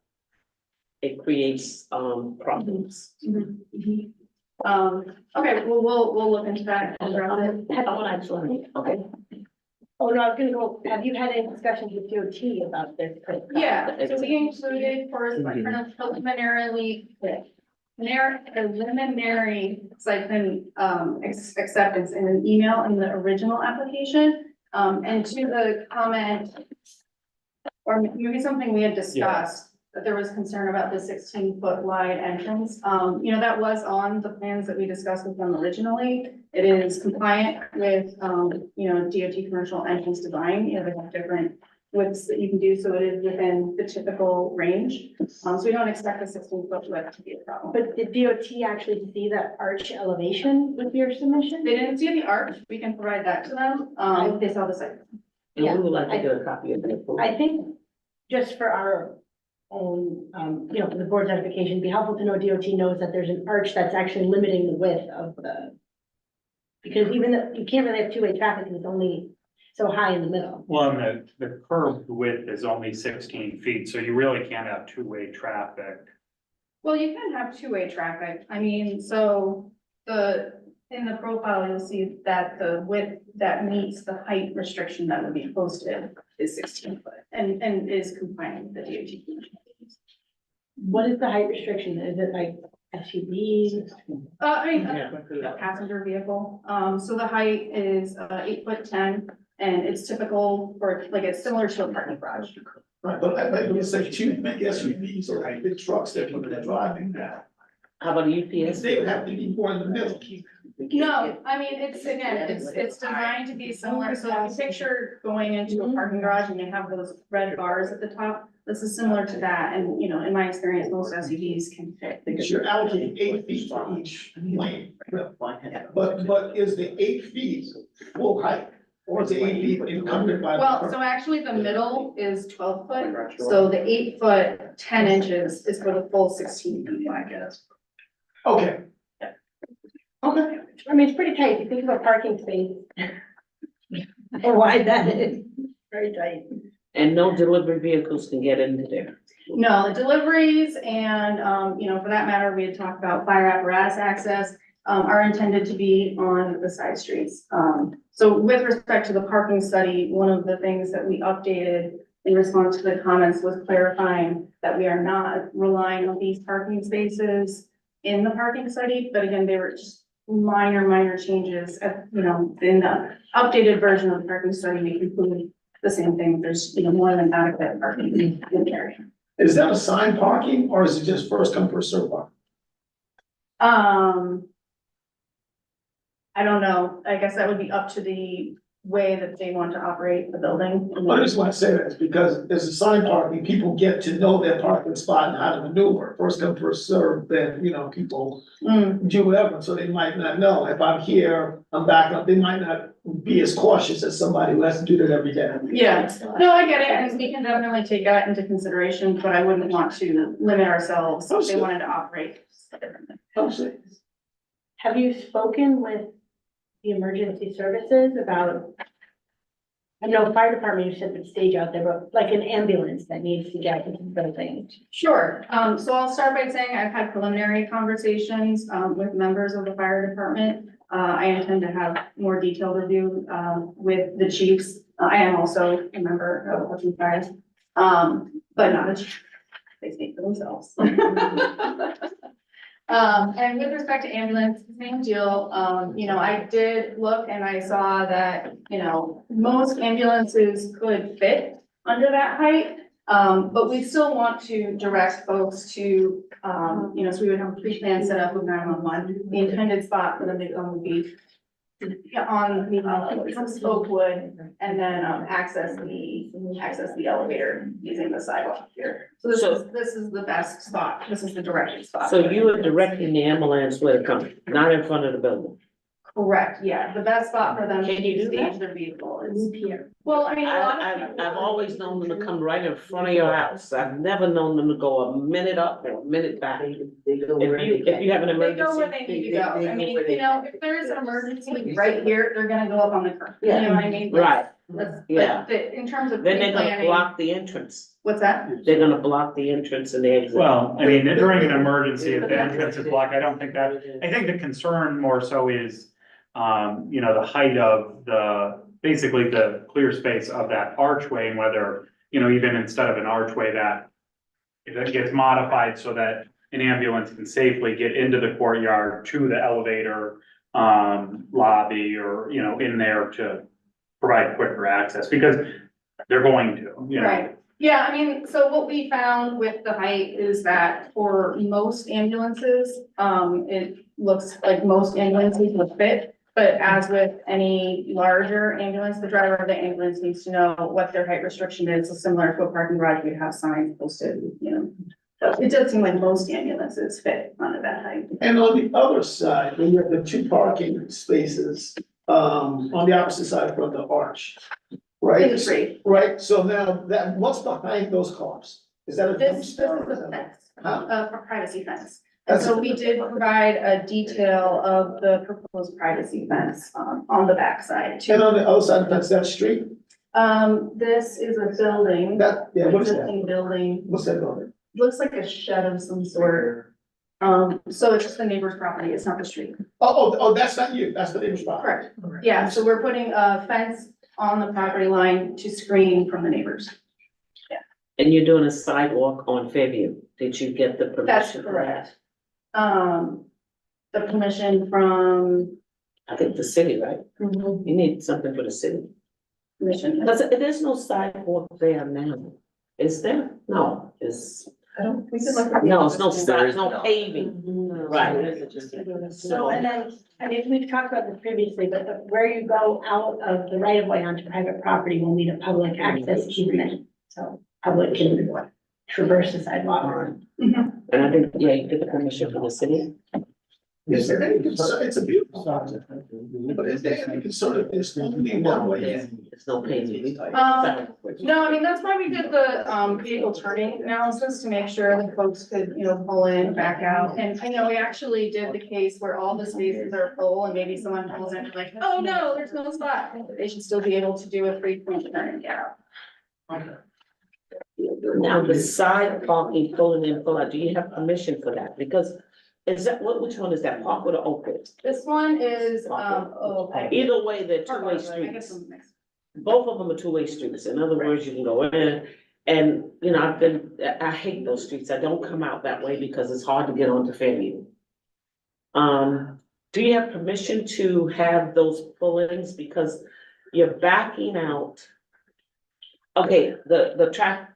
Speaker 1: It creates, problems.
Speaker 3: Okay, well, we'll look into that.
Speaker 1: Okay.
Speaker 5: Oh, no, I was gonna go, have you had any discussions with DOT about this?
Speaker 3: Yeah, so we included preliminary site plan, acceptance in an email in the original application. And to the comment, or maybe something we had discussed, that there was concern about the 16-foot wide entrance. That was on the plans that we discussed with them originally. It is compliant with, DOT commercial entrance design. They have different widths that you can do, so it is within the typical range. So we don't expect the 16-foot width to be a problem.
Speaker 5: But did DOT actually see the arch elevation with your submission?
Speaker 3: They didn't see the arch. We can provide that to them. They saw the site.
Speaker 1: And we would like to get a copy of that.
Speaker 5: I think just for our own, for the board's edification, it'd be helpful to know DOT knows that there's an arch that's actually limiting the width of because even though you can't really have two-way traffic because it's only so high in the middle.
Speaker 2: Well, and the curved width is only 16 feet, so you really can't have two-way traffic.
Speaker 3: Well, you can have two-way traffic. I mean, so in the profile, you'll see that the width that meets the height restriction that would be posted is 16 foot and is compliant with the DOT.
Speaker 5: What is the height restriction? Is it like SUVs?
Speaker 3: A passenger vehicle. So the height is 8'10", and it's typical for, it's similar to a parking garage.
Speaker 7: Right, but I would say two big SUVs or like big trucks that people are driving now.
Speaker 1: How about a UPS?
Speaker 7: They would have to be more in the middle.
Speaker 3: No, I mean, it's designed to be similar. So if you picture going into a parking garage and you have those red bars at the top, this is similar to that. And, in my experience, most SUVs can fit.
Speaker 7: Because you're allocating 8 feet for each lane. But is the 8 feet full height? Or is it 8 feet encumbered by?
Speaker 3: Well, so actually the middle is 12 foot. So the 8 foot, 10 inches is for the full 16 feet wide.
Speaker 7: Okay.
Speaker 5: Okay, I mean, it's pretty tight, you think of a parking space. Or wide that is, very tight.
Speaker 1: And no delivery vehicles can get into there.
Speaker 3: No, the deliveries and, for that matter, we had talked about fire apparatus access, are intended to be on the side streets. So with respect to the parking study, one of the things that we updated in response to the comments was clarifying that we are not relying on these parking spaces in the parking study, but again, they were just minor changes, in the updated version of the parking study, we concluded the same thing, there's, more than adequate parking in the area.
Speaker 7: Is that assigned parking or is it just first come, first served parking?
Speaker 3: I don't know, I guess that would be up to the way that they want to operate the building.
Speaker 7: I just want to say that because there's assigned parking, people get to know their parking spot and how to maneuver. First come, first served, then, people do whatever, so they might not know. If I'm here, I'm back up, they might not be as cautious as somebody who has to do that every day.
Speaker 3: Yeah, no, I get it, and we can definitely take that into consideration, but I wouldn't want to limit ourselves if they wanted to operate differently.
Speaker 5: Have you spoken with the emergency services about? I know fire department, you said the stage out there, but like an ambulance that needs to get into the building.
Speaker 3: Sure, so I'll start by saying I've had preliminary conversations, with members of the fire department. I intend to have more detailed review, with the chiefs. I am also a member of Hudson Fire, but not a chief. They speak for themselves. And with respect to ambulance, same deal, I did look and I saw that, most ambulances could fit under that height. But we still want to direct folks to, so we would have a pre-plan set up with 911. The intended spot for them to come would be on, Oakwood, and then, access the elevator using the sidewalk here. So this is the best spot, this is the directed spot.
Speaker 1: So you are directing the ambulance where to come, not in front of the building?
Speaker 3: Correct, yeah, the best spot for them
Speaker 1: Can you
Speaker 3: to
Speaker 1: do that?
Speaker 3: stage their vehicle is here. Well, I mean, a lot of people.
Speaker 1: I've always known them to come right in front of your house. I've never known them to go a minute up or a minute back. If you have an
Speaker 3: They go where
Speaker 1: emergency.
Speaker 3: they need to go. I mean, if there is an emergency right here, they're gonna go up on the curb. You know what I mean?
Speaker 1: Right,
Speaker 3: But
Speaker 1: yeah.
Speaker 3: in terms of
Speaker 1: Then they're gonna
Speaker 3: pre-planning,
Speaker 1: block the entrance.
Speaker 3: what's that?
Speaker 1: They're gonna block the entrance and the exit.
Speaker 2: Well, I mean, during an emergency, if the entrance is blocked, I don't think I think the concern more so is, the height of basically the clear space of that archway and whether, even instead of an archway that if it gets modified so that an ambulance can safely get into the courtyard to the elevator, lobby or, in there to provide quicker access because they're going to,
Speaker 3: Right. Yeah, I mean, so what we found with the height is that for most ambulances, it looks like most ambulances would fit. But as with any larger ambulance, the driver of the ambulance needs to know what their height restriction is. So similar to a parking garage, we'd have signs posted, So it does seem like most ambulances fit under that height.
Speaker 7: And on the other side, when you have the two parking spaces, on the opposite side from the arch, right?
Speaker 3: In the street.
Speaker 7: Right, so now what's behind those cars? Is that a
Speaker 3: This is
Speaker 7: dumpster?
Speaker 3: a fence,
Speaker 7: Huh?
Speaker 3: a privacy fence. And so we did provide a detail of the proposed privacy fence, on the backside too.
Speaker 7: And on the other side of the fence, that street,
Speaker 3: This is a building.
Speaker 7: what is that?
Speaker 3: Existing building,
Speaker 7: What's that building?
Speaker 3: looks like a shed of some sort. So it's just the neighbor's property, it's not the street.
Speaker 7: Oh, that's not you, that's the neighbor's property.
Speaker 3: Correct. Yeah, so we're putting a fence on the property line to screen from the neighbors.
Speaker 1: And you're doing a sidewalk on Fairview. Did you get the permission?
Speaker 3: That's
Speaker 1: for that?
Speaker 3: correct. The permission from.
Speaker 1: I think the city, right? You need something for the city.
Speaker 3: Permission.
Speaker 1: Because there's no sidewalk there now. Is there? No,
Speaker 3: I don't, we could look.
Speaker 1: no, it's no side, there's no paving. Right.
Speaker 5: So, and then, we've talked about this previously, but where you go out of the right of way onto private property will need a public access easement. So public can traverse the sidewalk.
Speaker 1: And I think, yeah, you get the permission from the city.
Speaker 7: Is there any concern, it's a beautiful project, but is there any concern if there's only one way in?
Speaker 1: It's no paving.
Speaker 3: No, I mean, that's why we did the, vehicle turning analysis to make sure that folks could, pull in, back out. And, we actually did the case where all the spaces are full and maybe someone pulls in and like, oh no, there's no spot. They should still be able to do a 3-point turn and get out.
Speaker 1: Now, the side parking, pulling in, pull out, do you have permission for that? Because is that, which one is that, Parkwood or Oakwood?
Speaker 3: This one is,
Speaker 1: Either way, they're two-way streets. Both of them are two-way streets. In other words, you can go in and, I hate those streets. I don't come out that way because it's hard to get onto Fairview. Do you have permission to have those pull-ins because you're backing out? Okay, the traffic,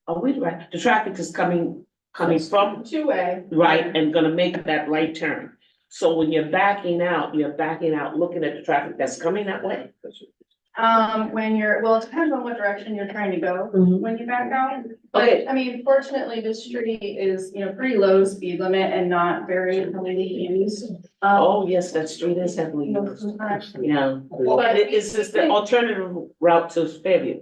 Speaker 1: are we right? The traffic is coming from,
Speaker 3: two-way.
Speaker 1: right, and gonna make that right turn. So when you're backing out, looking at the traffic that's coming that way.
Speaker 3: Well, it depends on what direction you're trying to go when you back out.
Speaker 1: Okay.
Speaker 3: But, fortunately, this street is, pretty low speed limit and not very heavily used.
Speaker 1: Oh, yes, that street is heavily used. Yeah,
Speaker 3: But
Speaker 1: it's just the alternative route to Fairview.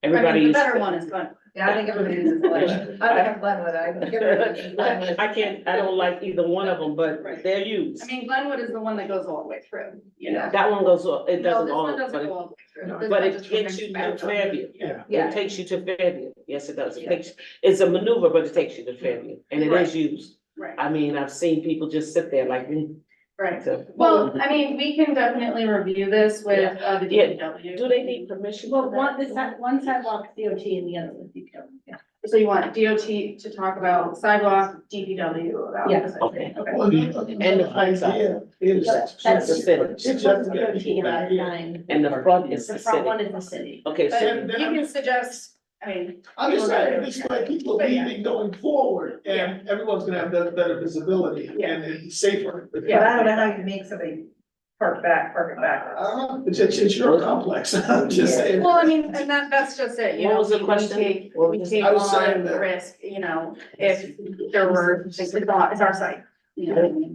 Speaker 1: Everybody
Speaker 3: the
Speaker 1: uses.
Speaker 3: better one is Glen.
Speaker 10: Yeah, I think everybody uses Glenwood. I have Glenwood, I think everybody uses Glenwood.
Speaker 1: I don't like either one of them, but they're used.
Speaker 3: Glenwood is the one that goes all the way through,
Speaker 1: That one goes, it
Speaker 3: No,
Speaker 1: doesn't
Speaker 3: this
Speaker 1: all,
Speaker 3: one doesn't
Speaker 1: but
Speaker 3: go
Speaker 1: it,
Speaker 3: all the way through. This
Speaker 1: but
Speaker 3: one
Speaker 1: it
Speaker 3: just
Speaker 1: takes
Speaker 3: goes
Speaker 1: you
Speaker 3: back
Speaker 1: to Fairview.
Speaker 3: Yeah.
Speaker 1: It takes you to Fairview. Yes, it does. It takes, it's a maneuver, but it takes you to Fairview, and it is used.
Speaker 3: Right,
Speaker 1: I've seen people just sit there like me.
Speaker 3: right.
Speaker 1: So,
Speaker 3: Well, we can definitely review this with, the DPW.
Speaker 1: do they need permission
Speaker 5: Well,
Speaker 1: for that?
Speaker 5: one sidewalk DOT and the other is DPW. Yeah.
Speaker 3: So you want DOT to talk about sidewalk, DPW about.
Speaker 5: Yes.
Speaker 1: Okay.
Speaker 7: Well,
Speaker 1: And the front side.
Speaker 7: idea is.
Speaker 1: That's the city.
Speaker 7: It's just to get
Speaker 5: DOT
Speaker 7: people back
Speaker 5: and
Speaker 7: in.
Speaker 5: nine.
Speaker 1: And the front is
Speaker 5: The
Speaker 1: the
Speaker 5: front
Speaker 1: city.
Speaker 5: one is the city.
Speaker 1: Okay,
Speaker 3: But
Speaker 1: so,
Speaker 7: And
Speaker 3: you
Speaker 7: then
Speaker 3: can suggest,
Speaker 7: I'm just saying, this way people leaving going forward, and everyone's gonna have better visibility and it's safer.
Speaker 10: But I don't know how you make somebody park it back.
Speaker 7: It's your complex, I'm just saying.
Speaker 3: well, and that's just it,
Speaker 1: What was the
Speaker 3: we
Speaker 1: question?
Speaker 3: take
Speaker 7: I was saying
Speaker 3: on
Speaker 7: that-
Speaker 3: the risk, if there were, it's our site.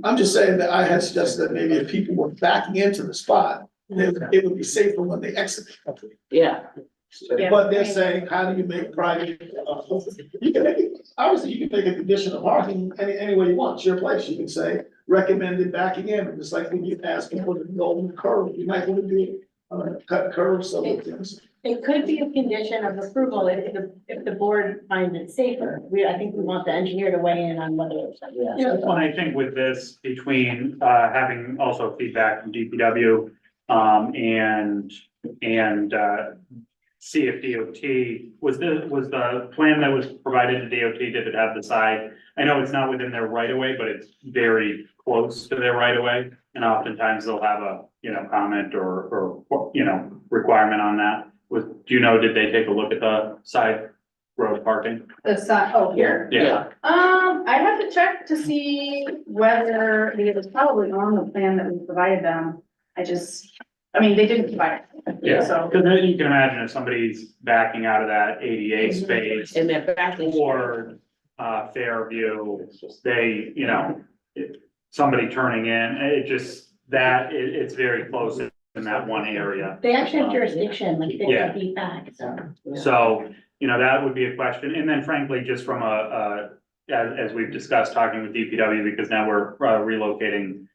Speaker 7: I'm just saying that I had suggested that maybe if people were backing into the spot, it would be safer when they exit.
Speaker 1: yeah,
Speaker 7: But they're saying, how do you make private? You can make it, obviously, you can make a condition of parking any way you want, it's your place, you can say recommended backing in, just like when you ask people to go on the curve, you might want to do cut curves, so it's.
Speaker 5: It could be a condition of approval if the board finds it safer. I think we want the engineer to weigh in on whether it's.
Speaker 2: And I think with this, between having also feedback from DPW and see if DOT, was the plan that was provided to DOT, did it have the side? I know it's not within their right of way, but it's very close to their right of way. And oftentimes they'll have a, comment or, requirement on that. Did they take a look at the side road parking?
Speaker 3: The side, here.
Speaker 2: Yeah.
Speaker 3: I have to check to see whether, because it's probably on the plan that we provided them. they didn't provide it.
Speaker 2: Yeah,
Speaker 3: So,
Speaker 2: because then you can imagine if somebody's backing out of that ADA space
Speaker 1: and they're backing.
Speaker 2: toward Fairview, somebody turning in, it's very close in that one area.
Speaker 5: They actually have jurisdiction, like they
Speaker 2: Yeah.
Speaker 5: can be back, so.
Speaker 2: So, that would be a question. And then frankly, just from as we've discussed, talking with DPW, because now we're relocating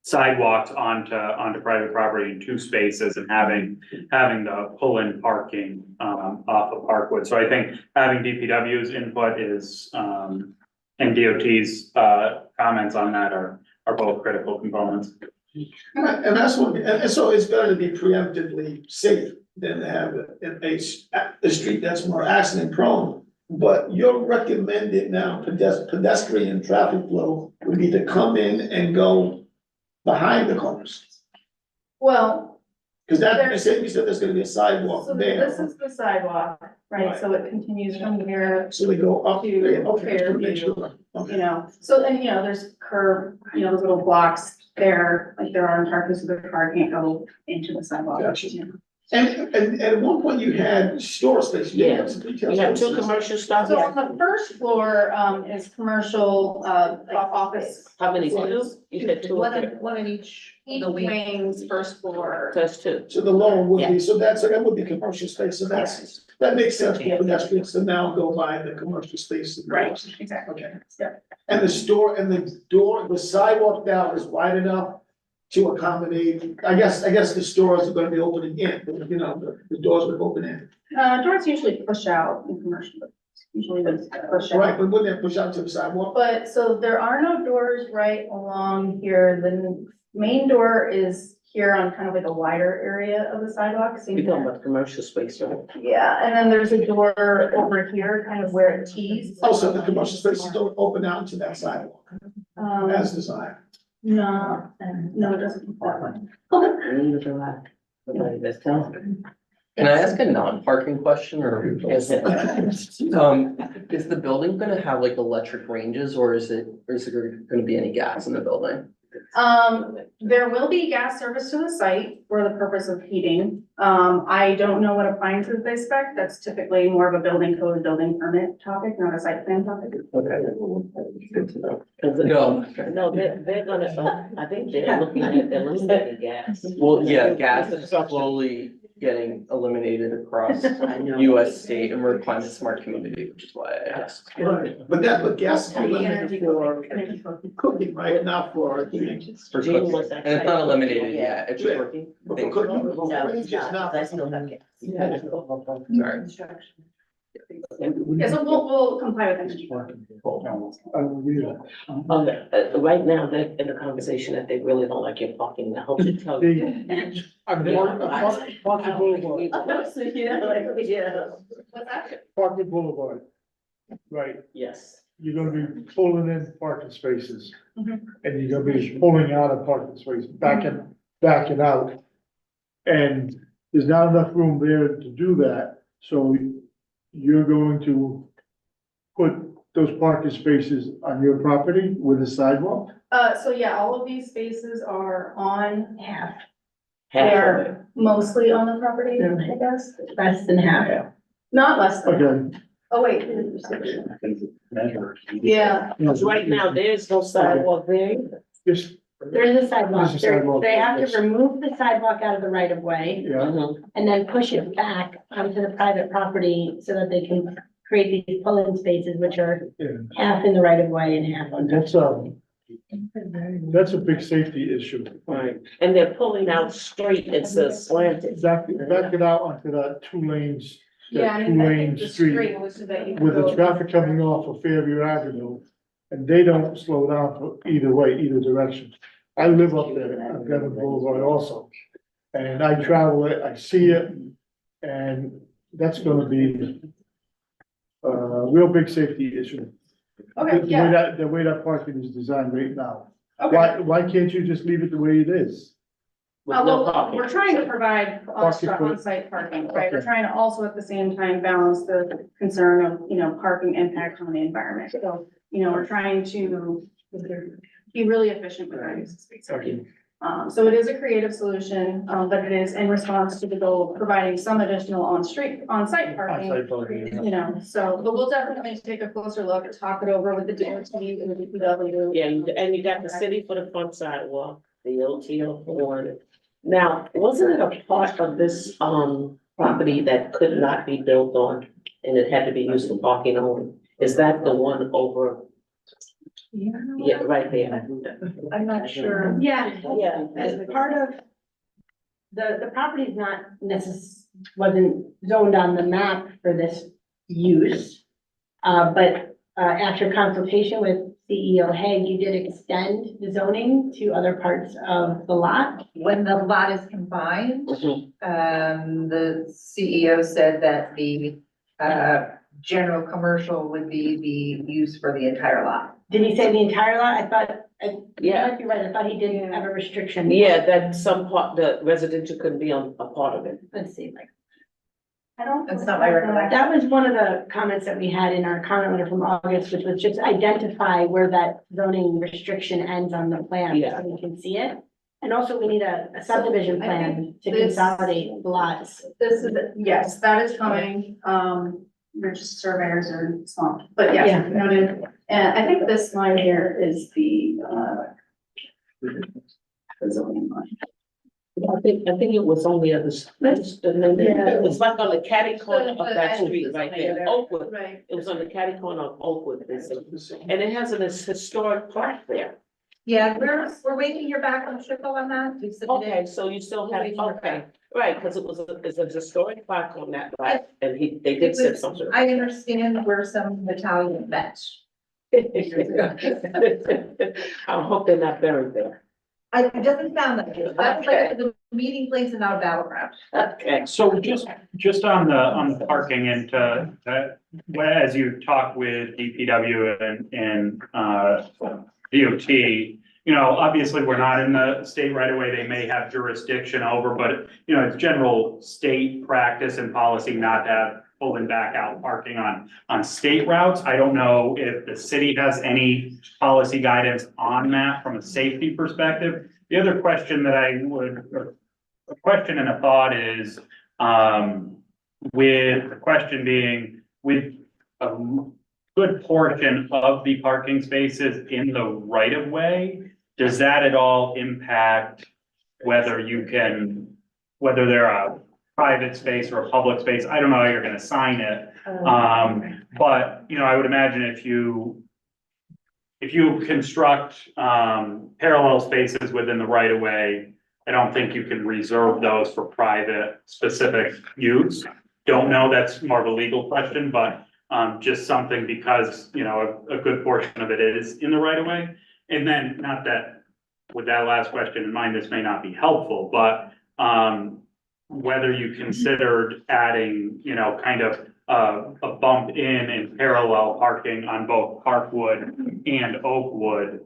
Speaker 2: sidewalks onto private property in 2 spaces and having the pull-in parking off of Parkwood. So I think having DPW's input is and DOT's comments on that are both critical components.
Speaker 7: And that's what, and so it's better to be preemptively safe than to have a street that's more accident prone. But your recommended now pedestrian traffic flow would be to come in and go behind the cars.
Speaker 3: well,
Speaker 7: Cause you said there's gonna be a sidewalk
Speaker 3: so
Speaker 7: there.
Speaker 3: this is the sidewalk, right? So it continues from here,
Speaker 7: So they go up
Speaker 3: to
Speaker 7: there, okay, to make
Speaker 3: Fairview.
Speaker 7: sure. Okay.
Speaker 3: So then, there's curb, those little blocks there, like there are in Tarcus, so the car can't go into the sidewalk.
Speaker 7: Gotcha. And at one point you had store space. You had some retail
Speaker 1: We have two
Speaker 7: spaces.
Speaker 1: commercial stops.
Speaker 3: So on the first floor, is commercial, office.
Speaker 1: How many, two? You said two.
Speaker 3: One in each the wings, first floor.
Speaker 1: That's two.
Speaker 7: So the lower would be, so that would be commercial space, so that makes sense for pedestrians to now go by the commercial space.
Speaker 3: Right, exactly.
Speaker 7: Okay.
Speaker 3: Yeah.
Speaker 7: And the store and the door, the sidewalk now is wide enough to accommodate, I guess the stores are gonna be opening in, but you know, the doors would open in.
Speaker 3: Doors usually push out in commercial, but usually they push out.
Speaker 7: Right, but wouldn't they push out to the sidewalk?
Speaker 3: But, so there are no doors right along here. The main door is here on kind of like a wider area of the sidewalk. So
Speaker 1: You're talking about commercial space, right?
Speaker 3: yeah, and then there's a door over here, kind of where it tees.
Speaker 7: Also, the commercial spaces don't open out to that sidewalk as designed.
Speaker 3: No, no, it doesn't.
Speaker 14: Can I ask a non-parking question or? Is the building gonna have like electric ranges or is there gonna be any gas in the building?
Speaker 3: There will be gas service to the site for the purpose of heating. I don't know what appliances they spec. That's typically more of a building code, building permit topic, not a site plan topic.
Speaker 14: Okay. Good to know.
Speaker 1: No, they're gonna, I think they're looking at eliminating gas.
Speaker 14: Well, yeah, gas is slowly getting eliminated across US state and we're a climate smart community, which is why I asked.
Speaker 7: Right, but gas is limited for cooking, right, not for heating.
Speaker 14: For cooking. And it's not eliminated yet, it's just working.
Speaker 7: But for cooking, it's just not.
Speaker 14: Sorry.
Speaker 3: Yeah, so we'll comply with energy.
Speaker 1: Right now, they're in a conversation that they really don't like your parking. I hope they tell you.
Speaker 13: Parking Boulevard,
Speaker 3: What's that?
Speaker 13: Parking Boulevard. Right,
Speaker 1: Yes.
Speaker 13: you're gonna be pulling in parking spaces.
Speaker 3: Mhm.
Speaker 13: And you're gonna be pulling out of parking spaces, backing out. And there's not enough room there to do that, so you're going to put those parking spaces on your property with a sidewalk?
Speaker 3: So yeah, all of these spaces are on half. They
Speaker 1: Half of it.
Speaker 3: are mostly on the property, I guess.
Speaker 5: Less than half.
Speaker 3: Not less than.
Speaker 13: Okay,
Speaker 3: Oh, wait. Yeah.
Speaker 1: Because right now, there's no sidewalk there.
Speaker 13: just,
Speaker 5: There's a sidewalk.
Speaker 13: There's a sidewalk.
Speaker 5: They have to remove the sidewalk out of the right of way
Speaker 13: yeah,
Speaker 5: and then push it back onto the private property so that they can create these pull-in spaces, which are
Speaker 13: yeah,
Speaker 5: half in the right of way and half on.
Speaker 13: that's a big safety issue.
Speaker 1: Right. And they're pulling out straight, it's a slanted.
Speaker 13: Back it out onto that two lanes,
Speaker 3: Yeah,
Speaker 13: that
Speaker 3: I mean, I
Speaker 13: two-lane
Speaker 3: think the
Speaker 13: street
Speaker 3: street was so that you. could
Speaker 13: with the
Speaker 3: go-
Speaker 13: traffic coming off of Fairview Avenue. And they don't slow down for either way, either direction. I live up there on Devon Boulevard also. And I travel it, I see it, and that's gonna be a real big safety issue.
Speaker 3: Okay, yeah,
Speaker 13: The way that parking is designed right now.
Speaker 3: okay.
Speaker 13: Why can't you just leave it the way it is?
Speaker 1: With no
Speaker 3: Well,
Speaker 1: parking.
Speaker 3: we're trying to provide
Speaker 13: Parking for-
Speaker 3: on-site parking, right? We're
Speaker 13: Okay.
Speaker 3: trying to also at the same time balance the concern of, parking impact on the environment. So, we're trying to be really efficient with our use of space.
Speaker 13: Okay.
Speaker 3: So it is a creative solution, but it is in response to the goal of providing some additional on-site parking.
Speaker 13: On-site parking, yeah.
Speaker 3: But we'll definitely take a closer look, talk it over with the DOT and the DPW.
Speaker 1: Yeah, and you got the city for the front sidewalk, the OTO for one. Now, wasn't it a part of this, property that could not be built on and it had to be used for parking only? Is that the one over? Yeah, right there.
Speaker 3: I'm not sure.
Speaker 5: Yeah,
Speaker 1: Yeah.
Speaker 5: as part of, the property's not wasn't zoned on the map for this use. But after consultation with CEO Hague, you did extend the zoning to other parts of the lot.
Speaker 18: When the lot is combined, the CEO said that the general commercial would be the use for the entire lot.
Speaker 5: Did he say the entire lot? I thought,
Speaker 1: Yeah.
Speaker 5: you might be right, I thought he didn't have a restriction.
Speaker 1: Yeah, that some part, the residential couldn't be on a part of it.
Speaker 5: Let's see, like.
Speaker 3: I don't.
Speaker 18: That's not my recollection.
Speaker 5: That was one of the comments that we had in our comment letter from August, which was just identify where that zoning restriction ends on the plan,
Speaker 1: Yeah.
Speaker 5: so we can see it. And also we need a subdivision
Speaker 3: I
Speaker 5: plan
Speaker 3: think
Speaker 5: to
Speaker 3: this-
Speaker 5: consolidate the lots.
Speaker 3: This is, yes, that is coming, we're just surveyors are swamped, but yes,
Speaker 5: Yeah.
Speaker 3: noted. And I think this line here is the zoning line.
Speaker 1: I think it was on the other, it was like on the catty corner of that street right there, Oakwood.
Speaker 3: Right.
Speaker 1: It was on the catty corner of Oakwood, and it has an historic plaque there.
Speaker 18: Yeah, we're waiting to hear back on Schippo on that. We submitted.
Speaker 1: Okay, so you still have,
Speaker 18: Waiting for
Speaker 1: okay, right, because it's a historic plaque on that plaque, and they did say something.
Speaker 18: I understand we're some Italian bench.
Speaker 1: I hope they're not buried there.
Speaker 18: It doesn't sound like it. That's like the meeting place and not a battleground.
Speaker 1: Okay.
Speaker 2: So just on the parking and as you talk with DPW and DOT, you know, obviously, we're not in the state right away. They may have jurisdiction over, but you know, it's general state practice and policy not to have pull and back out parking on state routes. I don't know if the city has any policy guidance on that from a safety perspective. The other question that a question and a thought is, with the question being, with a good portion of the parking spaces in the right of way, does that at all impact whether they're a private space or a public space? I don't know how you're gonna sign it. But, you know, I would imagine if you construct, parallel spaces within the right of way, I don't think you can reserve those for private specific use. Don't know, that's more of a legal question, but, just something because, you know, a good portion of it is in the right of way. And then, not that, with that last question in mind, this may not be helpful, but, whether you considered adding, you know, kind of a bump in parallel parking on both Parkwood and Oakwood,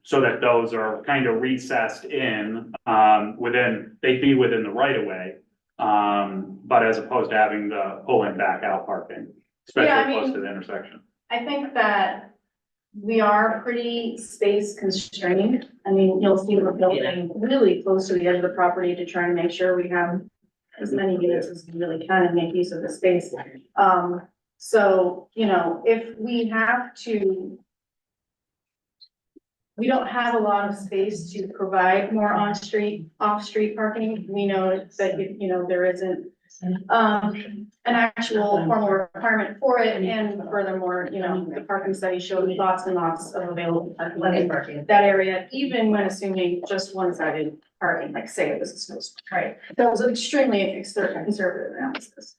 Speaker 2: so that those are kind of recessed in, they'd be within the right of way. But as opposed to having the pull in back out parking,
Speaker 3: Yeah, I
Speaker 2: especially close
Speaker 3: mean-
Speaker 2: to the intersection.
Speaker 3: I think that we are pretty space constrained. I mean, you'll see we're building really close to the edge of the property to try and make sure we have as many units as we really can and make use of the space. So, you know, if we have to, we don't have a lot of space to provide more off-street parking. We know that, you know, there isn't an actual formal requirement for it, and furthermore, you know, the parking study showed lots and lots of available parking in that area, even when assuming just one-sided parking, like say it was a snowstorm, right? That was an extremely conservative analysis.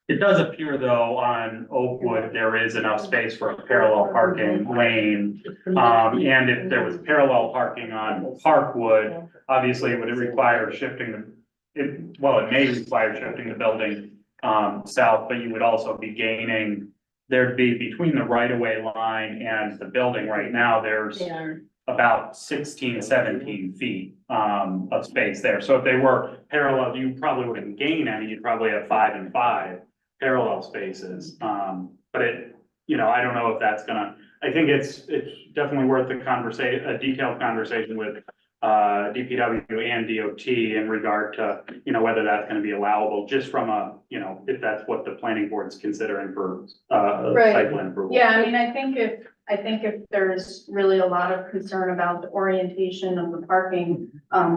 Speaker 2: It does appear though on Oakwood, there is enough space for a parallel parking lane. And if there was parallel parking on Parkwood, obviously it would require shifting it may require shifting the building south, but you would also be gaining, there'd be between the right of way line and the building right now, there's about 16, 17 feet of space there. So if they were parallel, you probably wouldn't gain any, you'd probably have 5 and 5 parallel spaces. But it, you know, I don't know if that's gonna, I think it's definitely worth a detailed conversation with DPW and DOT in regard to, you know, whether that's gonna be allowable, just from a, you know, if that's what the planning board's considering for
Speaker 3: Right.
Speaker 2: site plan approval.
Speaker 3: Yeah, I mean, I think if there's really a lot of concern about the orientation of the parking,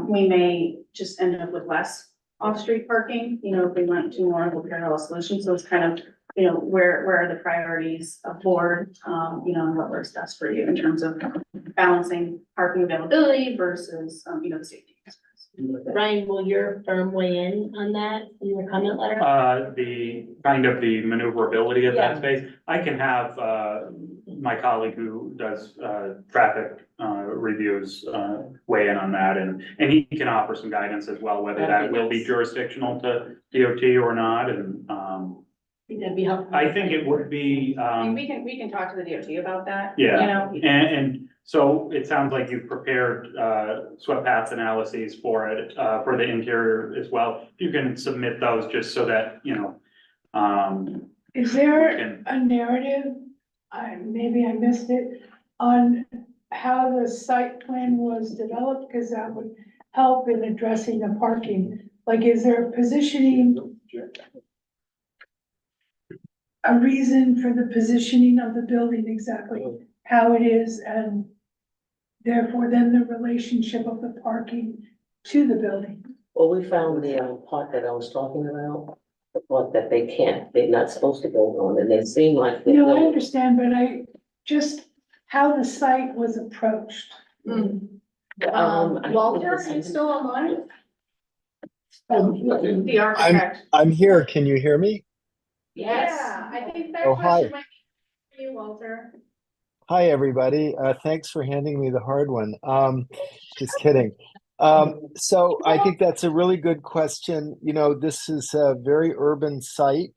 Speaker 3: we may just end up with less off-street parking, you know, if we went to more of a parallel solution. So it's kind of, you know, where are the priorities of board, you know, and what works best for you in terms of balancing parking availability versus, you know, the safety concerns.
Speaker 5: Ryan, will your firm weigh in on that in your comment letter?
Speaker 2: The kind of the maneuverability of
Speaker 5: Yeah.
Speaker 2: that space, I can have, my colleague who does, traffic, reviews, weigh in on that, and he can offer some guidance as well, whether that will be jurisdictional to DOT or not, and,
Speaker 5: I think that'd be helpful.
Speaker 2: I think it would be,
Speaker 3: I mean, we can talk to the DOT about that,
Speaker 2: Yeah.
Speaker 3: you know?
Speaker 2: and so it sounds like you've prepared, swept path analyses for it, for the interior as well. If you can submit those just so that, you know,
Speaker 10: Is there
Speaker 2: can-
Speaker 10: a narrative, maybe I missed it, on
Speaker 19: how the site plan was developed, because that would help in addressing the parking. Like, is there positioning, a reason for the positioning of the building, exactly how it is, and therefore then the relationship of the parking to the building?
Speaker 1: Well, we found the part that I was talking about, the part that they're not supposed to build on, and they seem like they.
Speaker 19: No, I understand, but just how the site was approached.
Speaker 5: Walter, are you still online?
Speaker 3: The architect.
Speaker 20: I'm here. Can you hear me?
Speaker 1: Yes.
Speaker 3: Yeah, I think
Speaker 20: Oh,
Speaker 3: that
Speaker 20: hi.
Speaker 3: question might be for you, Walter.
Speaker 20: Hi, everybody. Thanks for handing me the hard one. Just kidding. So I think that's a really good question. You know, this is a very urban site.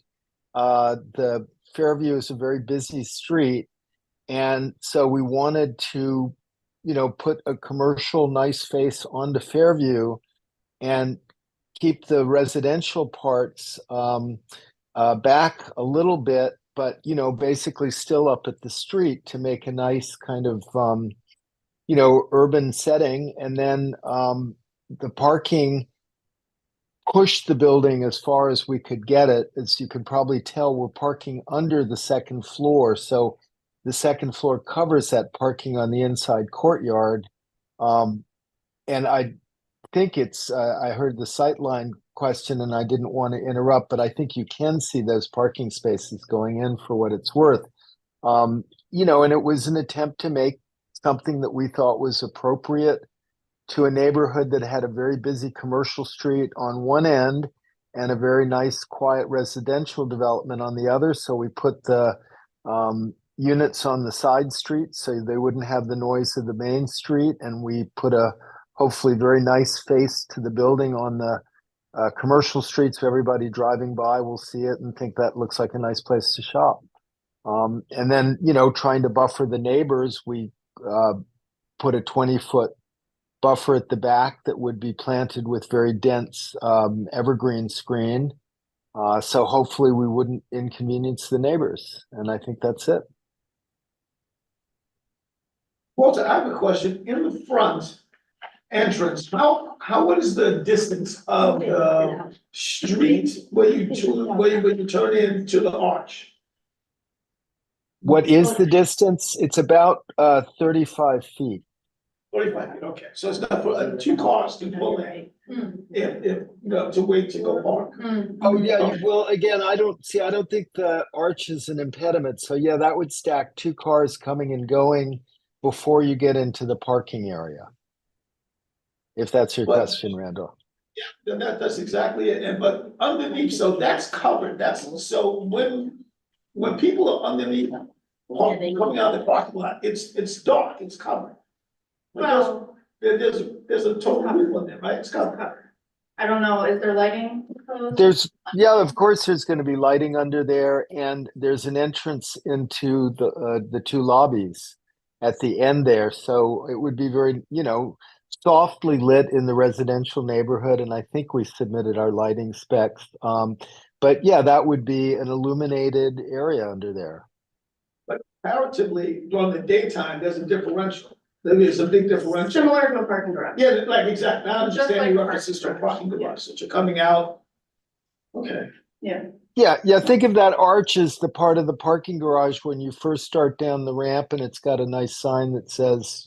Speaker 20: The Fairview is a very busy street. And so we wanted to, put a commercial nice face onto Fairview and keep the residential parts back a little bit, but basically still up at the street to make a nice kind of urban setting. And then the parking pushed the building as far as we could get it. As you can probably tell, we're parking under the second floor, so the second floor covers that parking on the inside courtyard. And I think I heard the sightline question and I didn't want to interrupt, but I think you can see those parking spaces going in for what it's worth. And it was an attempt to make something that we thought was appropriate to a neighborhood that had a very busy commercial street on one end and a very nice, quiet residential development on the other. So we put the units on the side streets so they wouldn't have the noise of the main street. And we put a hopefully very nice face to the building on the commercial streets, so everybody driving by will see it and think that looks like a nice place to shop. And then, trying to buffer the neighbors, we put a 20-foot buffer at the back that would be planted with very dense evergreen screen. So hopefully we wouldn't inconvenience the neighbors. And I think that's it.
Speaker 7: Walter, I have a question. In the front entrance, what is the distance of the street where you turn into the arch?
Speaker 20: What is the distance? It's about 35 feet.
Speaker 7: 45 feet, okay. So it's not for two cars to pull in, to wait to go park.
Speaker 20: Oh, yeah. Well, again, I don't think the arch is an impediment. So yeah, that would stack two cars coming and going before you get into the parking area. If that's your question, Randall.
Speaker 7: Yeah, that's exactly it. But underneath, so that's covered. So when people are underneath, coming out of the parking lot, it's dark, it's covered.
Speaker 3: Well,
Speaker 7: There's a total roof on there, right? It's covered.
Speaker 3: I don't know, is there lighting?
Speaker 20: Of course, there's going to be lighting under there, and there's an entrance into the two lobbies at the end there. So it would be very, softly lit in the residential neighborhood, and I think we submitted our lighting specs. But yeah, that would be an illuminated area under there.
Speaker 7: But comparatively, during the daytime, there's a differential. There's a big differential.
Speaker 3: Similar to a parking garage.
Speaker 7: Yeah, like exactly. Now I'm
Speaker 3: Just
Speaker 7: just
Speaker 3: like
Speaker 7: saying
Speaker 3: a
Speaker 7: references to a parking garage that you're coming out. Okay.
Speaker 3: Yeah.
Speaker 20: Yeah. Think of that arch as the part of the parking garage when you first start down the ramp, and it's got a nice sign that says,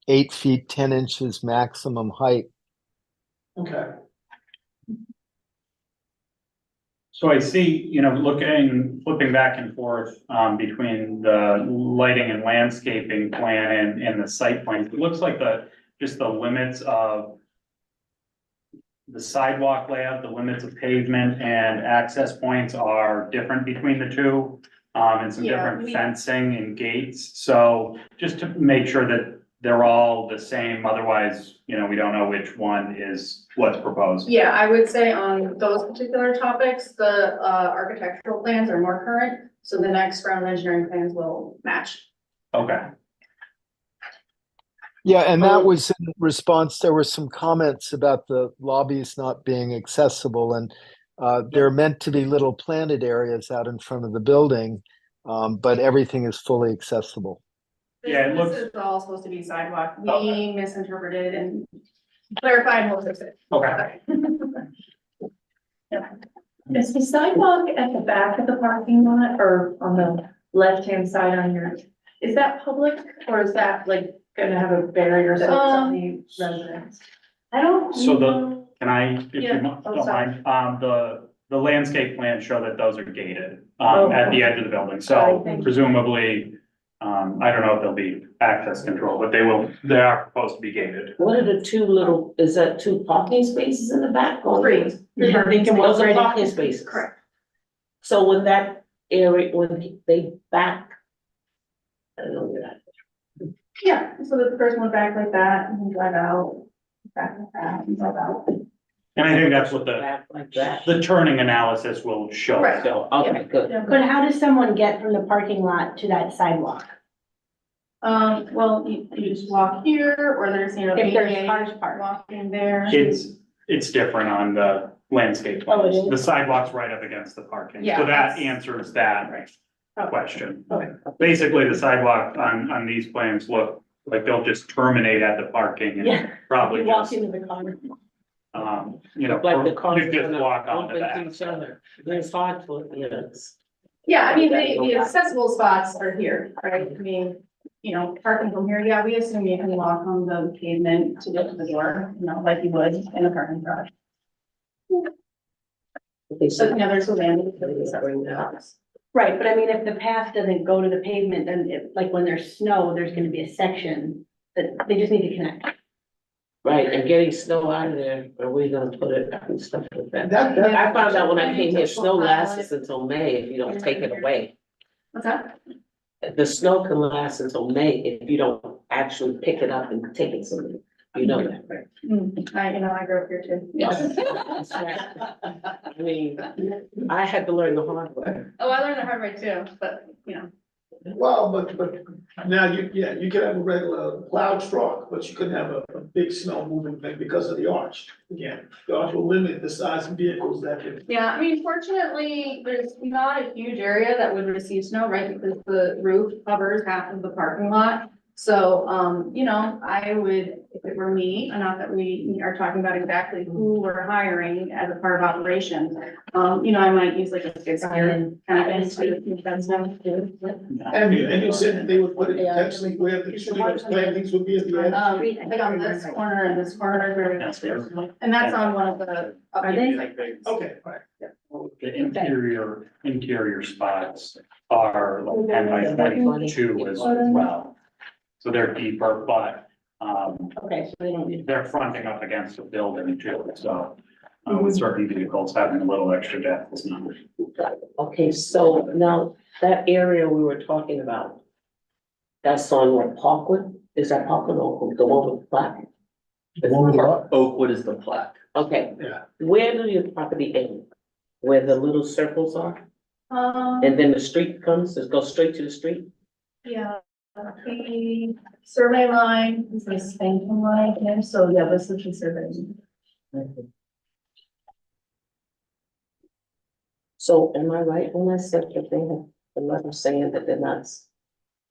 Speaker 20: 8 feet, 10 inches maximum height.
Speaker 7: Okay.
Speaker 2: So I see, flipping back and forth between the lighting and landscaping plan and the site plan. It looks like just the limits of the sidewalk layout, the limits of pavement and access points are different between the two. And some different fencing and gates. So just to make sure that they're all the same, otherwise, we don't know which one is what's proposed.
Speaker 3: Yeah, I would say on those particular topics, the architectural plans are more current, so the next round of engineering plans will match.
Speaker 2: Okay.
Speaker 20: Yeah, and that was in response, there were some comments about the lobbies not being accessible, and they're meant to be little planted areas out in front of the building, but everything is fully accessible.
Speaker 2: Yeah, it
Speaker 3: This
Speaker 2: looks,
Speaker 3: is all supposed to be sidewalk. We misinterpreted and clarified most of it.
Speaker 2: okay.
Speaker 10: Is the sidewalk at the back of the parking lot or on the left-hand side on your, is that public or is that like gonna have a barrier that's only residents?
Speaker 3: I don't
Speaker 2: So
Speaker 3: know.
Speaker 2: can I, if you
Speaker 10: Yeah.
Speaker 2: don't
Speaker 10: sorry.
Speaker 2: mind, the landscape plans show that those are gated,
Speaker 10: Oh,
Speaker 2: at the
Speaker 10: okay.
Speaker 2: edge of the building,
Speaker 10: Sorry,
Speaker 2: so
Speaker 10: thank you.
Speaker 2: presumably, I don't know if there'll be access control, but they are proposed to be gated.
Speaker 1: What are the two little, is that two parking spaces in the back? or-
Speaker 3: Three.
Speaker 5: Yeah, they can walk
Speaker 1: Those are
Speaker 5: right in.
Speaker 1: parking spaces.
Speaker 3: Correct.
Speaker 1: So when that area, when they back. I don't know where that.
Speaker 3: Yeah, so the person went back like that and then drive out, back like that and drive out.
Speaker 2: And I think that's what
Speaker 1: Back like that.
Speaker 2: the turning analysis will show.
Speaker 3: Right.
Speaker 1: So, okay, good.
Speaker 5: But how does someone get from the parking lot to that sidewalk?
Speaker 3: Well, you just walk here or there's, you know.
Speaker 5: If there's
Speaker 3: ADA
Speaker 5: cars parked.
Speaker 3: Walking there.
Speaker 2: It's different on the landscape
Speaker 5: Oh, it
Speaker 2: plans.
Speaker 5: is?
Speaker 2: The sidewalk's right up against the parking,
Speaker 3: Yeah,
Speaker 2: so that
Speaker 3: that's-
Speaker 2: answers that
Speaker 5: Okay.
Speaker 2: question.
Speaker 5: Okay.
Speaker 2: Basically, the sidewalk on these plans look like they'll just terminate at the parking and
Speaker 5: Yeah.
Speaker 2: probably
Speaker 5: You walk
Speaker 2: just,
Speaker 5: into the car.
Speaker 1: Like the cars
Speaker 2: you
Speaker 1: are
Speaker 2: just
Speaker 1: gonna
Speaker 2: walk onto
Speaker 1: open to
Speaker 2: that.
Speaker 1: each other. It's hard for, yes.
Speaker 3: Yeah, I mean, the accessible spots are here, right? I mean, you know, parking from here, yeah, we assume you can walk on the pavement to get to the door, you know, like you would in a parking garage.
Speaker 1: Okay,
Speaker 3: So,
Speaker 1: so
Speaker 3: you know, there's a landing.
Speaker 5: Right, but I mean, if the path doesn't go to the pavement, then like when there's snow, there's gonna be a section that they just need to connect.
Speaker 1: right, and getting snow out of there, are we gonna put it and stuff like that?
Speaker 7: That-
Speaker 1: I found out when I came here, snow lasts until May if you don't take it away.
Speaker 3: What's that?
Speaker 1: The snow can last until May if you don't actually pick it up and take it somewhere. You know that, right?
Speaker 3: You know, I grew up here too.
Speaker 1: I mean, I had to learn the hard way.
Speaker 3: Oh, I learned the hard way too, but, you know.
Speaker 7: Well, but now you can have a regular plowed stroke, but you couldn't have a big snow moving thing because of the arch. Again, the arch will limit the size of vehicles that can.
Speaker 3: Yeah, I mean, fortunately, there's not a huge area that would receive snow, right, because the roof covers half of the parking lot. So, you know, I would, if it were me, and not that we are talking about exactly who we're hiring as a part of operations. You know, I might use like a skid steer kind of thing to move that snow too.
Speaker 7: And you said that they would put it potentially where the tree plantings would be at the edge.
Speaker 3: Like on this corner and this corner, very much, and that's on one of the.
Speaker 5: Are they?
Speaker 7: Okay, all right.
Speaker 2: The interior spots are like 10 by 22 as well. So they're deeper, but,
Speaker 5: Okay, so they don't need.
Speaker 2: they're fronting up against the building too, so. With certain vehicles having a little extra depth is not.
Speaker 1: Okay, so now that area we were talking about. That's on what, Parkwood? Is that Parkwood or the one with the plaque?
Speaker 14: Oakwood is the plaque.
Speaker 1: Okay.
Speaker 7: Yeah.
Speaker 1: Where do your property end? Where the little circles are?
Speaker 3: Um,
Speaker 1: And then the street comes, it goes straight to the street?
Speaker 3: yeah, the survey line is this Spankton line here, so yeah, this is the survey.
Speaker 1: So am I right when I said that they have the letter saying that they're not?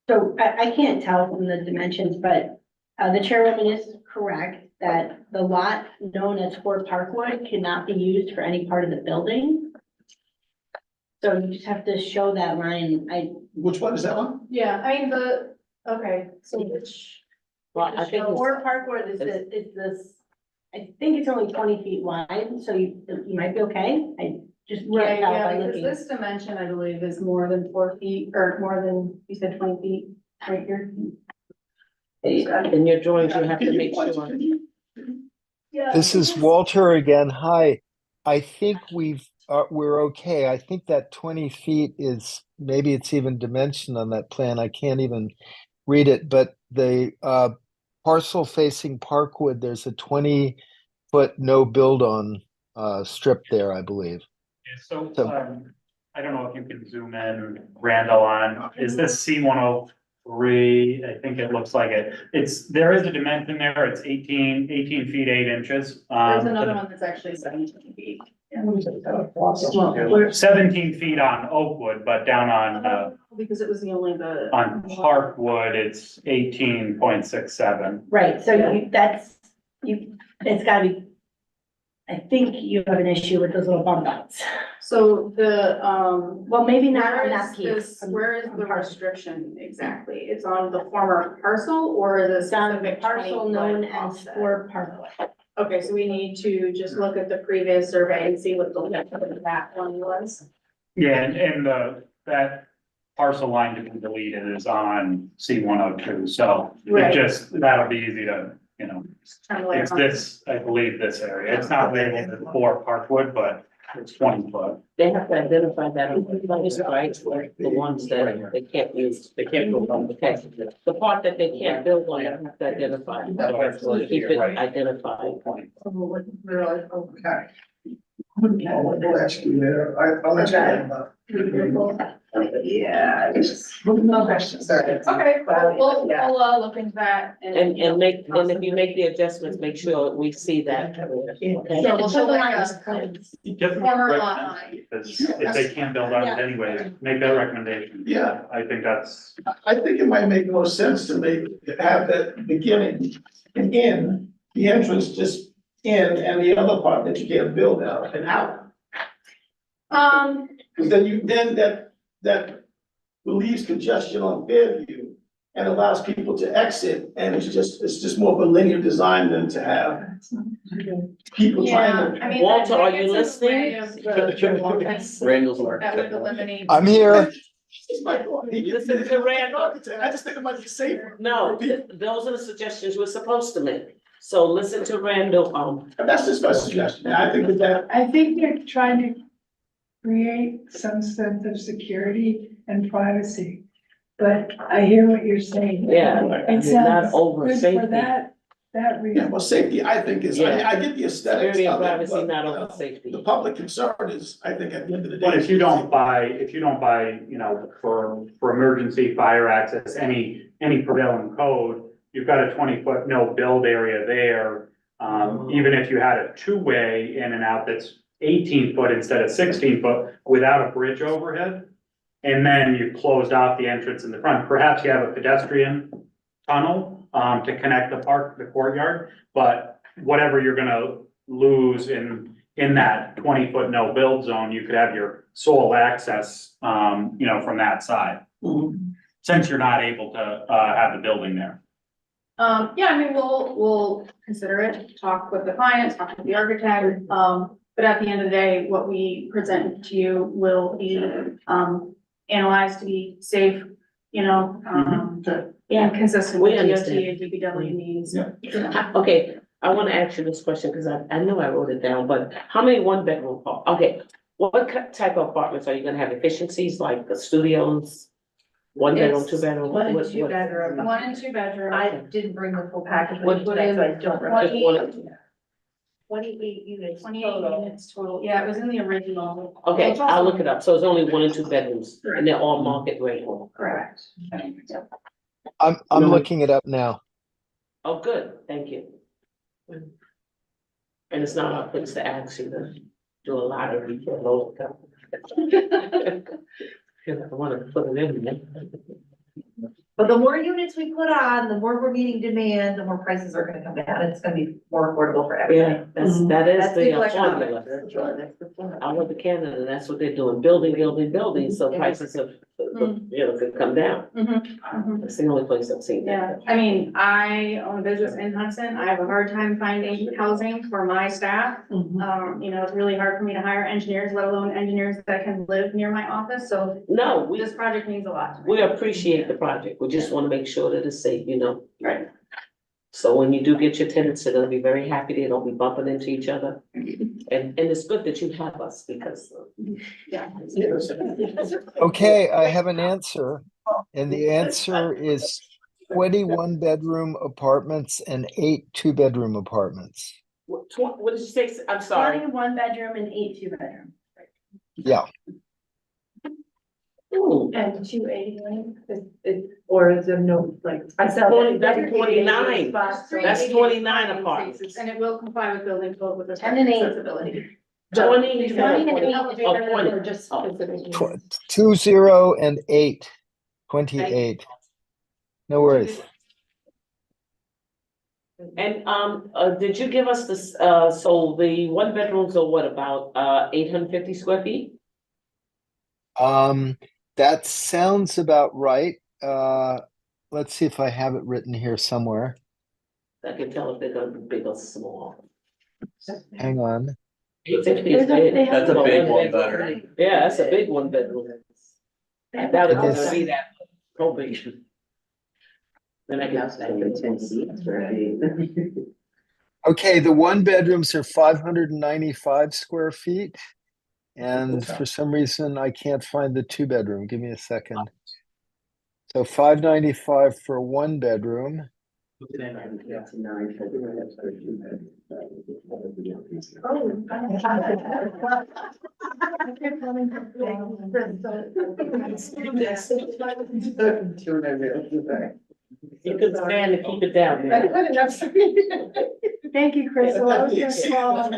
Speaker 5: So I can't tell from the dimensions, but the chairwoman is correct that the lot known as Fort Parkwood cannot be used for any part of the building. So you just have to show that line.
Speaker 7: Which one is that one?
Speaker 3: Yeah, I mean, okay, so which.
Speaker 1: Well, I think it's-
Speaker 5: Fort Parkwood is this, I think it's only 20 feet wide, so you might be okay. I just
Speaker 3: Right,
Speaker 5: can't tell
Speaker 3: yeah,
Speaker 5: by
Speaker 3: because
Speaker 5: looking.
Speaker 3: this dimension, I believe, is more than 4 feet, or more than, you said 20 feet, right here.
Speaker 1: In your drawings, you have to make sure.
Speaker 20: This is Walter again. Hi. I think we're okay. I think that 20 feet is, maybe it's even dimensioned on that plan. I can't even read it, but the parcel facing Parkwood, there's a 20-foot no build on strip there, I believe.
Speaker 2: So, I don't know if you can zoom in, Randall, on, is this C-103? I think it looks like it. There is a dimension there. It's 18 feet, 8 inches.
Speaker 3: There's another one that's actually 17 feet. Yeah.
Speaker 2: 17 feet on Oakwood, but down on
Speaker 3: Because it was the only the.
Speaker 2: On Parkwood, it's 18.67.
Speaker 5: Right, so it's gotta be, I think you have an issue with those little bump outs.
Speaker 3: So the,
Speaker 5: Well, maybe not
Speaker 3: where
Speaker 5: on
Speaker 3: is
Speaker 5: that piece.
Speaker 3: this, where is the restriction exactly? It's on the former parcel or the
Speaker 5: It's on the
Speaker 3: specific
Speaker 5: parcel known
Speaker 3: 20-foot
Speaker 5: as
Speaker 3: offset?
Speaker 5: Ford Parkway.
Speaker 3: Okay, so we need to just look at the previous survey and see what the length of that one was.
Speaker 2: Yeah, and that parcel line to be deleted is on C-102, so
Speaker 3: Right.
Speaker 2: it just, that'll be easy to,
Speaker 3: Kind of like
Speaker 2: it's this, I believe, this area. It's not labeled for Parkwood, but it's 20 foot.
Speaker 1: They have to identify that on the place, right, for the ones that they can't use, they can't build on the text. The part that they can't build on, they have to identify, so keep it identified.
Speaker 16: Okay. We'll ask you later. I'll ask you later.
Speaker 15: Yeah.
Speaker 16: No questions.
Speaker 3: Okay, we'll look into that
Speaker 1: And if you make the adjustments, make sure we see that. Okay?
Speaker 3: So we'll show like
Speaker 2: Just
Speaker 3: former lot line.
Speaker 2: because if they can't build on it anyway, make that recommendation.
Speaker 7: Yeah.
Speaker 2: I think that's,
Speaker 7: I think it might make more sense to have that beginning and in, the entrance just in, and the other part that you can't build out and out. Cause then that relieves congestion on Fairview and allows people to exit, and it's just more of a linear design than to have people trying to.
Speaker 1: Walter, are you listening?
Speaker 3: Randall's that would eliminate.
Speaker 20: I'm here.
Speaker 1: Listen to Randall.
Speaker 7: I just think it might be safer.
Speaker 1: No, those are the suggestions we're supposed to make. So listen to Randall,
Speaker 7: That's just my suggestion. I think that.
Speaker 19: I think they're trying to create some sense of security and privacy. But I hear what you're saying.
Speaker 1: Yeah,
Speaker 19: It
Speaker 1: not
Speaker 19: sounds
Speaker 1: over
Speaker 19: good for
Speaker 1: safety.
Speaker 19: that
Speaker 7: Yeah,
Speaker 19: reason.
Speaker 7: well, safety, I think is, I get the aesthetics
Speaker 1: Security and
Speaker 7: of it,
Speaker 1: privacy,
Speaker 7: but,
Speaker 1: not
Speaker 7: you
Speaker 1: over
Speaker 7: know,
Speaker 1: safety.
Speaker 7: the public concern is, I think, at the end of the day.
Speaker 2: but if you don't buy, for emergency fire access, any prevailing code, you've got a 20-foot no build area there. Even if you had a two-way in and out that's 18 foot instead of 16 foot without a bridge overhead. And then you closed off the entrance in the front, perhaps you have a pedestrian tunnel, to connect the courtyard. But whatever you're gonna lose in that 20-foot no build zone, you could have your sole access, from that side. Since you're not able to, have the building there.
Speaker 3: Yeah, I mean, we'll consider it, talk with the client, talk with the architect, but at the end of the day, what we present to you will be, analyzed to be safe, and consistent
Speaker 1: We
Speaker 3: with DOT
Speaker 1: understand.
Speaker 3: and DPW needs.
Speaker 1: Okay, I wanna ask you this question, cause I know I wrote it down, but how many one-bedroom what type of apartments are you gonna have? Efficiencies like the studios? One bedroom,
Speaker 3: It's
Speaker 1: two bedroom?
Speaker 18: One and
Speaker 1: What-
Speaker 18: two
Speaker 1: what-
Speaker 18: bedroom.
Speaker 3: 1 and 2 bedroom.
Speaker 18: I didn't bring the full package
Speaker 1: What-
Speaker 18: with tonight, so I don't remember.
Speaker 3: 28
Speaker 18: units
Speaker 3: 28 units total, yeah, it was in the original.
Speaker 1: Okay,
Speaker 3: It's
Speaker 1: I'll
Speaker 3: also-
Speaker 1: look it up. So it's only 1 and 2 bedrooms and they're all market rate.
Speaker 3: Correct.
Speaker 20: I'm looking it up now.
Speaker 1: Oh, good, thank you. And it's not our place to ask you to do a lot of retail all the time. I wanna put it in there.
Speaker 18: But the more units we put on, the more we're meeting demand, the more prices are gonna come down, and it's gonna be more affordable for everybody.
Speaker 1: Yeah, that is
Speaker 18: That's
Speaker 1: the
Speaker 18: people
Speaker 1: formula.
Speaker 18: economics.
Speaker 1: I went to Canada, that's what they're doing, building, so prices of, could come down. That's the only place I've seen
Speaker 3: Yeah,
Speaker 1: that.
Speaker 3: I mean, I own a business in Hudson. I have a hard time finding housing for my staff. It's really hard for me to hire engineers, let alone engineers that can live near my office, so.
Speaker 1: No,
Speaker 3: This project means a lot to me.
Speaker 1: we appreciate the project, we just wanna make sure that it's safe,
Speaker 3: Right.
Speaker 1: So when you do get your tenants, they're gonna be very happy, they don't be bumping into each other. And it's good that you have us, because.
Speaker 3: Yeah.
Speaker 20: Okay, I have an answer, and the answer is 21 bedroom apartments and 8 2-bedroom apartments.
Speaker 1: What did you say? I'm sorry.
Speaker 5: 21 bedroom and 8 2-bedroom.
Speaker 20: Yeah,
Speaker 1: Ooh,
Speaker 10: And 289, or is there no, like, I saw.
Speaker 1: That's 29. That's 29 apartments.
Speaker 3: And it will comply with building code with respect
Speaker 5: 10
Speaker 3: to
Speaker 5: and 8.
Speaker 3: accessibility.
Speaker 1: 20.
Speaker 5: 20 and 8
Speaker 1: Oh, 20.
Speaker 10: Or just.
Speaker 1: Oh.
Speaker 20: 20 and 8. 28. No worries.
Speaker 1: And, did you give us this, so the one bedrooms are what, about, 850 square feet?
Speaker 20: That sounds about right. Let's see if I have it written here somewhere.
Speaker 1: I can tell if they're gonna be big or small.
Speaker 20: Hang on.
Speaker 1: 850 is big.
Speaker 14: That's a big one better.
Speaker 1: Yeah, that's a big one bedroom. I doubt it was gonna be that probation. Then I can.
Speaker 20: Okay, the one bedrooms are 595 square feet. And for some reason, I can't find the two bedroom. Give me a second. So 595 for one bedroom.
Speaker 1: You could stand to keep it down.
Speaker 19: Thank you, Crystal. I was gonna call.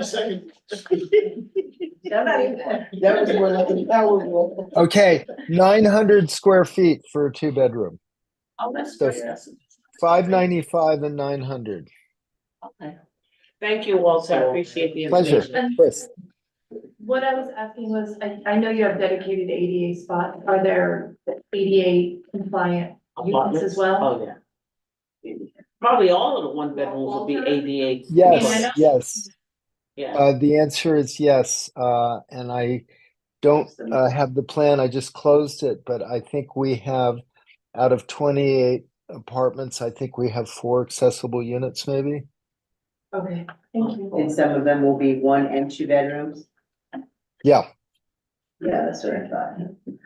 Speaker 15: That was more like an hour.
Speaker 20: Okay, 900 square feet for a two bedroom.
Speaker 1: Oh, that's
Speaker 20: So
Speaker 1: great. That's-
Speaker 20: 595 and 900.
Speaker 1: Okay. Thank you, Walter. I appreciate the
Speaker 20: Pleasure.
Speaker 1: information.
Speaker 20: Chris.
Speaker 10: What I was asking was, I know you have dedicated ADA spots. Are there ADA compliant units as well?
Speaker 1: Oh, yeah. Probably all of the one bedrooms will be ADA.
Speaker 20: Yes, yes.
Speaker 1: Yeah.
Speaker 20: The answer is yes. And I don't have the plan. I just closed it, but I think we have, out of 28 apartments, I think we have 4 accessible units, maybe.
Speaker 10: Okay, thank you.
Speaker 15: And some of them will be 1 and 2 bedrooms?
Speaker 20: Yeah.
Speaker 15: Yeah, that's what I thought.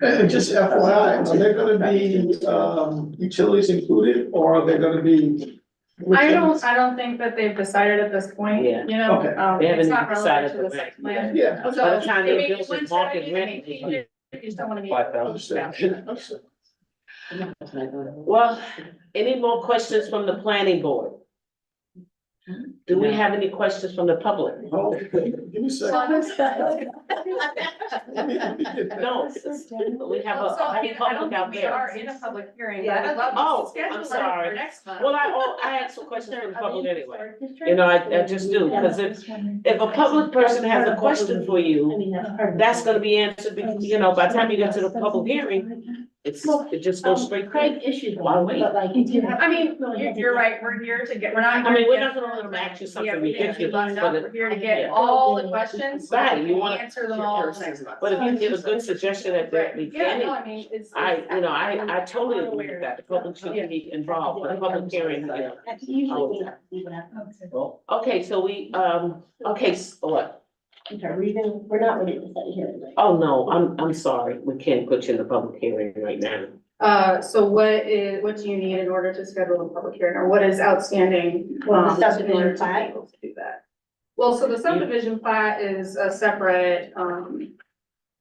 Speaker 7: And just FYI, are there gonna be, utilities included, or are they gonna be?
Speaker 3: I don't think that they've decided at this point,
Speaker 1: Yeah.
Speaker 3: you know,
Speaker 7: Okay.
Speaker 1: They haven't
Speaker 3: it's not
Speaker 1: even
Speaker 3: relevant
Speaker 1: decided
Speaker 3: to
Speaker 1: the
Speaker 3: the
Speaker 1: rent.
Speaker 3: site plan.
Speaker 7: Yeah.
Speaker 1: By the time they build it, market rent.
Speaker 3: You just don't wanna be.
Speaker 7: Understand.
Speaker 1: Well, any more questions from the planning board? Do we have any questions from the public?
Speaker 7: Oh, give me a second.
Speaker 1: No, we have a
Speaker 3: So, I
Speaker 1: whole
Speaker 3: mean, I
Speaker 1: public
Speaker 3: don't
Speaker 1: out
Speaker 3: think we are
Speaker 1: there.
Speaker 3: in a public hearing.
Speaker 15: Yeah,
Speaker 3: but we'd love to
Speaker 1: Oh,
Speaker 3: schedule
Speaker 1: I'm
Speaker 3: it
Speaker 1: sorry.
Speaker 3: for next month.
Speaker 1: Well, I asked a question from the public anyway. You know, I just do, because if a public person has a question for you, that's gonna be answered, because, you know, by the time you get to the public hearing, it just goes straight.
Speaker 5: Craig issued
Speaker 1: Why
Speaker 5: one,
Speaker 1: wait?
Speaker 5: but like.
Speaker 3: I mean, you're right, we're here to get, we're not.
Speaker 1: I mean,
Speaker 3: here
Speaker 1: we're
Speaker 3: to
Speaker 1: not
Speaker 3: get-
Speaker 1: gonna let them ask you
Speaker 3: Yeah,
Speaker 1: something
Speaker 3: we can't be
Speaker 1: ridiculous,
Speaker 3: lined up.
Speaker 1: but
Speaker 3: We're here to get
Speaker 1: yeah.
Speaker 3: all the questions. so
Speaker 1: Right,
Speaker 3: we
Speaker 1: you
Speaker 3: can
Speaker 1: wanna-
Speaker 3: answer them all next month.
Speaker 1: But if you give a good suggestion at the
Speaker 3: Yeah,
Speaker 1: beginning,
Speaker 3: no, I mean, it's.
Speaker 1: I totally agree with that, the public should be involved, but the public hearing, you know.
Speaker 5: That's usually what happens.
Speaker 1: Okay, so we, okay, what?
Speaker 5: I'm sorry, we're not ready to set a hearing, right?
Speaker 1: Oh, no, I'm sorry, we can't put you in the public hearing right now.
Speaker 3: So what do you need in order to schedule a public hearing, or what is outstanding?
Speaker 5: Well, the
Speaker 3: in order
Speaker 5: subdivision
Speaker 3: to be
Speaker 5: plat.
Speaker 3: able to do that? Well, so the subdivision plat is a separate,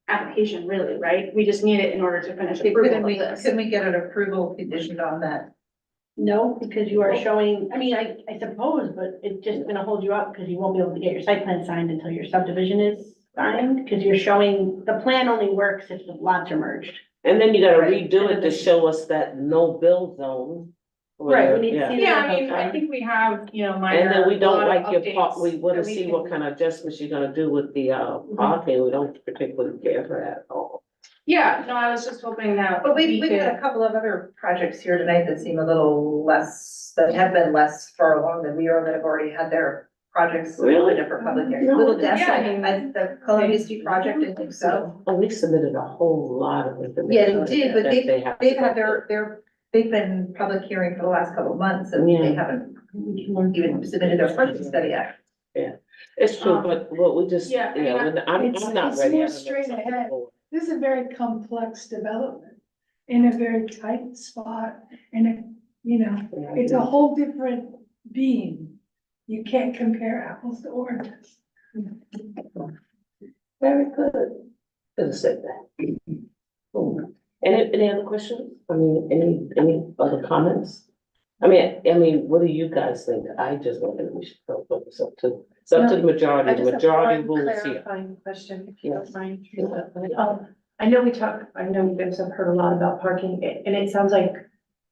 Speaker 3: application, really, right? We just need it in order to finish approval of this.
Speaker 18: Couldn't we get an approval conditioned on that?
Speaker 5: No, because you are showing, I mean, I suppose, but it's just gonna hold you up because you won't be able to get your site plan signed until your subdivision is signed, because you're showing, the plan only works if the lots are merged.
Speaker 1: And then you gotta
Speaker 5: Right.
Speaker 1: redo it to show us that no build zone.
Speaker 5: Right, we need to
Speaker 1: Yeah.
Speaker 5: see.
Speaker 3: Yeah, I mean, I think we have, you know, minor.
Speaker 1: And then we don't
Speaker 3: lot of
Speaker 1: like your part,
Speaker 3: updates
Speaker 1: we wanna
Speaker 3: that we
Speaker 1: see what
Speaker 3: can-
Speaker 1: kind of adjustments you're gonna do with the, parking, we don't particularly care for that at all.
Speaker 3: Yeah, no, I was just hoping that.
Speaker 18: But we've
Speaker 3: we
Speaker 18: got a
Speaker 3: could-
Speaker 18: couple of other projects here tonight that seem a little less, that have been less far along than we are, that have already had their projects.
Speaker 1: Really?
Speaker 18: submitted For public hearing.
Speaker 1: No.
Speaker 18: Little Desk,
Speaker 3: Yeah,
Speaker 18: I mean, the Columbia Street project, I think so.
Speaker 1: Oh, we submitted a whole lot of information.
Speaker 18: Yeah, they did, but
Speaker 1: that have to
Speaker 18: they've
Speaker 1: go
Speaker 18: had
Speaker 1: through.
Speaker 18: they've been public hearing for the last couple of months and
Speaker 1: Yeah.
Speaker 18: they haven't even submitted their project study yet.
Speaker 1: It's true, but what we just,
Speaker 3: Yeah, I mean,
Speaker 1: I'm
Speaker 19: It's
Speaker 1: not
Speaker 19: it's
Speaker 1: ready.
Speaker 19: more
Speaker 1: I don't know
Speaker 19: straight
Speaker 1: something
Speaker 19: ahead.
Speaker 1: forward.
Speaker 19: This is a very complex development in a very tight spot, and it, you know, it's a whole different being. You can't compare apples to oranges.
Speaker 1: Very good. Could have said that. Any other questions? I mean, any other comments? I mean, what do you guys think? I just want to, we should focus up to, it's up to the majority, the majority rules here.
Speaker 10: Clarifying question, if
Speaker 1: you
Speaker 10: don't mind. I know you guys have heard a lot about parking, and it sounds like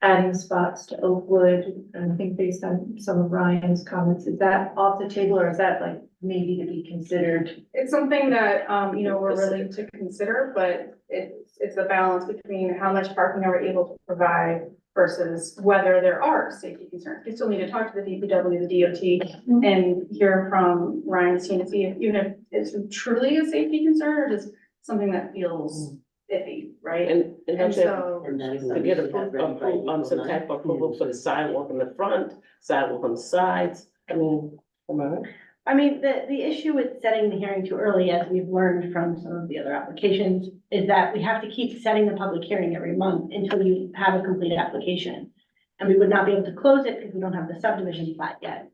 Speaker 10: adding spots to Oakwood, and I think based on some of Ryan's comments, is that off the table, or is that like maybe to be considered?
Speaker 3: It's something that, we're willing to consider, but it's a balance between how much parking are we able to provide versus whether there are safety concerns. We still need to talk to the DPW, the DOT, and hear from Ryan's team to see if, even if it's truly a safety concern or just something that feels iffy, right?
Speaker 1: And
Speaker 3: And so,
Speaker 1: to get some type of approval for the sidewalk in the front, sidewalk on the sides, I mean, am I right?
Speaker 5: I mean, the issue with setting the hearing too early, as we've learned from some of the other applications, is that we have to keep setting the public hearing every month until you have a complete application. And we would not be able to close it because we don't have the subdivision plat yet.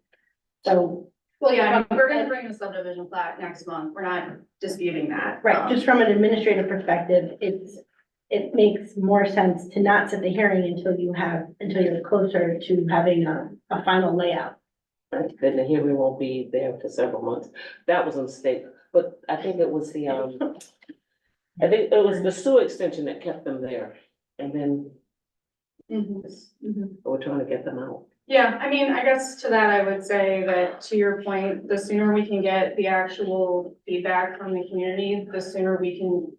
Speaker 5: So.
Speaker 3: well, yeah, I mean, we're gonna bring the subdivision plat next month. We're not disputing that.
Speaker 5: Right, just from an administrative perspective, it makes more sense to not set the hearing until you're closer to having a final layout.
Speaker 1: Then the hearing won't be there for several months. That was a mistake, but I think it was the, I think it was the sewer extension that kept them there. And then we're trying to get them out.
Speaker 3: Yeah, I mean, I guess to that, I would say that to your point, the sooner we can get the actual feedback from the community, the sooner we can,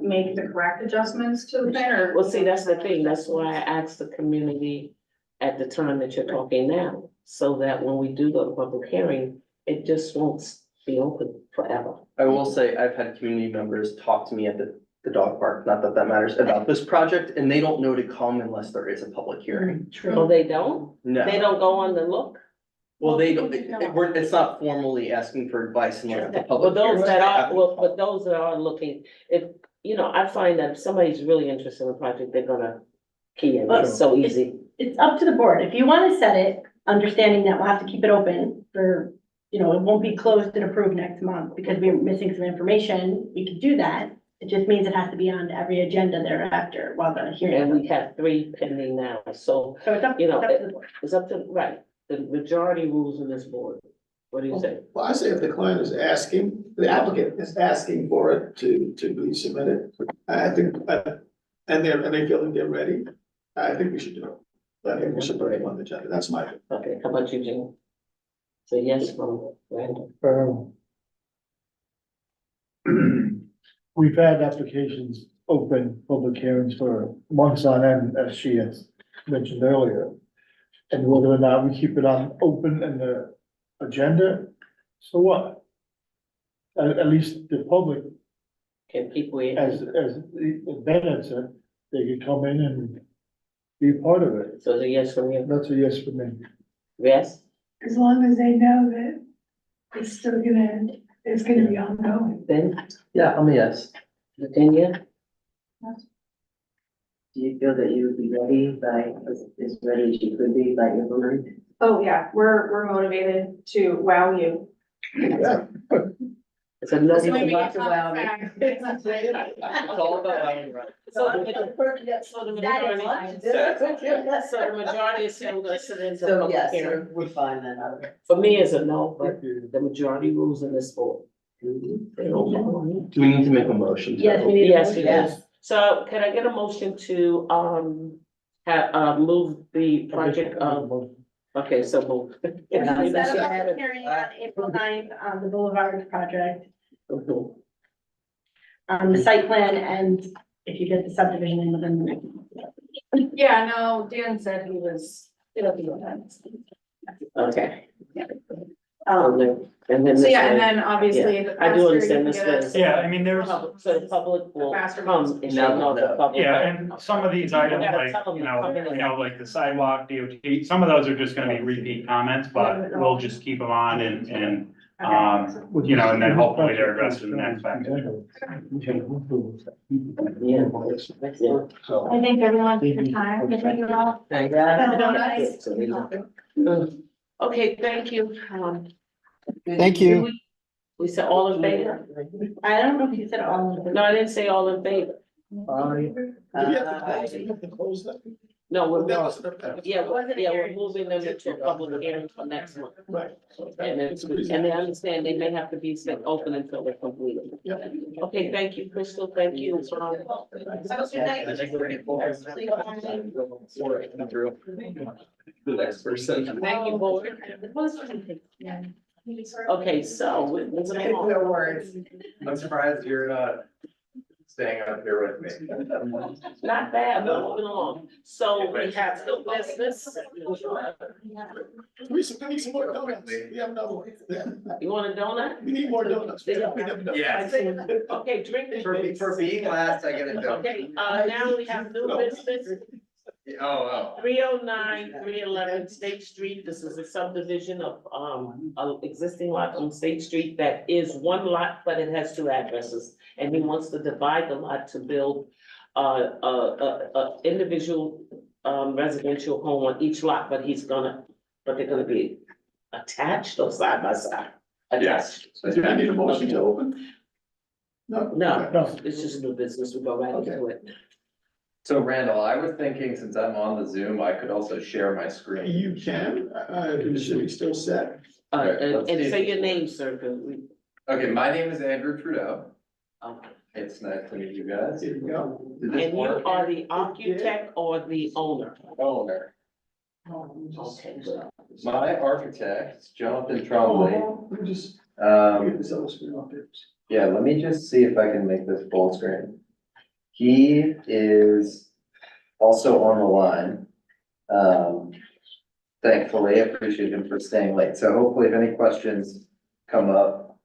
Speaker 3: make the correct adjustments to the plan or.
Speaker 1: Well, see, that's the thing. That's why I asked the community at the time that you're talking now, so that when we do go to public hearing, it just won't be open forever.
Speaker 14: I will say, I've had community members talk to me at the dog park, not that that matters, about this project, and they don't know to come unless there is a public hearing.
Speaker 1: Oh, they don't?
Speaker 14: No.
Speaker 1: They don't go on the look?
Speaker 14: Well, they don't, it's not formally asking for advice unless the public.
Speaker 1: But those
Speaker 14: hearing.
Speaker 1: that are, but those that are looking, if, I find that if somebody's really interested in a project, they're gonna key in. It's so easy.
Speaker 5: It's up to the board. If you want to set it, understanding that we'll have to keep it open for, it won't be closed and approved next month because we're missing some information, we could do that. It just means it has to be on every agenda thereafter while the hearing.
Speaker 1: And we have 3 pending now, so,
Speaker 5: So it's up to the board.
Speaker 1: it's up to, right, the majority rules in this board. What do you say?
Speaker 7: Well, I say if the client is asking, the applicant is asking for it to be submitted, I think, and they feel that they're ready, I think we should do it. I think we should put it on the agenda, that's my opinion.
Speaker 1: Okay, how about you, Jim? So yes from Randall.
Speaker 13: We've had applications open, public hearings for months on end, as she has mentioned earlier. And whether or not we keep it on open in the agenda, so what? At least the public,
Speaker 1: Can people hear?
Speaker 13: as Ben had said, they could come in and be a part of it.
Speaker 1: So it's a yes from you?
Speaker 13: That's a yes for me.
Speaker 1: Yes?
Speaker 19: As long as they know that it's gonna be ongoing.
Speaker 1: Ben?
Speaker 14: Yeah, I'm a yes.
Speaker 1: Virginia?
Speaker 21: Do you feel that you would be ready as ready as you could be by April 9th?
Speaker 3: Oh, yeah, we're motivated to wow you.
Speaker 1: It's another.
Speaker 3: So maybe
Speaker 21: Lots of wow.
Speaker 14: It's all about having right.
Speaker 1: So the majority is saying we're gonna sit into
Speaker 21: So
Speaker 1: public
Speaker 21: yes,
Speaker 1: hearing.
Speaker 21: we're fine then.
Speaker 1: For me, it's a no, but the majority rules in this board. They don't follow.
Speaker 14: Do we need to make a motion?
Speaker 5: Yes, we need a
Speaker 1: Yes,
Speaker 5: motion.
Speaker 1: we do. So can I get a motion to, move the project, okay, so move.
Speaker 5: Set up a public hearing on April 9th on the Boulevard project,
Speaker 1: Mhm.
Speaker 5: on the site plan, and if you get the subdivision in within the next month.
Speaker 3: Yeah, no, Dan said it'll be on.
Speaker 1: Okay. And then.
Speaker 3: So
Speaker 1: this
Speaker 3: yeah, and
Speaker 1: way-
Speaker 3: then obviously.
Speaker 1: Yeah,
Speaker 3: the
Speaker 1: I do
Speaker 3: faster
Speaker 1: understand
Speaker 3: you
Speaker 1: this
Speaker 3: get
Speaker 1: way.
Speaker 3: us-
Speaker 2: Yeah, I mean, there's,
Speaker 1: So the public will
Speaker 3: Faster
Speaker 1: come and they know the public.
Speaker 2: yeah, and some of these items, like, like the sidewalk, DOT, some of those are just gonna be repeat comments, but we'll just keep them on and, and then hopefully they're addressed in the next package.
Speaker 1: Yeah.
Speaker 5: I thank everyone for your time. Thank you all.
Speaker 14: Thank you.
Speaker 1: Okay, thank you.
Speaker 20: Thank you.
Speaker 1: We said all in favor?
Speaker 5: I don't know if you said all of them.
Speaker 1: No, I didn't say all in favor.
Speaker 7: Do we have to close that?
Speaker 1: No, we're,
Speaker 7: That wasn't a pass.
Speaker 1: we're moving them into a public hearing for next month.
Speaker 7: Right.
Speaker 1: And they understand they may have to be set open until they're completed.
Speaker 7: Yeah.
Speaker 1: Okay, thank you, Crystal, thank you.
Speaker 14: The next person.
Speaker 1: Thank you, board. Okay, so, moving on.
Speaker 14: No worries. I'm surprised you're not staying up here with me.
Speaker 1: Not bad, but moving along. So we have no business.
Speaker 7: We need some more donuts. We have another one. Yeah.
Speaker 1: You want a donut?
Speaker 7: We need more donuts. We have donuts.
Speaker 14: Yeah.
Speaker 1: Okay, drink it.
Speaker 14: For being last, I get a donut.
Speaker 1: Okay, now we have new business.
Speaker 14: Oh,
Speaker 1: 309, 311 State Street. This is a subdivision of, an existing lot on State Street that is one lot, but it has two addresses. And he wants to divide the lot to build, individual, residential home on each lot, but they're gonna be attached or side by side?
Speaker 14: Yes.
Speaker 1: Attached.
Speaker 7: Do I need a motion to open? No?
Speaker 1: No, it's just new business. We go right into it.
Speaker 14: So Randall, I was thinking since I'm on the Zoom, I could also share my screen.
Speaker 7: You can, should we still set?
Speaker 1: And say your name, sir, 'cause we.
Speaker 14: Okay, my name is Andrew Trudeau.
Speaker 1: Okay.
Speaker 14: It's nice to meet you guys.
Speaker 7: Here you go.
Speaker 14: Did this
Speaker 1: And you
Speaker 14: work?
Speaker 1: are the architect or the owner?
Speaker 14: Owner.
Speaker 1: Okay, good.
Speaker 14: My architect, Jonathan Trombley.
Speaker 7: Let me just
Speaker 14: Um,
Speaker 7: get this other screen up there.
Speaker 14: yeah, let me just see if I can make this full screen. He is also on the line. Thankfully, I appreciate him for staying late. So hopefully if any questions come up,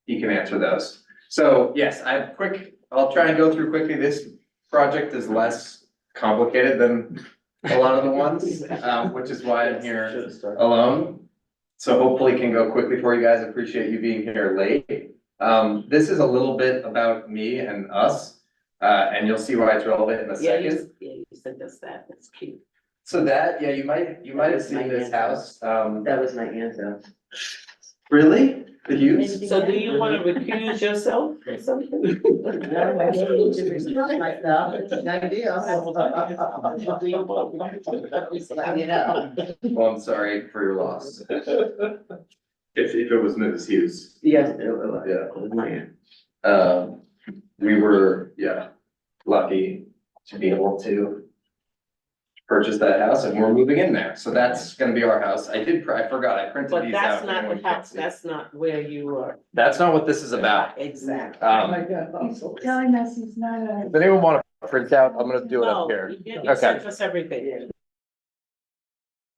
Speaker 14: he can answer those. So yes, I'll try and go through quickly. This project is less complicated than a lot of the ones, which is why I'm here alone. So hopefully can go quickly for you guys. Appreciate you being here late. This is a little bit about me and us, and you'll see why it's relevant in a second.
Speaker 1: You sent us that, that's cute.
Speaker 14: So that, yeah, you might have seen this house.
Speaker 21: That was my answer.
Speaker 14: Really? The Hughes?
Speaker 1: So do you wanna recuse yourself or something?
Speaker 21: No, I don't need to respect myself, it's an idea. You know.
Speaker 14: Well, I'm sorry for your loss. If it was Mrs. Hughes.
Speaker 21: Yes.
Speaker 14: Yeah. We were, lucky to be able to purchase that house and we're moving in there. So that's gonna be our house. I forgot, I printed
Speaker 1: But
Speaker 14: these out.
Speaker 1: that's
Speaker 14: if
Speaker 1: not
Speaker 14: anyone
Speaker 1: the
Speaker 14: can't
Speaker 1: house,
Speaker 14: see.
Speaker 1: that's not where you are.
Speaker 14: That's not what this is about.
Speaker 1: Exactly.
Speaker 19: He's telling us he's not a.
Speaker 14: If anyone wanna print out, I'm gonna do it
Speaker 1: No,
Speaker 14: up here.
Speaker 1: you sent us everything.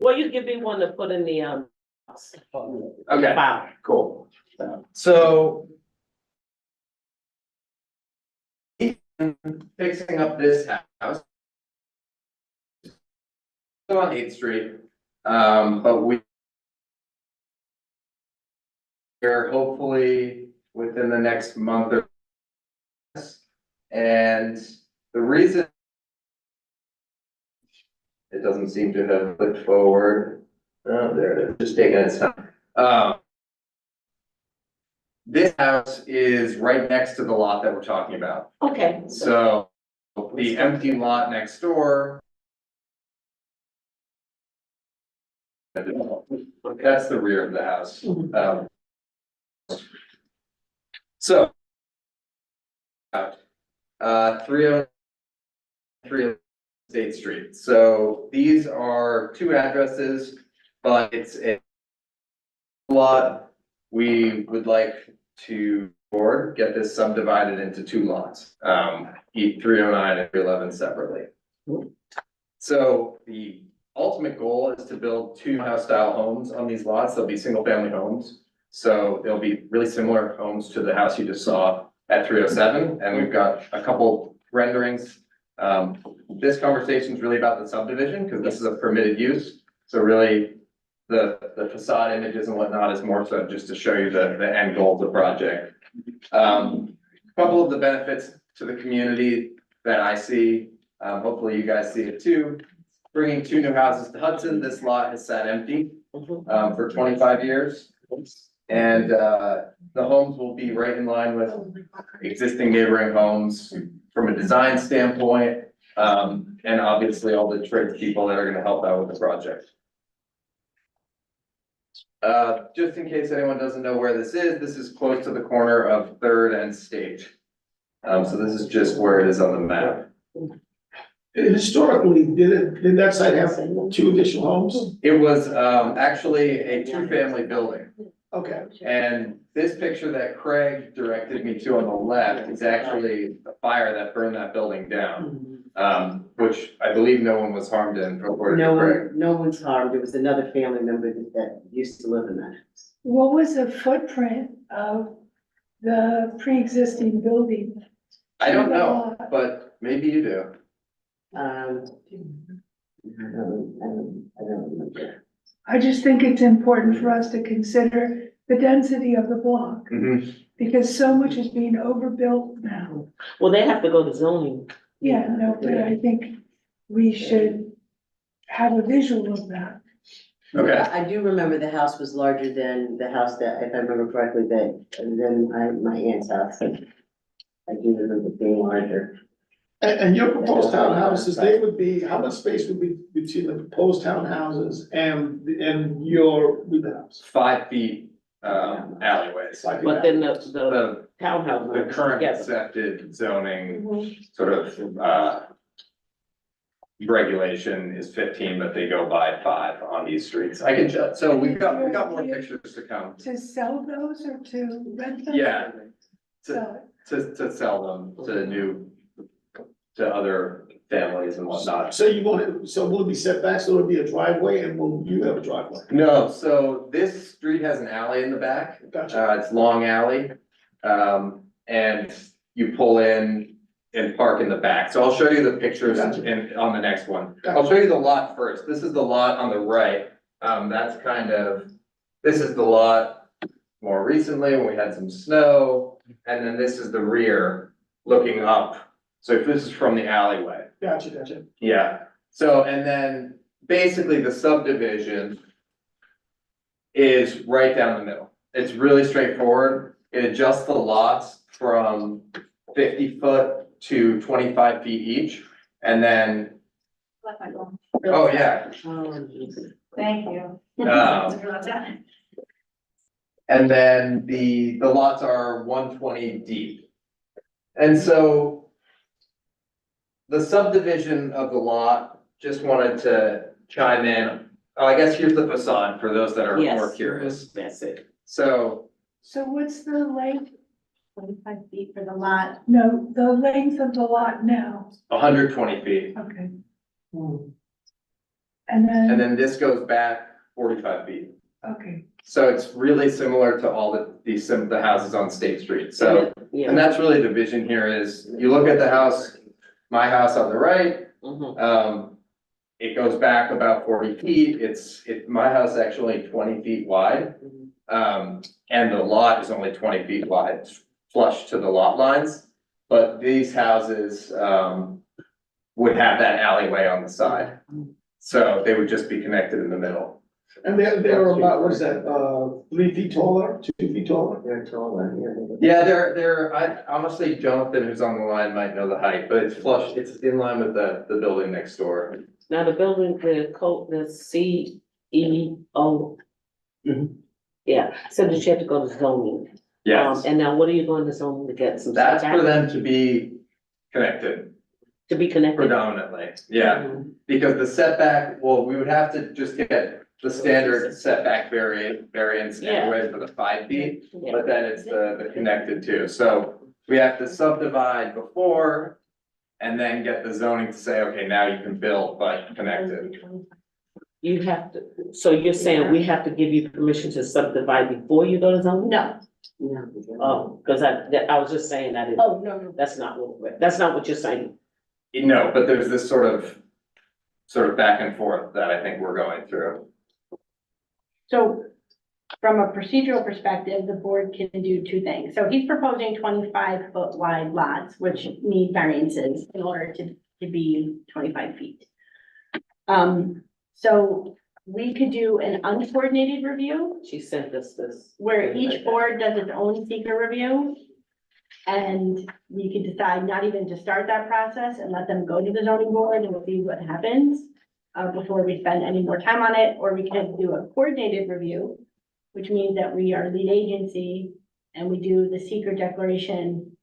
Speaker 1: Well, you give me one to put in the,
Speaker 14: Okay,
Speaker 1: file.
Speaker 14: cool. So. Fixing up this house. Still on 8th Street, but we're hopefully within the next month or. And the reason. It doesn't seem to have clicked forward. Oh, there it is, just taking its time. This house is right next to the lot that we're talking about.
Speaker 1: Okay.
Speaker 14: So the empty lot next door. That's the rear of the house. So. 303 State Street. So these are two addresses, but it's a lot. We would like to get this subdivided into two lots, 309 and 311 separately. So the ultimate goal is to build two house style homes on these lots. They'll be single family homes. So they'll be really similar homes to the house you just saw at 307. And we've got a couple renderings. This conversation is really about the subdivision because this is a permitted use. So really the facade images and whatnot is more so just to show you the end goal of the project. Couple of the benefits to the community that I see, hopefully you guys see it too. Bringing two new houses to Hudson. This lot has sat empty for 25 years. And the homes will be right in line with existing neighboring homes from a design standpoint.
Speaker 11: and obviously all the trade people that are gonna help out with the project. Just in case anyone doesn't know where this is close to the corner of Third and State. So this is just where it is on the map.
Speaker 7: Historically, did that site have 2 additional homes?
Speaker 11: It was, actually a two-family building.
Speaker 7: Okay.
Speaker 11: And this picture that Craig directed me to on the left is actually the fire that burned that building down. Which I believe no one was harmed in, according to Craig.
Speaker 21: No one's harmed. There was another family member that used to live in that house.
Speaker 19: What was the footprint of the pre-existing building?
Speaker 11: I don't know, but maybe you do.
Speaker 21: I don't remember.
Speaker 19: I just think it's important for us to consider the density of the block, because so much is being overbuilt now.
Speaker 1: Well, they have to go to zoning.
Speaker 19: Yeah, no, but I think we should have a visual of that.
Speaker 11: Okay.
Speaker 21: I do remember the house was larger than the house that, if I remember correctly, my aunt's house. I do remember being larger.
Speaker 7: And your proposed townhouses, they would be, how much space would be between the proposed townhouses and your new house?
Speaker 11: 5 feet, alleyways.
Speaker 1: But then the townhouse.
Speaker 11: The current
Speaker 1: together.
Speaker 11: accepted zoning sort of, regulation is 15, but they go by 5 on these streets. I can just, so we got more pictures to come.
Speaker 19: To sell those or to rent them?
Speaker 11: Yeah.
Speaker 19: Sell
Speaker 11: To sell them to other families and whatnot.
Speaker 7: So will it be set back, so it'll be a driveway, and will you have a driveway?
Speaker 11: No, so this street has an alley in the back.
Speaker 7: Gotcha.
Speaker 11: It's long alley. And you pull in and park in the back. So I'll show you the pictures on the next one. I'll show you the lot first. This is the lot on the right. This is the lot more recently when we had some snow. And then this is the rear looking up. So if this is from the alleyway.
Speaker 7: Gotcha.
Speaker 11: Yeah, so, and then basically the subdivision is right down the middle. It's really straightforward. It adjusts the lots from 50 foot to 25 feet each. And then, oh yeah.
Speaker 18: Thank you.
Speaker 11: And then the lots are 120 deep. And so the subdivision of the lot, just wanted to chime in. Oh, I guess here's the facade for those that are more curious.
Speaker 1: That's it.
Speaker 11: So
Speaker 19: what's the length?
Speaker 5: 25 feet for the lot.
Speaker 19: No, the length of the lot now.
Speaker 11: 120 feet.
Speaker 19: Okay. And
Speaker 11: And
Speaker 19: then,
Speaker 11: then this goes back 45 feet.
Speaker 19: okay.
Speaker 11: So it's really similar to all the houses on State Street. So, and that's really the vision here is you look at the house, my house on the right, it goes back about 40 feet. My house is actually 20 feet wide. And the lot is only 20 feet wide, flush to the lot lines. But these houses, would have that alleyway on the side. So they would just be connected in the middle.
Speaker 7: And they're about, what is that, 3 feet taller, 2 feet taller?
Speaker 21: They're taller,
Speaker 11: Yeah, I honestly don't, then who's on the line might know the height, but it's flush, it's in line with the building next door.
Speaker 1: Now the building, the code, the CEO. Yeah, so that you have to go to zoning.
Speaker 11: Yes.
Speaker 1: And now what are you going to zoning to get some?
Speaker 11: That's for
Speaker 1: setback?
Speaker 11: them to be connected.
Speaker 1: To be connected?
Speaker 11: Predominantly, yeah, because the setback, well, we would have to just get the standard setback variance anyway for the 5 feet, but then it's the connected too, so we have to subdivide before. And then get the zoning to say, okay, now you can build, but connected.
Speaker 1: You have to, so you're saying we have to give you permission to subdivide before you go to zoning?
Speaker 5: No.
Speaker 1: Oh, cause I was just saying that.
Speaker 5: Oh, no.
Speaker 1: That's not what you're saying.
Speaker 11: No, but there's this sort of back and forth that I think we're going through.
Speaker 5: So from a procedural perspective, the board can do 2 things. So he's proposing 25-foot wide lots, which need variances in order to be 25 feet. So we could do an uncoordinated review.
Speaker 1: She sent us this.
Speaker 5: Where each board does its own seeker review. And we could decide not even to start that process and let them go to the zoning board and see what happens before we spend any more time on it, or we could do a coordinated review, which means that we are lead agency and we do the secret declaration,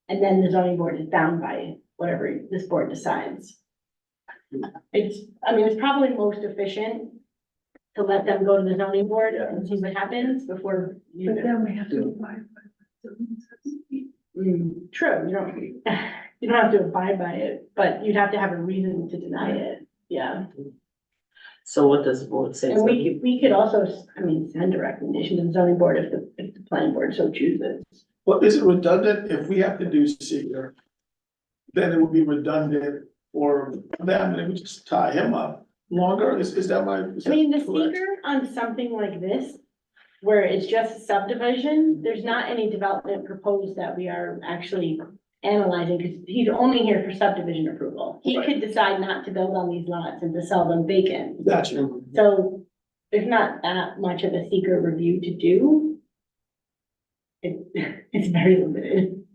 Speaker 5: and then the zoning board is bound by whatever this board decides. It's probably most efficient to let them go to the zoning board and see what happens before you.
Speaker 19: But then we have to abide by the
Speaker 5: True, you don't have to abide by it, but you'd have to have a reason to deny it, yeah.
Speaker 1: So what does the board say?
Speaker 5: And we could also, send a recommendation to the zoning board if the planning board so chooses.
Speaker 7: Well, is it redundant if we have to do seeker? Then it would be redundant for them, and we just tie him up longer, is that my? is that
Speaker 5: The
Speaker 7: correct?
Speaker 5: seeker on something like this, where it's just subdivision, there's not any development proposed that we are actually analyzing, because he's only here for subdivision approval. He
Speaker 7: Right.
Speaker 5: could decide not to build on these lots and to sell them vacant.
Speaker 7: Gotcha.
Speaker 5: So there's not that much of a seeker review to do. It's very limited.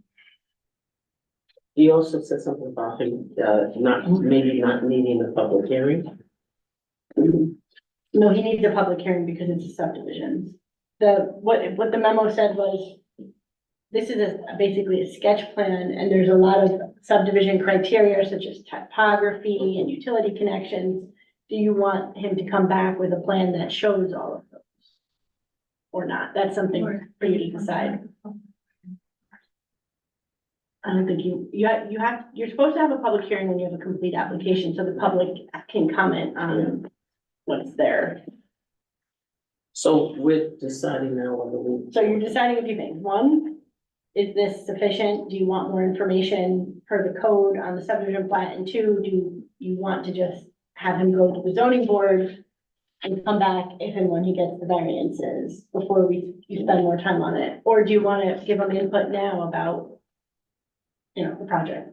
Speaker 1: You also said something about him, maybe not needing a public hearing.
Speaker 5: No, he needs a public hearing because it's a subdivision. What the memo said was, this is basically a sketch plan, and there's a lot of subdivision criteria such as topography and utility connections. Do you want him to come back with a plan that shows all of those? Or not? That's something for you to decide. I don't think you're supposed to have a public hearing when you have a complete application, so the public can comment on what's there.
Speaker 1: So we're deciding now whether we.
Speaker 5: So you're deciding a few things. One, is this sufficient? Do you want more information per the code on the subdivision plat? And two, do you want to just have him go to the zoning board and come back if and when he gets the variances before you spend more time on it? Or do you want to give him input now about, the project?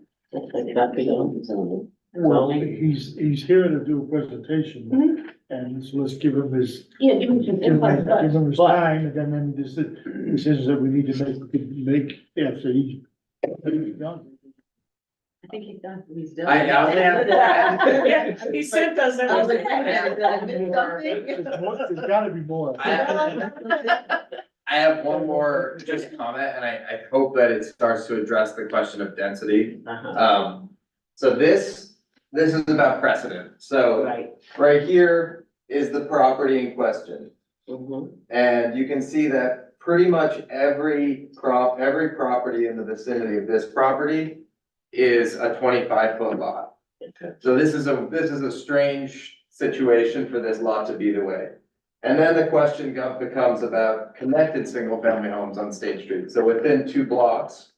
Speaker 13: Well, he's here to do a presentation, and so let's give him his.
Speaker 5: Yeah, give him some input, but.
Speaker 13: Give him his time, and then there's the decisions that we need to make after he's done.
Speaker 5: I think he's done.
Speaker 21: He's done.
Speaker 1: Yeah, he sent us everything.
Speaker 13: There's gotta be more.
Speaker 11: I have one more just comment, and I hope that it starts to address the question of density. So this is about precedent. So right here is the property in question. And you can see that pretty much every property in the vicinity of this property is a 25-foot lot. So this is a strange situation for this lot to be the way. And then the question becomes about connected single-family homes on State Street. So within 2 blocks,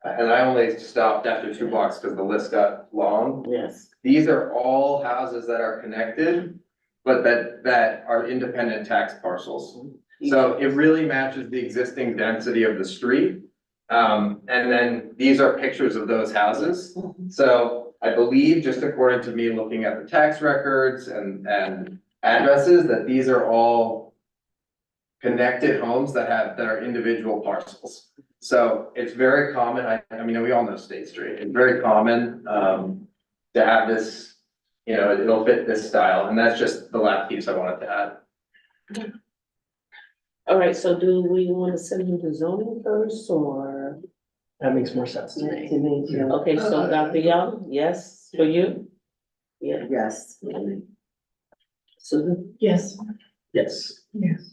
Speaker 11: and I only stopped after 2 blocks because the list got long.
Speaker 1: Yes.
Speaker 11: These are all houses that are connected, but that are independent tax parcels. So it really matches the existing density of the street. And then these are pictures of those houses. So I believe, just according to me looking at the tax records and addresses, that these are all connected homes that are individual parcels. So it's very common, I mean, we all know State Street, it's very common, to have this, it'll fit this style, and that's just the last piece I wanted to add.
Speaker 1: All right, so do we want to send him to zoning first, or?
Speaker 9: That makes more sense to me.
Speaker 1: Okay, so Dr. Young, yes, for you? Yeah.
Speaker 21: Yes.
Speaker 1: Susan?
Speaker 19: Yes.
Speaker 9: Yes.
Speaker 19: Yes.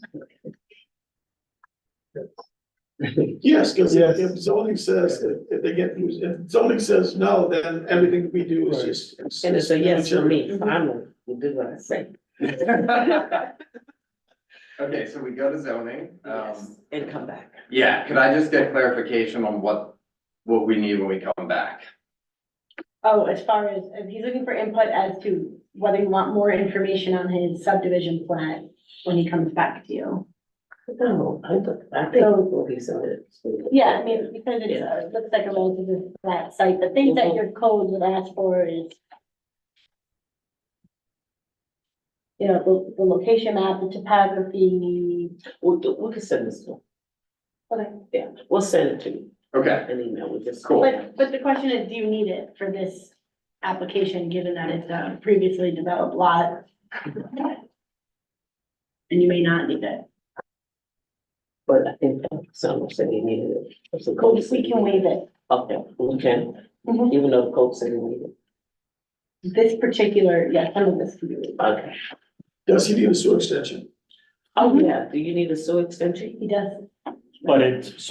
Speaker 7: Yes, because if zoning says, if zoning says no, then everything we do is just.
Speaker 1: And it's a yes for me, finally, you did what I say.
Speaker 11: Okay, so we go to zoning,
Speaker 1: And come back.
Speaker 11: yeah, could I just get clarification on what we need when we come back?
Speaker 5: Oh, as far as, if he's looking for input as to whether you want more information on his subdivision plan when he comes back to you.
Speaker 1: I think what he said.
Speaker 5: Yeah, because it looks like a relatively flat site, the things that your code would ask for is, the location map, the topography.
Speaker 1: We can send this to him.
Speaker 5: Okay.
Speaker 1: Yeah, we'll send it to you.
Speaker 11: Okay,
Speaker 1: an email, we just.
Speaker 11: Cool.
Speaker 5: But the question is, do you need it for this application, given that it's a previously developed lot? And you may not need it.
Speaker 1: But I think someone said they needed it. It's a code.
Speaker 5: We can waive it.
Speaker 1: Okay, we can,
Speaker 5: Mhm.
Speaker 1: even though the code said they needed it.
Speaker 5: This particular, yeah, some of this can be waived.
Speaker 1: Okay.
Speaker 7: Does he need a sewer extension?
Speaker 1: Oh, yeah, do you need a sewer extension?
Speaker 5: He does.
Speaker 2: But it's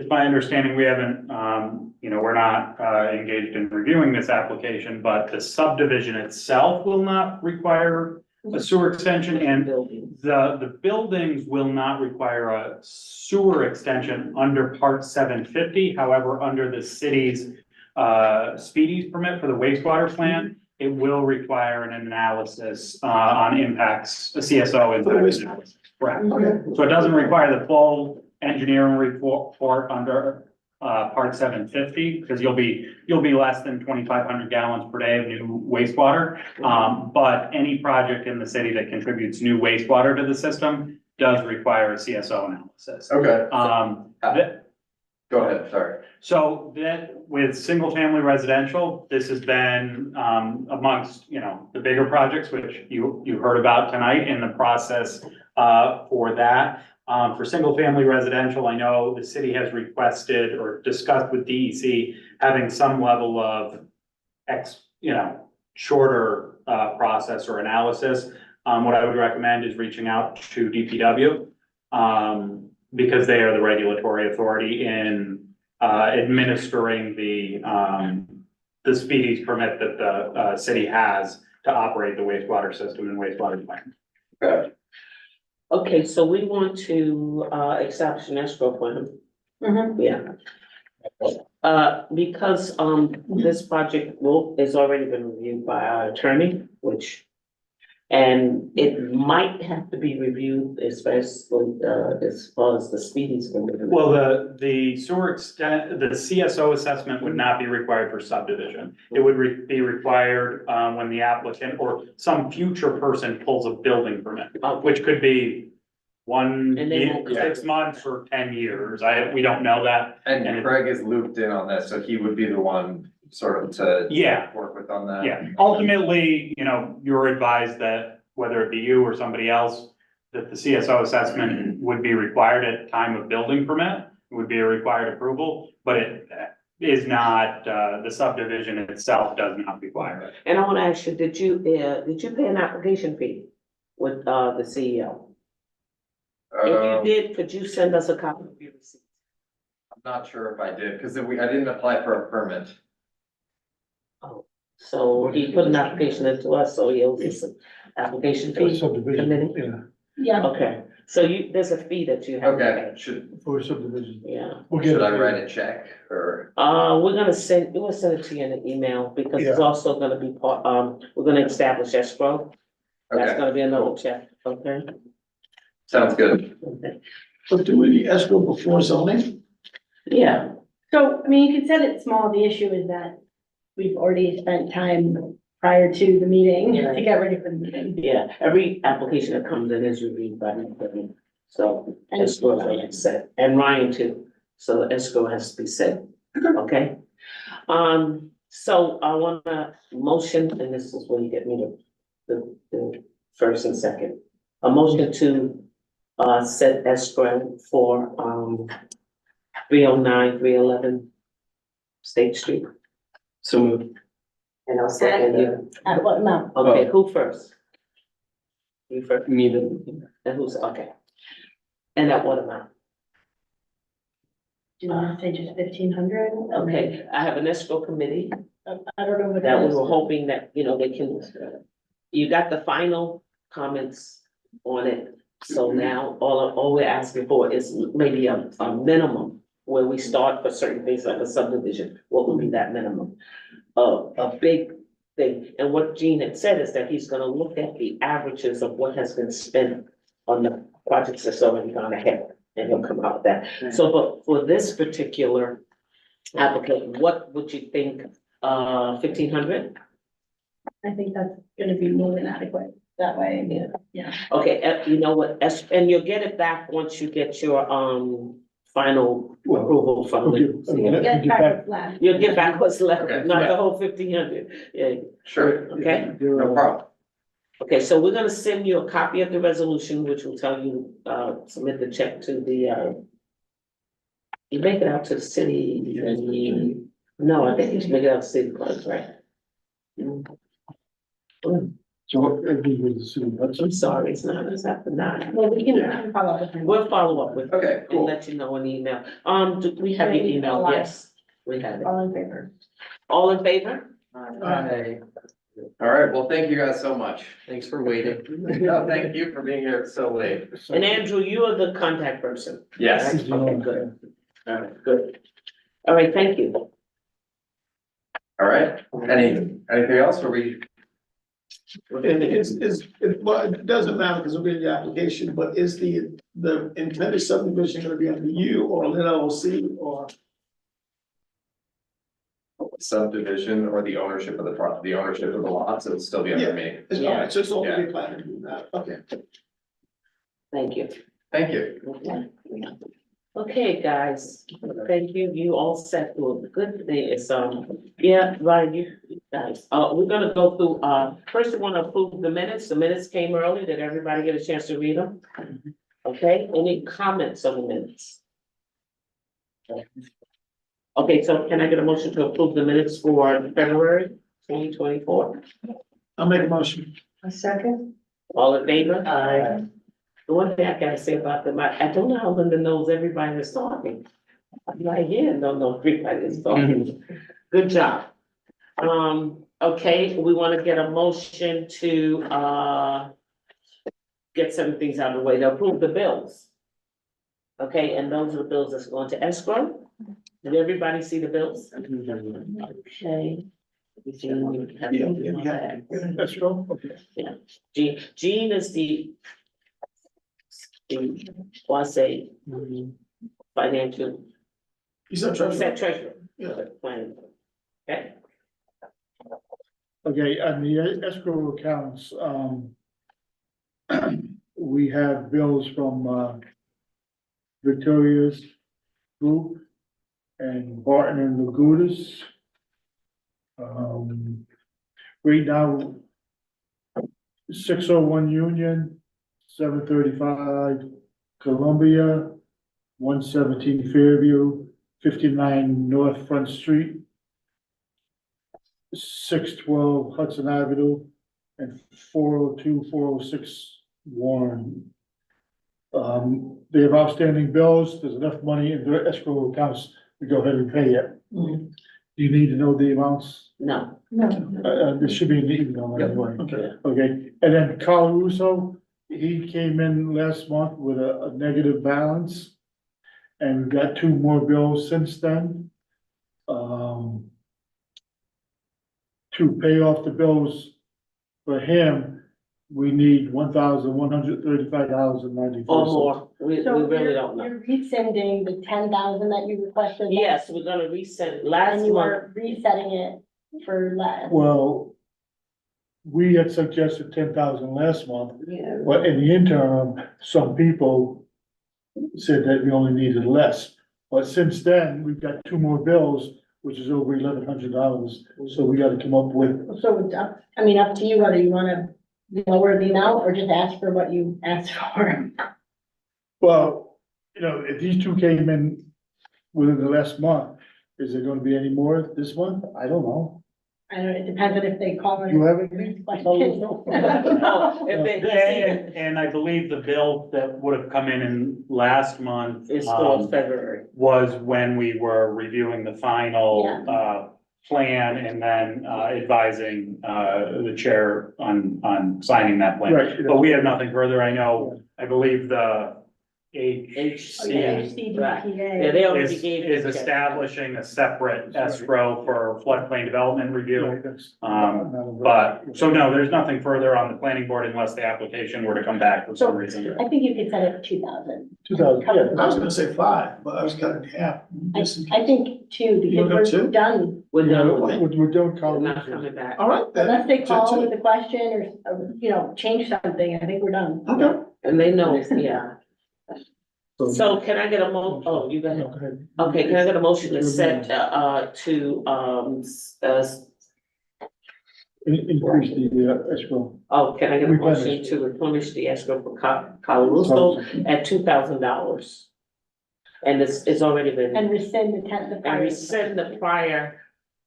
Speaker 2: my understanding, we haven't, we're not, engaged in reviewing this application, but the subdivision itself will not require a sewer extension, and the buildings will not require a sewer extension under part 750. However, under the city's speedies permit for the wastewater plant, it will require an analysis on impacts, a CSO impact analysis. Correct. So it doesn't require the full engineering report under part 750, because you'll be less than 2,500 gallons per day of new wastewater. But any project in the city that contributes new wastewater to the system does require a CSO analysis.
Speaker 11: okay.
Speaker 2: That-
Speaker 11: Go ahead, sorry.
Speaker 2: So that with single family residential, this has been amongst, the bigger projects, which you heard about tonight in the process for that. For single family residential, I know the city has requested or discussed with DEC having some level of shorter process or analysis. What I would recommend is reaching out to DPW because they are the regulatory authority in administering the speedies permit that the city has to operate the wastewater system and wastewater plant.
Speaker 11: Okay.
Speaker 1: Okay, so we want to establish an escrow for him.
Speaker 5: Mhm.
Speaker 1: Yeah. Because this project is already been reviewed by our attorney, and it might have to be reviewed, especially as far as the speedies go.
Speaker 2: Well, the sewer extent, the CSO assessment would not be required for subdivision. It would be required when the applicant or some future person pulls a building permit, which could be
Speaker 1: And they won't
Speaker 2: 6 months or 10 years. We don't know that.
Speaker 11: And Craig is looped in on this, so he would be the one sort of to
Speaker 2: Yeah.
Speaker 11: work with on that.
Speaker 2: Yeah, ultimately, you're advised that whether it be you or somebody else, that the CSO assessment would be required at time of building permit, would be a required approval, but it is not, the subdivision itself does not require it.
Speaker 1: And I want to ask you, did you pay an application fee with the CEO? If you did, could you send us a copy of your receipt?
Speaker 11: I'm not sure if I did, because I didn't apply for a permit.
Speaker 1: So he put an application into us, so he owes us an application fee.
Speaker 13: Subdivision,
Speaker 1: Committee?
Speaker 13: yeah,
Speaker 5: Yeah.
Speaker 1: Okay, so there's a fee that you have to
Speaker 11: Okay,
Speaker 1: pay.
Speaker 13: for subdivision.
Speaker 1: Yeah.
Speaker 11: should I write a check or?
Speaker 1: We'll send it to you in an email because it's
Speaker 13: Yeah.
Speaker 1: also gonna be part, we're gonna establish escrow. That's
Speaker 11: Okay,
Speaker 1: gonna be another check, okay?
Speaker 11: sounds good.
Speaker 1: Okay.
Speaker 7: But do we need escrow before zoning?
Speaker 1: Yeah,
Speaker 5: So, I mean, you could set it small. The issue is that we've already spent time prior to the meeting to get ready for the meeting.
Speaker 1: yeah, every application that comes in is reviewed by me, so escrow is set, and Ryan too, so escrow has to be set, okay? So I want a motion, and this is where you get me the first and second. A motion to set escrow for 309, 311 State Street.
Speaker 11: So moved.
Speaker 1: And I'll second you.
Speaker 5: At what amount?
Speaker 1: Okay, who first? You first,
Speaker 11: Me then.
Speaker 1: and who's, okay. And at what amount?
Speaker 5: Do you want to say just 1,500?
Speaker 1: Okay, I have an escrow committee
Speaker 5: I don't know what
Speaker 1: that
Speaker 5: it
Speaker 1: we
Speaker 5: is.
Speaker 1: were hoping that, they can, you got the final comments on it. So now, all we're asking for is maybe a minimum where we start for certain things like a subdivision. What would be that minimum? A big thing. And what Gene had said is that he's gonna look at the averages of what has been spent on the projects that's already gone ahead, and he'll come out with that. So, but for this particular applicant, what would you think, 1,500?
Speaker 5: I think that's gonna be more than adequate that way.
Speaker 1: Yeah.
Speaker 5: Yeah.
Speaker 1: Okay, you know what, and you'll get it back once you get your, final approval from the.
Speaker 5: So you'll get back what's left.
Speaker 1: You'll get back what's left,
Speaker 11: Okay.
Speaker 1: not the whole 1,500, yeah,
Speaker 11: Sure,
Speaker 1: okay?
Speaker 11: no problem.
Speaker 1: Okay, so we're gonna send you a copy of the resolution, which will tell you, submit the check to the, you make it out to the city, and you, no, I think you should make it out to city clerks, right?
Speaker 13: So everything was assumed, that's.
Speaker 1: I'm sorry, it's after 9.
Speaker 5: Well, we can follow up with him.
Speaker 1: We'll follow up with,
Speaker 11: Okay,
Speaker 1: and
Speaker 11: cool.
Speaker 1: let you know in email. Do we have your email? Yes, we have it.
Speaker 5: All in favor?
Speaker 1: All in favor?
Speaker 11: All right, well, thank you guys so much. Thanks for waiting. No, thank you for being here so late.
Speaker 1: And Andrew, you are the contact person.
Speaker 11: Yes.
Speaker 1: Right? Okay, good. All right, good. All right, thank you.
Speaker 11: All right, anything else, or we?
Speaker 7: Well, it doesn't matter because it'll be in the application, but is the intended subdivision gonna be under you or an LLC or?
Speaker 11: Subdivision or the ownership of the ownership of the lots, it'll still be under me.
Speaker 7: It's all right, so it's all
Speaker 11: Yeah.
Speaker 7: be planning to do that, okay.
Speaker 1: Thank you.
Speaker 11: Thank you.
Speaker 1: Okay, guys, thank you. You all set for the good thing is, yeah, right, you guys, we're gonna go through, first we wanna approve the minutes. The minutes came early. Did everybody get a chance to read them? Okay, any comments on the minutes? Okay, so can I get a motion to approve the minutes for February 2024?
Speaker 7: I'll make a motion.
Speaker 19: A second?
Speaker 1: All in favor? Aye. The one thing I gotta say about them, I don't know how Linda knows everybody is talking. I'm like, yeah, no, everybody is talking. Good job. Okay, we wanna get a motion to, get some things out of the way, to approve the bills. Okay, and those are the bills that's going to escrow. Did everybody see the bills? Okay.
Speaker 13: That's wrong, okay.
Speaker 1: Yeah, Jean is the quasi financial.
Speaker 7: He's a treasurer.
Speaker 1: Treasurer.
Speaker 7: Yeah.
Speaker 1: Plan. Okay,
Speaker 13: Okay, on the escrow accounts, we have bills from, Victoria's Group and Barton and Lagudas. Right now, 601 Union, 735 Columbia, 117 Fairview, 59 North Front Street, 612 Hudson Avenue, and 402, 406 Warren. They have outstanding bills. There's enough money in their escrow accounts to go ahead and pay it. Do you need to know the amounts?
Speaker 1: no,
Speaker 13: This should be in the email anyway.
Speaker 7: Okay.
Speaker 13: Okay, and then Carl Russo, he came in last month with a negative balance. And we got 2 more bills since then. To pay off the bills for him, we need $1,135.94.
Speaker 1: or more, we
Speaker 5: So
Speaker 1: really
Speaker 5: you're,
Speaker 1: don't know.
Speaker 5: you're rescinding the 10,000 that you requested?
Speaker 1: Yes, we're gonna resend last
Speaker 5: And you
Speaker 1: month.
Speaker 5: are resetting it for less?
Speaker 13: Well, we had suggested 10,000 last month,
Speaker 5: Yeah.
Speaker 13: but in the interim, some people said that we only needed less. But since then, we've got 2 more bills, which is over $1,100, so we gotta come up with.
Speaker 5: So it's up, up to you whether you wanna lower the amount or just ask for what you asked for.
Speaker 13: Well, if these 2 came in within the last month, is there gonna be any more this month? I don't know.
Speaker 5: I don't know, it depends on if they call it.
Speaker 13: You have it?
Speaker 1: No, if they,
Speaker 2: And I believe the bill that would have come in last month.
Speaker 1: it's for February.
Speaker 2: Was when we were reviewing the final, plan and then, advising, the chair on signing that plan.
Speaker 13: Right.
Speaker 2: But we have nothing further. I believe the
Speaker 1: HC,
Speaker 5: HCDPA.
Speaker 1: yeah, they already
Speaker 2: is
Speaker 1: gave you. a check.
Speaker 2: establishing a separate escrow for floodplain development review.
Speaker 13: But.
Speaker 2: But, so no, there's nothing further on the planning board unless the application were to come back for some reason.
Speaker 5: I think you could set it at 2,000.
Speaker 13: 2,000, yeah.
Speaker 7: I was gonna say 5, but I was cutting in half.
Speaker 5: I think 2,
Speaker 7: You wanna go
Speaker 5: because we're
Speaker 7: 2?
Speaker 5: done.
Speaker 1: We're done with it.
Speaker 13: We're done,
Speaker 1: We're
Speaker 13: Carl.
Speaker 1: not coming back.
Speaker 7: All right, then.
Speaker 5: Unless they call
Speaker 7: 2.
Speaker 5: with a question or, change something, I think we're done.
Speaker 7: Okay.
Speaker 1: And they know, yeah. So can I get a oh, you got it. Okay, can I get a motion to set,
Speaker 13: Increase the escrow.
Speaker 1: oh, can I get a
Speaker 13: Replenish.
Speaker 1: motion to replenish the escrow for Calaruso at $2,000? And it's already been,
Speaker 5: And rescind the tenth, the
Speaker 1: and
Speaker 5: prior.
Speaker 1: rescind the prior,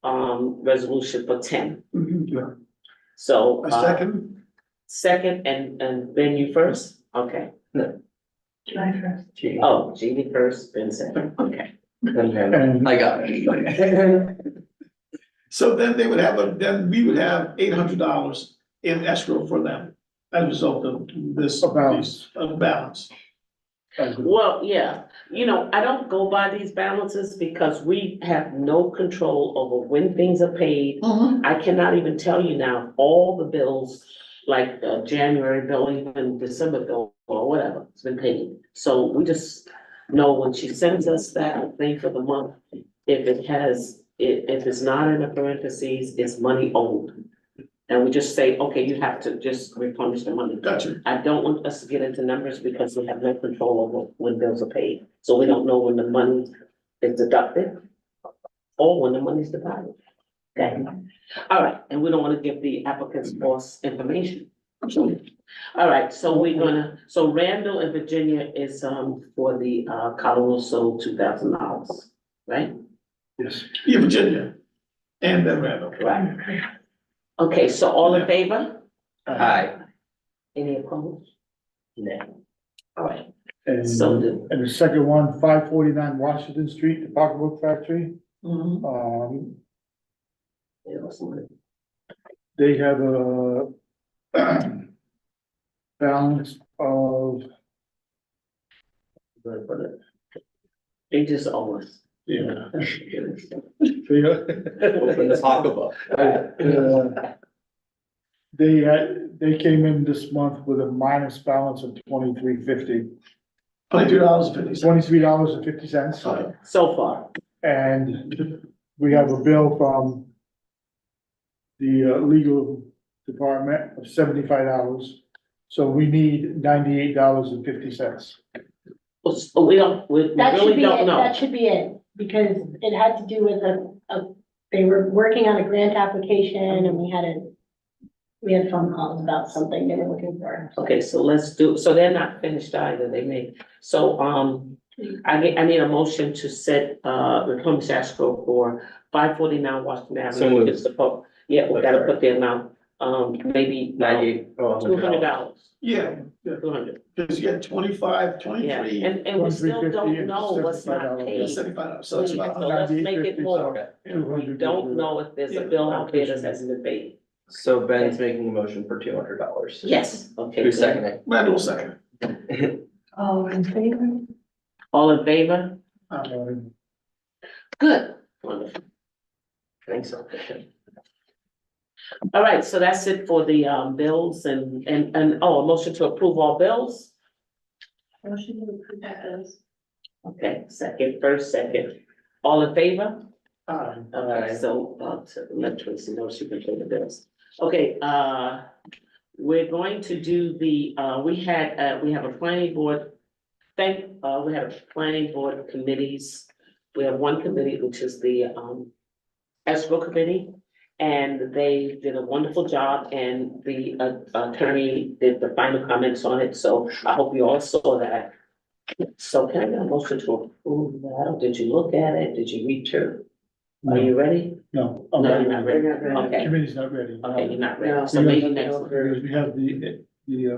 Speaker 1: resolution for 10.
Speaker 7: Yeah.
Speaker 1: So.
Speaker 7: A second?
Speaker 1: Second, and then you first, okay.
Speaker 19: July first.
Speaker 1: Oh, Jeannie first, Ben second, okay.
Speaker 13: And
Speaker 11: I got it.
Speaker 7: So then they would have, then we would have $800 in escrow for them as a result of this.
Speaker 13: A balance.
Speaker 7: A balance.
Speaker 1: Well, yeah, I don't go by these balances because we have no control over when things are paid. I cannot even tell you now, all the bills, like January bill, even December bill, or whatever, it's been paid. So we just know when she sends us that thing for the month, if it's not in the parentheses, it's money owed. And we just say, okay, you have to just replenish the money.
Speaker 7: Gotcha.
Speaker 1: I don't want us to get into numbers because we have no control over when bills are paid. So we don't know when the money is deducted or when the money's deposited. Okay, all right, and we don't want to give the applicants false information. All right, so so Randall and Virginia is for the Calaruso $2,000, right?
Speaker 13: yes.
Speaker 7: Yeah, Virginia. And then Randall.
Speaker 1: Right. Okay, so all in favor?
Speaker 11: Aye.
Speaker 1: Any opposed? No. All right,
Speaker 13: And,
Speaker 1: So
Speaker 13: and the second one, 549 Washington Street, the pocketbook factory. They have a balance of.
Speaker 1: they just owe us.
Speaker 13: Yeah.
Speaker 11: Open the pocketbook.
Speaker 13: They came in this month with a minus balance of $23.50.
Speaker 7: $22.50.
Speaker 13: $23.50.
Speaker 1: So far.
Speaker 13: And we have a bill from the legal department of $75. So we need $98.50.
Speaker 1: We
Speaker 5: That should
Speaker 1: really
Speaker 5: be
Speaker 1: don't
Speaker 5: it,
Speaker 1: know.
Speaker 5: that should be it, because it had to do with they were working on a grant application and we had phone calls about something they were looking for.
Speaker 1: Okay, so they're not finished either, they may, so, I need a motion to set, replenish escrow for 549 Washington Avenue.
Speaker 11: So moved.
Speaker 1: It's yeah, we gotta put the amount, maybe $200.
Speaker 7: Yeah,
Speaker 1: $200.
Speaker 7: because you get 25,
Speaker 1: Yeah,
Speaker 7: 23.
Speaker 1: and we still
Speaker 13: 23.50
Speaker 1: don't
Speaker 13: and
Speaker 1: know what's not
Speaker 13: $75.
Speaker 1: paid.
Speaker 7: $75, so
Speaker 1: Please,
Speaker 7: it's about
Speaker 1: so let's make it
Speaker 13: 98.50,
Speaker 1: more. We don't know if there's a bill out there that hasn't been paid.
Speaker 11: So Ben's making a motion for $200.
Speaker 1: Yes, okay.
Speaker 11: Who's
Speaker 1: good.
Speaker 11: seconding?
Speaker 7: Randall second.
Speaker 19: All in favor?
Speaker 1: All in favor? Good, wonderful.
Speaker 11: Thanks.
Speaker 1: All right, so that's it for the bills and a motion to approve all bills.
Speaker 3: Motion to approve that bills.
Speaker 1: Okay, first, second. All in favor?
Speaker 7: Aye.
Speaker 1: Okay, so to let Tracy know she can pay the bills. Okay, we're going to do the, we have a planning board. We have planning board committees. We have one committee, which is the escrow committee. And they did a wonderful job and the attorney did the final comments on it, so I hope you all saw that. So can I get a motion to approve that? Did you look at it? Did you read through? Are you ready?
Speaker 13: No.
Speaker 1: No, you're not ready. Okay,
Speaker 13: Committee's not ready.
Speaker 1: okay, you're not ready, so maybe next one.
Speaker 13: Because we have the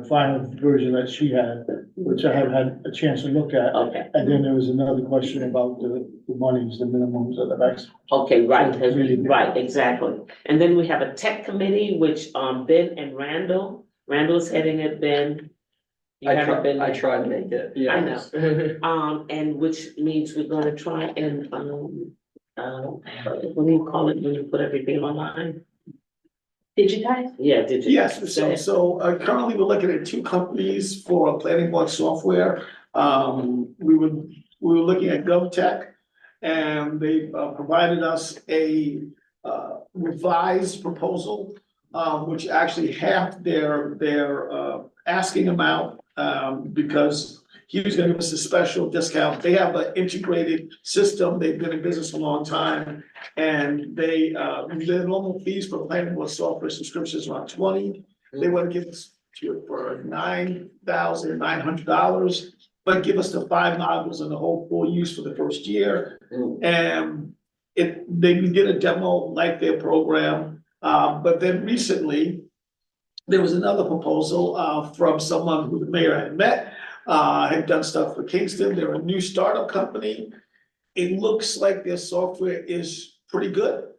Speaker 13: final version that she had, which I haven't had a chance to look at.
Speaker 1: Okay,
Speaker 13: And then there was another question about the monies, the minimums of the max.
Speaker 1: okay, right, exactly. And then we have a tech committee, which Ben and Randall's heading it, Ben. You haven't been.
Speaker 11: I tried to make it.
Speaker 1: I know. And which means we're gonna try and, what do you call it when you put everything online?
Speaker 5: Digitized?
Speaker 1: Yeah, digital.
Speaker 7: Yes, so currently we're looking at two companies for planning board software. We were looking at GovTech, and they provided us a revised proposal, which actually halved their asking amount, because he was gonna give us a special discount. They have an integrated system. They've been in business a long time. And they, their normal fees for planning board software subscriptions are around 20. They want to give us for $9,900, but give us the 5 modules and the whole full use for the first year. And they did a demo like their program, but then recently, there was another proposal, from someone who the mayor had met, had done stuff for Kingston. They're a new startup company. It looks like their software is pretty good.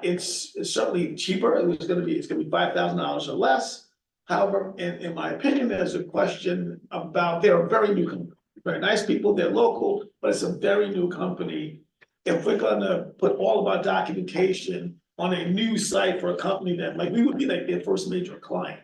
Speaker 7: It's certainly cheaper. It's gonna be $5,000 or less. However, in my opinion, there's a question about, they're a very new company, very nice people, they're local, but it's a very new company. If we're gonna put all of our documentation on a new site for a company that, like, we would be like their first major client.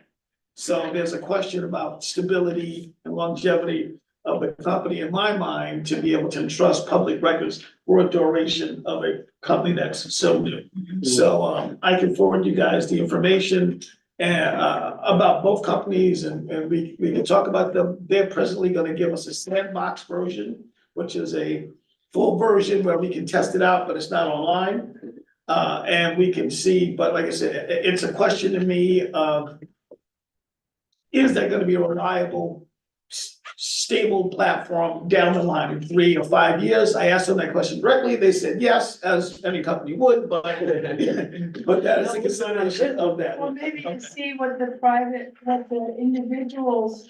Speaker 7: So there's a question about stability and longevity of the company, in my mind, to be able to entrust public records for a duration of a company that's so new. So, I can forward you guys the information about both companies, and we can talk about them. They're presently gonna give us a sandbox version, which is a full version where we can test it out, but it's not online. And we can see, but like I said, it's a question to me of, is that gonna be a reliable, stable platform down the line in 3 or 5 years? I asked them that question directly. They said yes, as any company would, but that is a consideration of that.
Speaker 19: Well, maybe to see what the individuals,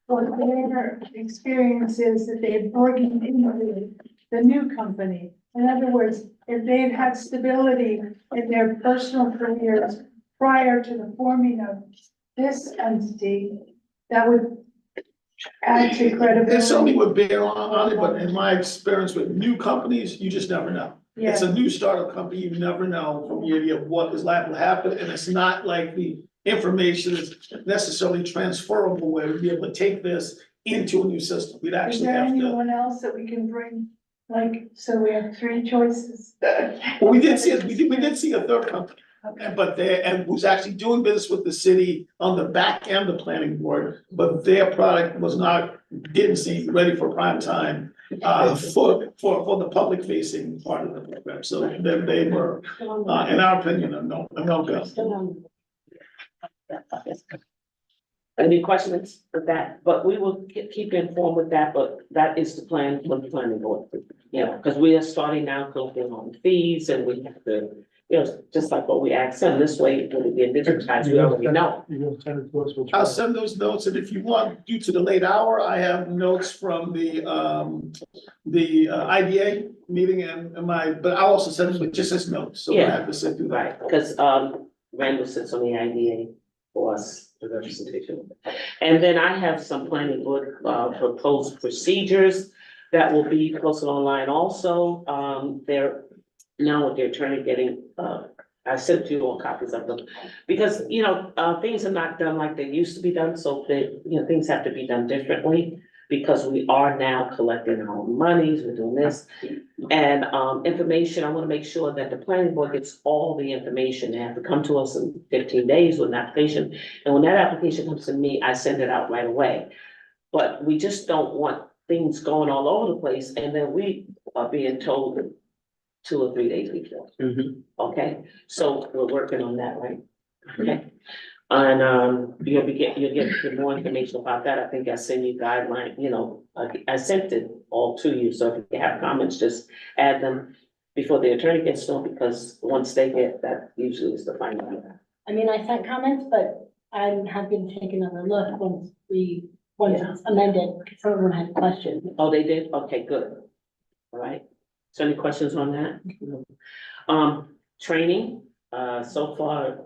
Speaker 19: what their experience is that they're bringing into the new company. In other words, if they've had stability in their personal careers prior to the forming of this entity, that would add to credibility.
Speaker 7: It certainly would bear on it, but in my experience with new companies, you just never know. It's a new startup company, you never know from year to year what is liable to happen, and it's not like the information is necessarily transferable where we'd be able to take this into a new system. We'd
Speaker 19: Is
Speaker 7: actually
Speaker 19: there
Speaker 7: have to.
Speaker 19: anyone else that we can bring, like, so we have 3 choices?
Speaker 7: Well, we did see a third company, but and who's actually doing business with the city on the back end of the planning board, but their product didn't seem ready for prime time, for the public facing part of the program. So they were, in our opinion, a no go.
Speaker 1: Any questions with that? But we will keep you informed with that, but that is the plan for the planning board. Yeah, because we are starting now collecting on fees, and we have to, just like what we asked them, this way, when we get digitized, we already know.
Speaker 13: You're gonna send it to us, we'll.
Speaker 7: I'll send those notes, and if you want, due to the late hour, I have notes from the IDA meeting but I'll also send them with just as notes, so I have to sit through that.
Speaker 1: Right, because Randall sits on the IDA for us, the representation. And then I have some planning board proposed procedures that will be posted online also. They're now with the attorney getting, I sent you all copies of them. Because, things are not done like they used to be done, so things have to be done differently. Because we are now collecting our own monies, we're doing this. And information, I wanna make sure that the planning board gets all the information. They have to come to us in 15 days with an application. And when that application comes to me, I send it out right away. But we just don't want things going all over the place, and then we are being told 2 or 3 days before. Okay, so we're working on that, right? Okay. And you'll get more information about that. I think I sent you guideline, I sent it all to you, so if you have comments, just add them before the attorney gets to them, because once they get that, usually is the final.
Speaker 5: I mean, I sent comments, but I have been taking another look once it's amended, because some of them had questions.
Speaker 1: Oh, they did? Okay, good. All right. So any questions on that? Training, so far,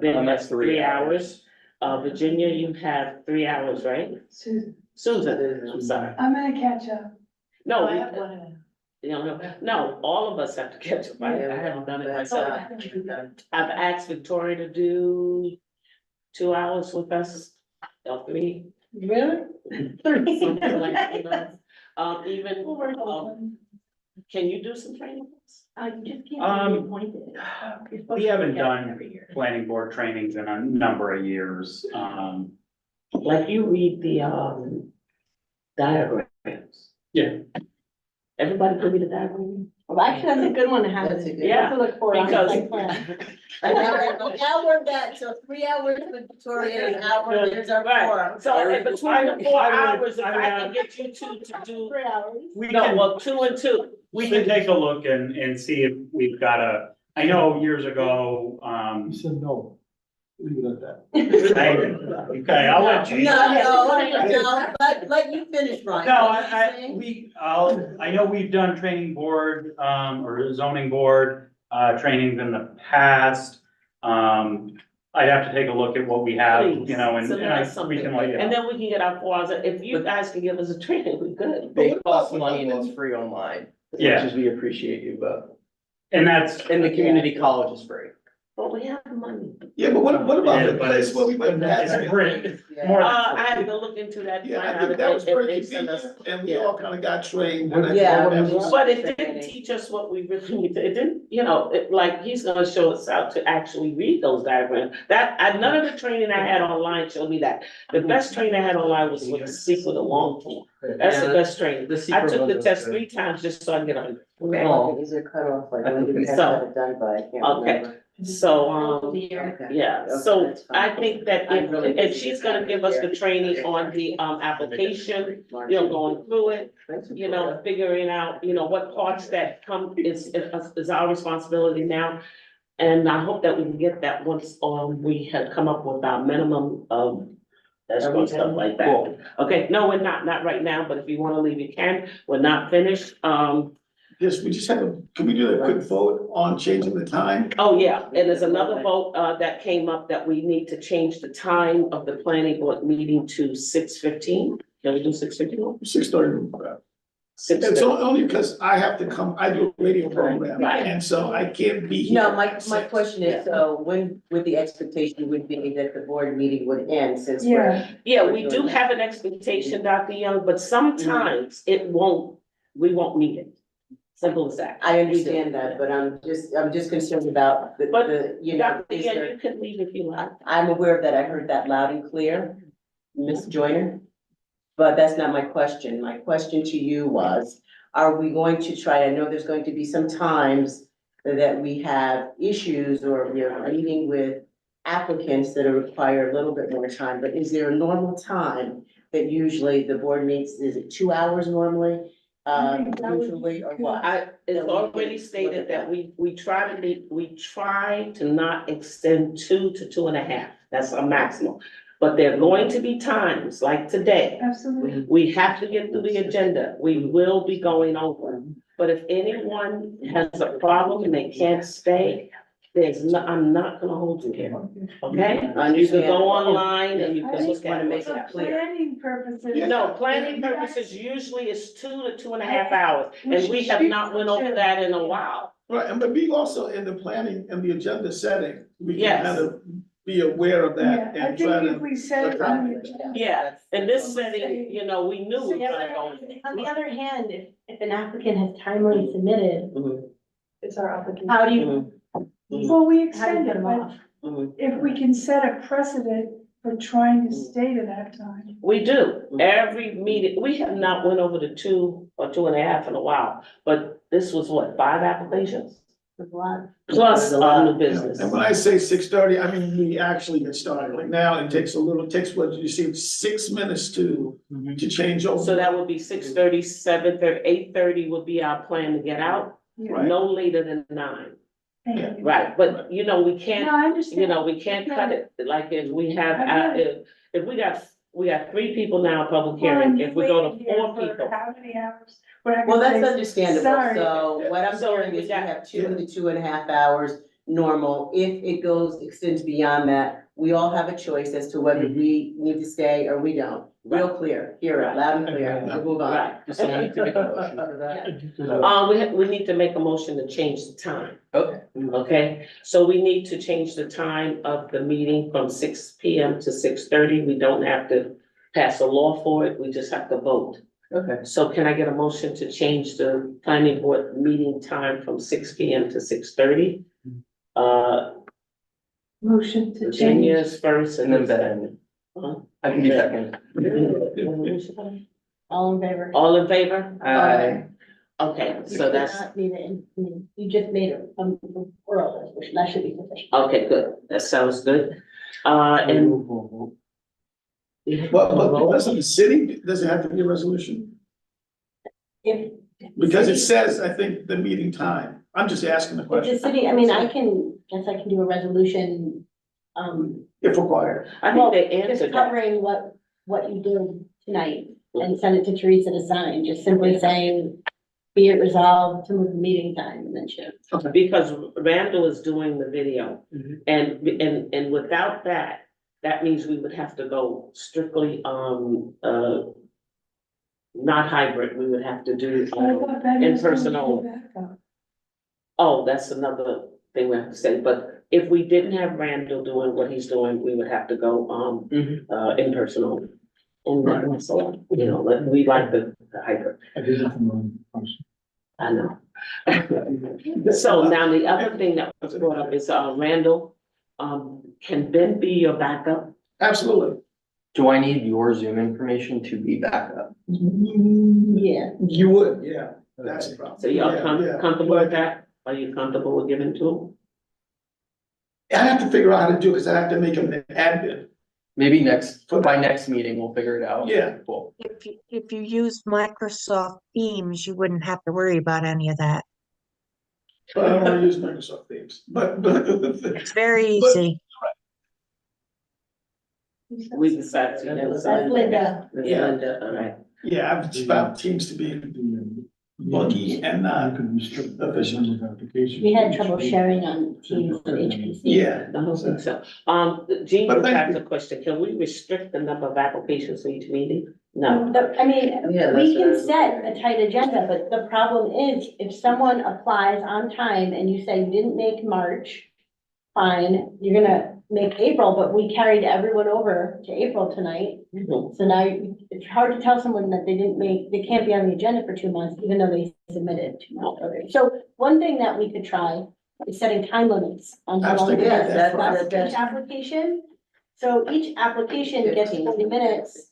Speaker 1: been
Speaker 14: That's
Speaker 1: 3 hours. Virginia, you have 3 hours, right? Susan, I'm sorry.
Speaker 19: I'm gonna catch up.
Speaker 1: No,
Speaker 19: I have one.
Speaker 1: no, all of us have to catch up. I haven't done it myself. I've asked Victoria to do 2 hours with us, or 3.
Speaker 5: Really?
Speaker 1: Something like, can you do some training?
Speaker 5: I just can't be appointed.
Speaker 2: We haven't done planning board trainings in a number of years.
Speaker 1: Like you read diagrams.
Speaker 2: Yeah.
Speaker 1: Everybody give me the diagram?
Speaker 5: Well, actually, that's a good one to have.
Speaker 21: That's a good-
Speaker 1: Yeah,
Speaker 5: To look for on the
Speaker 1: because-
Speaker 5: site plan.
Speaker 21: An hour of that, so 3 hours with Victoria, an hour, there's our
Speaker 1: Right,
Speaker 21: forum.
Speaker 1: so in between the 4
Speaker 2: I would-
Speaker 1: hours, if
Speaker 2: I
Speaker 1: I can
Speaker 2: would-
Speaker 1: get you two to do,
Speaker 5: 3 hours.
Speaker 2: We
Speaker 1: no,
Speaker 2: can,
Speaker 1: well, 2 and 2.
Speaker 2: we can take a look and see if we've got I know years ago,
Speaker 13: You said no. Leave it at that.
Speaker 2: okay, I'll let you.
Speaker 21: No, let you finish, Brian.
Speaker 2: No,
Speaker 21: What were you saying?
Speaker 2: I know we've done training board, or zoning board, trainings in the past. I'd have to take a look at what we have,
Speaker 1: Please,
Speaker 2: you know, and
Speaker 1: submit us
Speaker 2: we
Speaker 1: something.
Speaker 2: can let you
Speaker 1: And
Speaker 2: know.
Speaker 1: then we can get our 4 hours, if you guys can give us a training, we good.
Speaker 4: They cost money and it's free online, as
Speaker 2: Yeah.
Speaker 4: much as we appreciate you, but,
Speaker 2: And that's,
Speaker 4: and the community college is free.
Speaker 1: But we have the money.
Speaker 7: Yeah, but what about
Speaker 2: Yeah,
Speaker 7: the
Speaker 2: but
Speaker 7: place
Speaker 2: it's-
Speaker 7: where we went
Speaker 2: it's
Speaker 7: past?
Speaker 2: free.
Speaker 21: Yeah.
Speaker 2: More than
Speaker 1: I have to look into that.
Speaker 7: Yeah,
Speaker 1: find
Speaker 7: I
Speaker 1: out
Speaker 7: think that was
Speaker 1: if
Speaker 7: very
Speaker 1: they send us-
Speaker 7: convenient, and we
Speaker 1: yeah.
Speaker 7: all kind of got trained. and I think
Speaker 21: Yeah,
Speaker 7: that
Speaker 21: we
Speaker 7: was-
Speaker 21: were-
Speaker 1: But it didn't teach us what we really need to, it didn't, you know, like, he's gonna show us how to actually read those diagrams. None of the training I had online showed me that. The best training I had online was with the secret of long form. That's the best training.
Speaker 4: The
Speaker 1: I
Speaker 4: secret
Speaker 1: took the
Speaker 4: was
Speaker 1: test
Speaker 4: the-
Speaker 1: 3 times just so I can get on. Okay,
Speaker 21: Oh, is there cutoff, like, when did we have to have it done by? I can't
Speaker 1: Okay.
Speaker 21: remember.
Speaker 1: so,
Speaker 21: Okay.
Speaker 1: yeah,
Speaker 21: Okay,
Speaker 1: so
Speaker 21: that's fine.
Speaker 1: I think that
Speaker 21: I'm really
Speaker 1: if she's gonna give us the training on the, application, you know, going through it, you know, figuring out, you know, what parts that come is our responsibility now. And I hope that we can get that once, we have come up with our minimum of escrow and stuff like that. Okay, no, we're not right now, but if you wanna leave, you can, we're not finished,
Speaker 7: Yes, we just have can we do a quick vote on changing the time?
Speaker 1: oh, yeah, and there's another vote, that came up that we need to change the time of the planning board meeting to 6:15. Can we do 6:15?
Speaker 7: 6:30.
Speaker 1: Six
Speaker 7: It's
Speaker 1: thirty.
Speaker 7: only because I have to come, I do a radio program,
Speaker 1: Right.
Speaker 7: and so I can't be here.
Speaker 21: No, my
Speaker 7: at 6.
Speaker 21: question is, so when would the expectation would be that the board meeting would end since we're.
Speaker 19: Yeah.
Speaker 1: Yeah, we do have an expectation, Dr. Young, but sometimes we won't meet it. Simple as that.
Speaker 21: I understand that, but I'm just concerned about
Speaker 1: But,
Speaker 21: you know,
Speaker 1: Dr.
Speaker 21: is
Speaker 1: Young,
Speaker 21: there,
Speaker 1: you can leave if you like.
Speaker 21: I'm aware of that, I heard that loud and clear, Ms. Joyner. But that's not my question. My question to you was, are we going to try, I know there's going to be some times that we have issues or we are meeting with applicants that require a little bit more time, but is there a normal time that usually the board meets? Is it 2 hours normally?
Speaker 19: I think that would be
Speaker 21: Usually, or
Speaker 19: good.
Speaker 21: what?
Speaker 1: It's
Speaker 21: That we
Speaker 1: already
Speaker 21: can
Speaker 1: stated
Speaker 21: look at
Speaker 1: that we try to not extend 2 to 2.5. That's our maximum. But there are going to be times, like today,
Speaker 19: Absolutely.
Speaker 1: we have to get through the agenda. We will be going over. But if anyone has a problem and they can't stay, I'm not gonna hold you here, okay? You can go online and you
Speaker 19: I
Speaker 1: can
Speaker 19: just
Speaker 1: look at it, make
Speaker 19: For
Speaker 1: it clear.
Speaker 19: planning purposes.
Speaker 1: No, planning purposes usually is 2 to 2.5 hours, and we have not went over that in a while.
Speaker 7: Right, and but being also in the planning and the agenda setting, we can
Speaker 1: Yes.
Speaker 7: kind of be aware of
Speaker 19: Yeah,
Speaker 7: that
Speaker 19: I
Speaker 7: and try
Speaker 19: think if
Speaker 7: to.
Speaker 19: we set it on the agenda.
Speaker 1: Yeah, in this setting, you know, we knew we were gonna go.
Speaker 5: On the other hand, if an applicant has timely submitted,
Speaker 19: It's our obligation.
Speaker 5: how do you?
Speaker 19: Well, we
Speaker 5: How do you
Speaker 19: extend
Speaker 5: get
Speaker 19: it,
Speaker 5: them
Speaker 19: but
Speaker 5: off?
Speaker 19: if we can set a precedent for trying to stay to that time.
Speaker 1: We do, every meeting, we have not went over the 2 or 2.5 in a while, but this was what, 5 applications?
Speaker 5: There's a lot.
Speaker 1: Plus, new business.
Speaker 7: And when I say 6:30, I mean, we actually get started. Like now, it takes what you see, 6 minutes to change over.
Speaker 1: So that would be 6:30, 7:30, 8:30 would be our plan to get out,
Speaker 7: Right.
Speaker 1: no later than 9.
Speaker 19: Thank you.
Speaker 1: Right, but you know, we
Speaker 19: No,
Speaker 1: can't,
Speaker 19: I understand.
Speaker 1: you know, we can't cut it, like if we have,
Speaker 19: I get
Speaker 1: if we got 3 people now in public
Speaker 19: Well,
Speaker 1: hearing,
Speaker 19: and
Speaker 1: if
Speaker 19: you
Speaker 1: we go to
Speaker 19: waited here
Speaker 1: 4
Speaker 19: for
Speaker 1: people.
Speaker 19: How many hours? We're not
Speaker 21: Well,
Speaker 19: gonna
Speaker 21: that's
Speaker 19: say,
Speaker 21: understandable,
Speaker 19: "Sorry."
Speaker 21: so what I'm
Speaker 1: So
Speaker 21: hearing
Speaker 1: we
Speaker 21: is we
Speaker 1: got-
Speaker 21: have 2 to 2.5 hours normal. If it extends beyond that, we all have a choice as to whether we need to stay or we don't. Real clear, hear it loud and clear, we move on.
Speaker 1: Right.
Speaker 4: So we need to make a motion for that.
Speaker 1: We need to make a motion to change the time.
Speaker 4: Okay.
Speaker 1: Okay, so we need to change the time of the meeting from 6 PM to 6:30. We don't have to pass a law for it, we just have to vote.
Speaker 4: Okay.
Speaker 1: So can I get a motion to change the planning board meeting time from 6 PM to 6:30?
Speaker 19: Motion to change.
Speaker 1: Virginia's first
Speaker 4: And then Ben.
Speaker 1: Huh?
Speaker 4: I can be second.
Speaker 5: All in favor?
Speaker 21: All in favor?
Speaker 5: Aye.
Speaker 21: Okay,
Speaker 5: You
Speaker 21: so
Speaker 5: did
Speaker 21: that's,
Speaker 5: not need it you just made it, oral resolution, that should be sufficient.
Speaker 21: okay, good, that sounds good. And.
Speaker 7: But because of the city, does it have to be a resolution?
Speaker 5: If.
Speaker 7: Because it says, I think, the meeting time. I'm just asking the
Speaker 5: If
Speaker 7: question,
Speaker 5: the city, I mean, I can do a resolution,
Speaker 7: if required.
Speaker 21: I
Speaker 5: well,
Speaker 21: think they
Speaker 5: just
Speaker 21: answered that.
Speaker 5: covering what you did tonight and send it to Teresa to sign, just simply saying, be it resolved to move the meeting time and then she.
Speaker 21: Because Randall is doing the video,
Speaker 7: Mhm.
Speaker 21: and without that, that means we would have to go strictly, not hybrid, we would have to do,
Speaker 19: I thought that
Speaker 21: in
Speaker 19: was gonna
Speaker 21: person
Speaker 19: be
Speaker 21: only.
Speaker 19: backup.
Speaker 21: Oh, that's another thing we have to say, but if we didn't have Randall doing what he's doing, we would have to go, in person only. And that's a lot, you know, we like the hybrid, I know. So now the other thing that was brought up is, Randall, can Ben be your backup?
Speaker 7: Absolutely.
Speaker 11: Do I need your Zoom information to be backup?
Speaker 5: Yeah.
Speaker 7: You would, yeah, that's the problem.
Speaker 21: So y'all
Speaker 7: Yeah.
Speaker 21: comfortable with that? Are you comfortable with giving to him?
Speaker 7: I have to figure out how to do it, because I have to make him an admin.
Speaker 11: Maybe by next meeting, we'll figure it out.
Speaker 7: Yeah.
Speaker 11: Cool.
Speaker 12: If you used Microsoft Teams, you wouldn't have to worry about any of that.
Speaker 7: But I don't wanna use Microsoft Teams, but.
Speaker 12: It's very
Speaker 7: But-
Speaker 12: easy.
Speaker 21: We decided to.
Speaker 5: That's Linda.
Speaker 7: Yeah.
Speaker 21: Linda, all right.
Speaker 7: Yeah, I've found Teams to be buggy and not efficient.
Speaker 5: We had trouble sharing on Teams with HPC.
Speaker 7: Yeah.
Speaker 21: I don't think so. Jean
Speaker 7: But
Speaker 21: just
Speaker 7: thank
Speaker 21: has
Speaker 7: you.
Speaker 21: a question. Can we restrict the number of applications for each meeting? No.
Speaker 5: I mean,
Speaker 21: Yeah,
Speaker 5: we
Speaker 21: that's what I
Speaker 5: can
Speaker 21: was
Speaker 5: set
Speaker 21: looking
Speaker 5: a tight agenda, but the problem is if someone applies on time and you say you didn't make March, fine, you're gonna make April, but we carried everyone over to April tonight.
Speaker 21: Mhm.
Speaker 5: So now it's hard to tell someone that they can't be on the agenda for 2 months, even though they submitted 2 months earlier. So one thing that we could try is setting time limits on how long
Speaker 7: Absolutely.
Speaker 5: we
Speaker 7: Yeah,
Speaker 5: get
Speaker 21: that's-
Speaker 5: each application. So each application gets 40 minutes,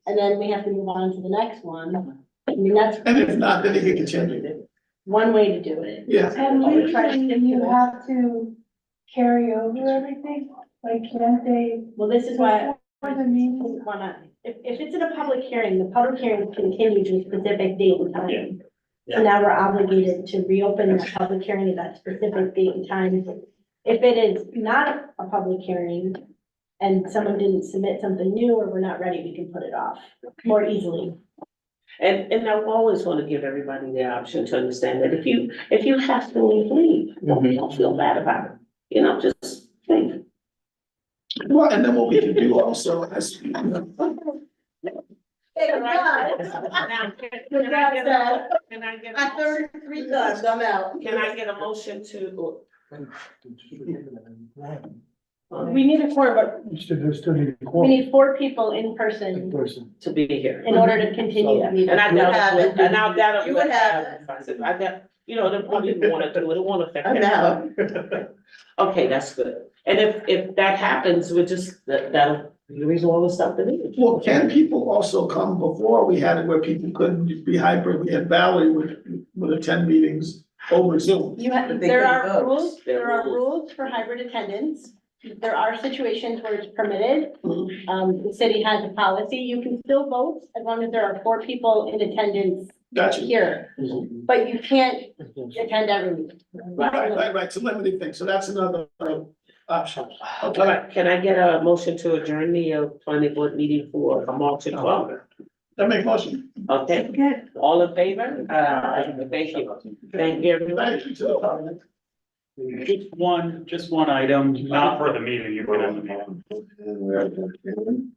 Speaker 5: and then we have to move on to the next one. I mean, that's
Speaker 7: And if not, then it can continue.
Speaker 5: one way to do it.
Speaker 7: Yeah.
Speaker 19: And
Speaker 5: I would try to
Speaker 19: legally,
Speaker 5: stick to
Speaker 19: you
Speaker 5: it.
Speaker 19: have to carry over everything, like can't they,
Speaker 5: Well, this is why.
Speaker 19: for the meeting?
Speaker 5: Why not? If it's in a public hearing, the public hearing continues to a specific date and time. So now we're obligated to reopen the public hearing at that specific date and time. If it is not a public hearing and someone didn't submit something new or we're not ready, we can put it off more easily.
Speaker 21: And I always want to give everybody the option to understand that if you have to leave, leave. Don't feel bad about it. You know, just leave.
Speaker 7: Well, and then what we can do also is.
Speaker 21: At
Speaker 5: 33 times, I'm out.
Speaker 21: Can I get a motion to?
Speaker 5: We need a quorum, but
Speaker 13: Still need a
Speaker 5: we
Speaker 13: quorum.
Speaker 5: need 4 people in person
Speaker 21: To be here.
Speaker 5: in order to continue the meeting.
Speaker 21: And I doubt, it.
Speaker 5: You would have
Speaker 21: it. I doubt, you know, they'll probably want to do it, it won't affect.
Speaker 5: I'm out.
Speaker 21: everybody. Okay, that's good. And if that happens, we're just, that'll be the reason why we're stopping the meeting.
Speaker 7: Well, can people also come before we had it where people couldn't be hybrid? We had Valerie would attend meetings over Zoom.
Speaker 5: There are rules for hybrid attendance. There are situations where it's permitted. The city has a policy. You can still vote as long as there are 4 people in attendance
Speaker 7: Gotcha.
Speaker 5: here. But you can't attend every meeting.
Speaker 7: Right, it's a limited thing, so that's another option.
Speaker 21: All right, can I get a motion to adjourn the planning board meeting for March 12th?
Speaker 7: I make motion.
Speaker 21: Okay, all in favor? Thank you. Thank you, everybody.
Speaker 7: Thank you too.
Speaker 2: Just one item, not for the meeting, you put in the meeting.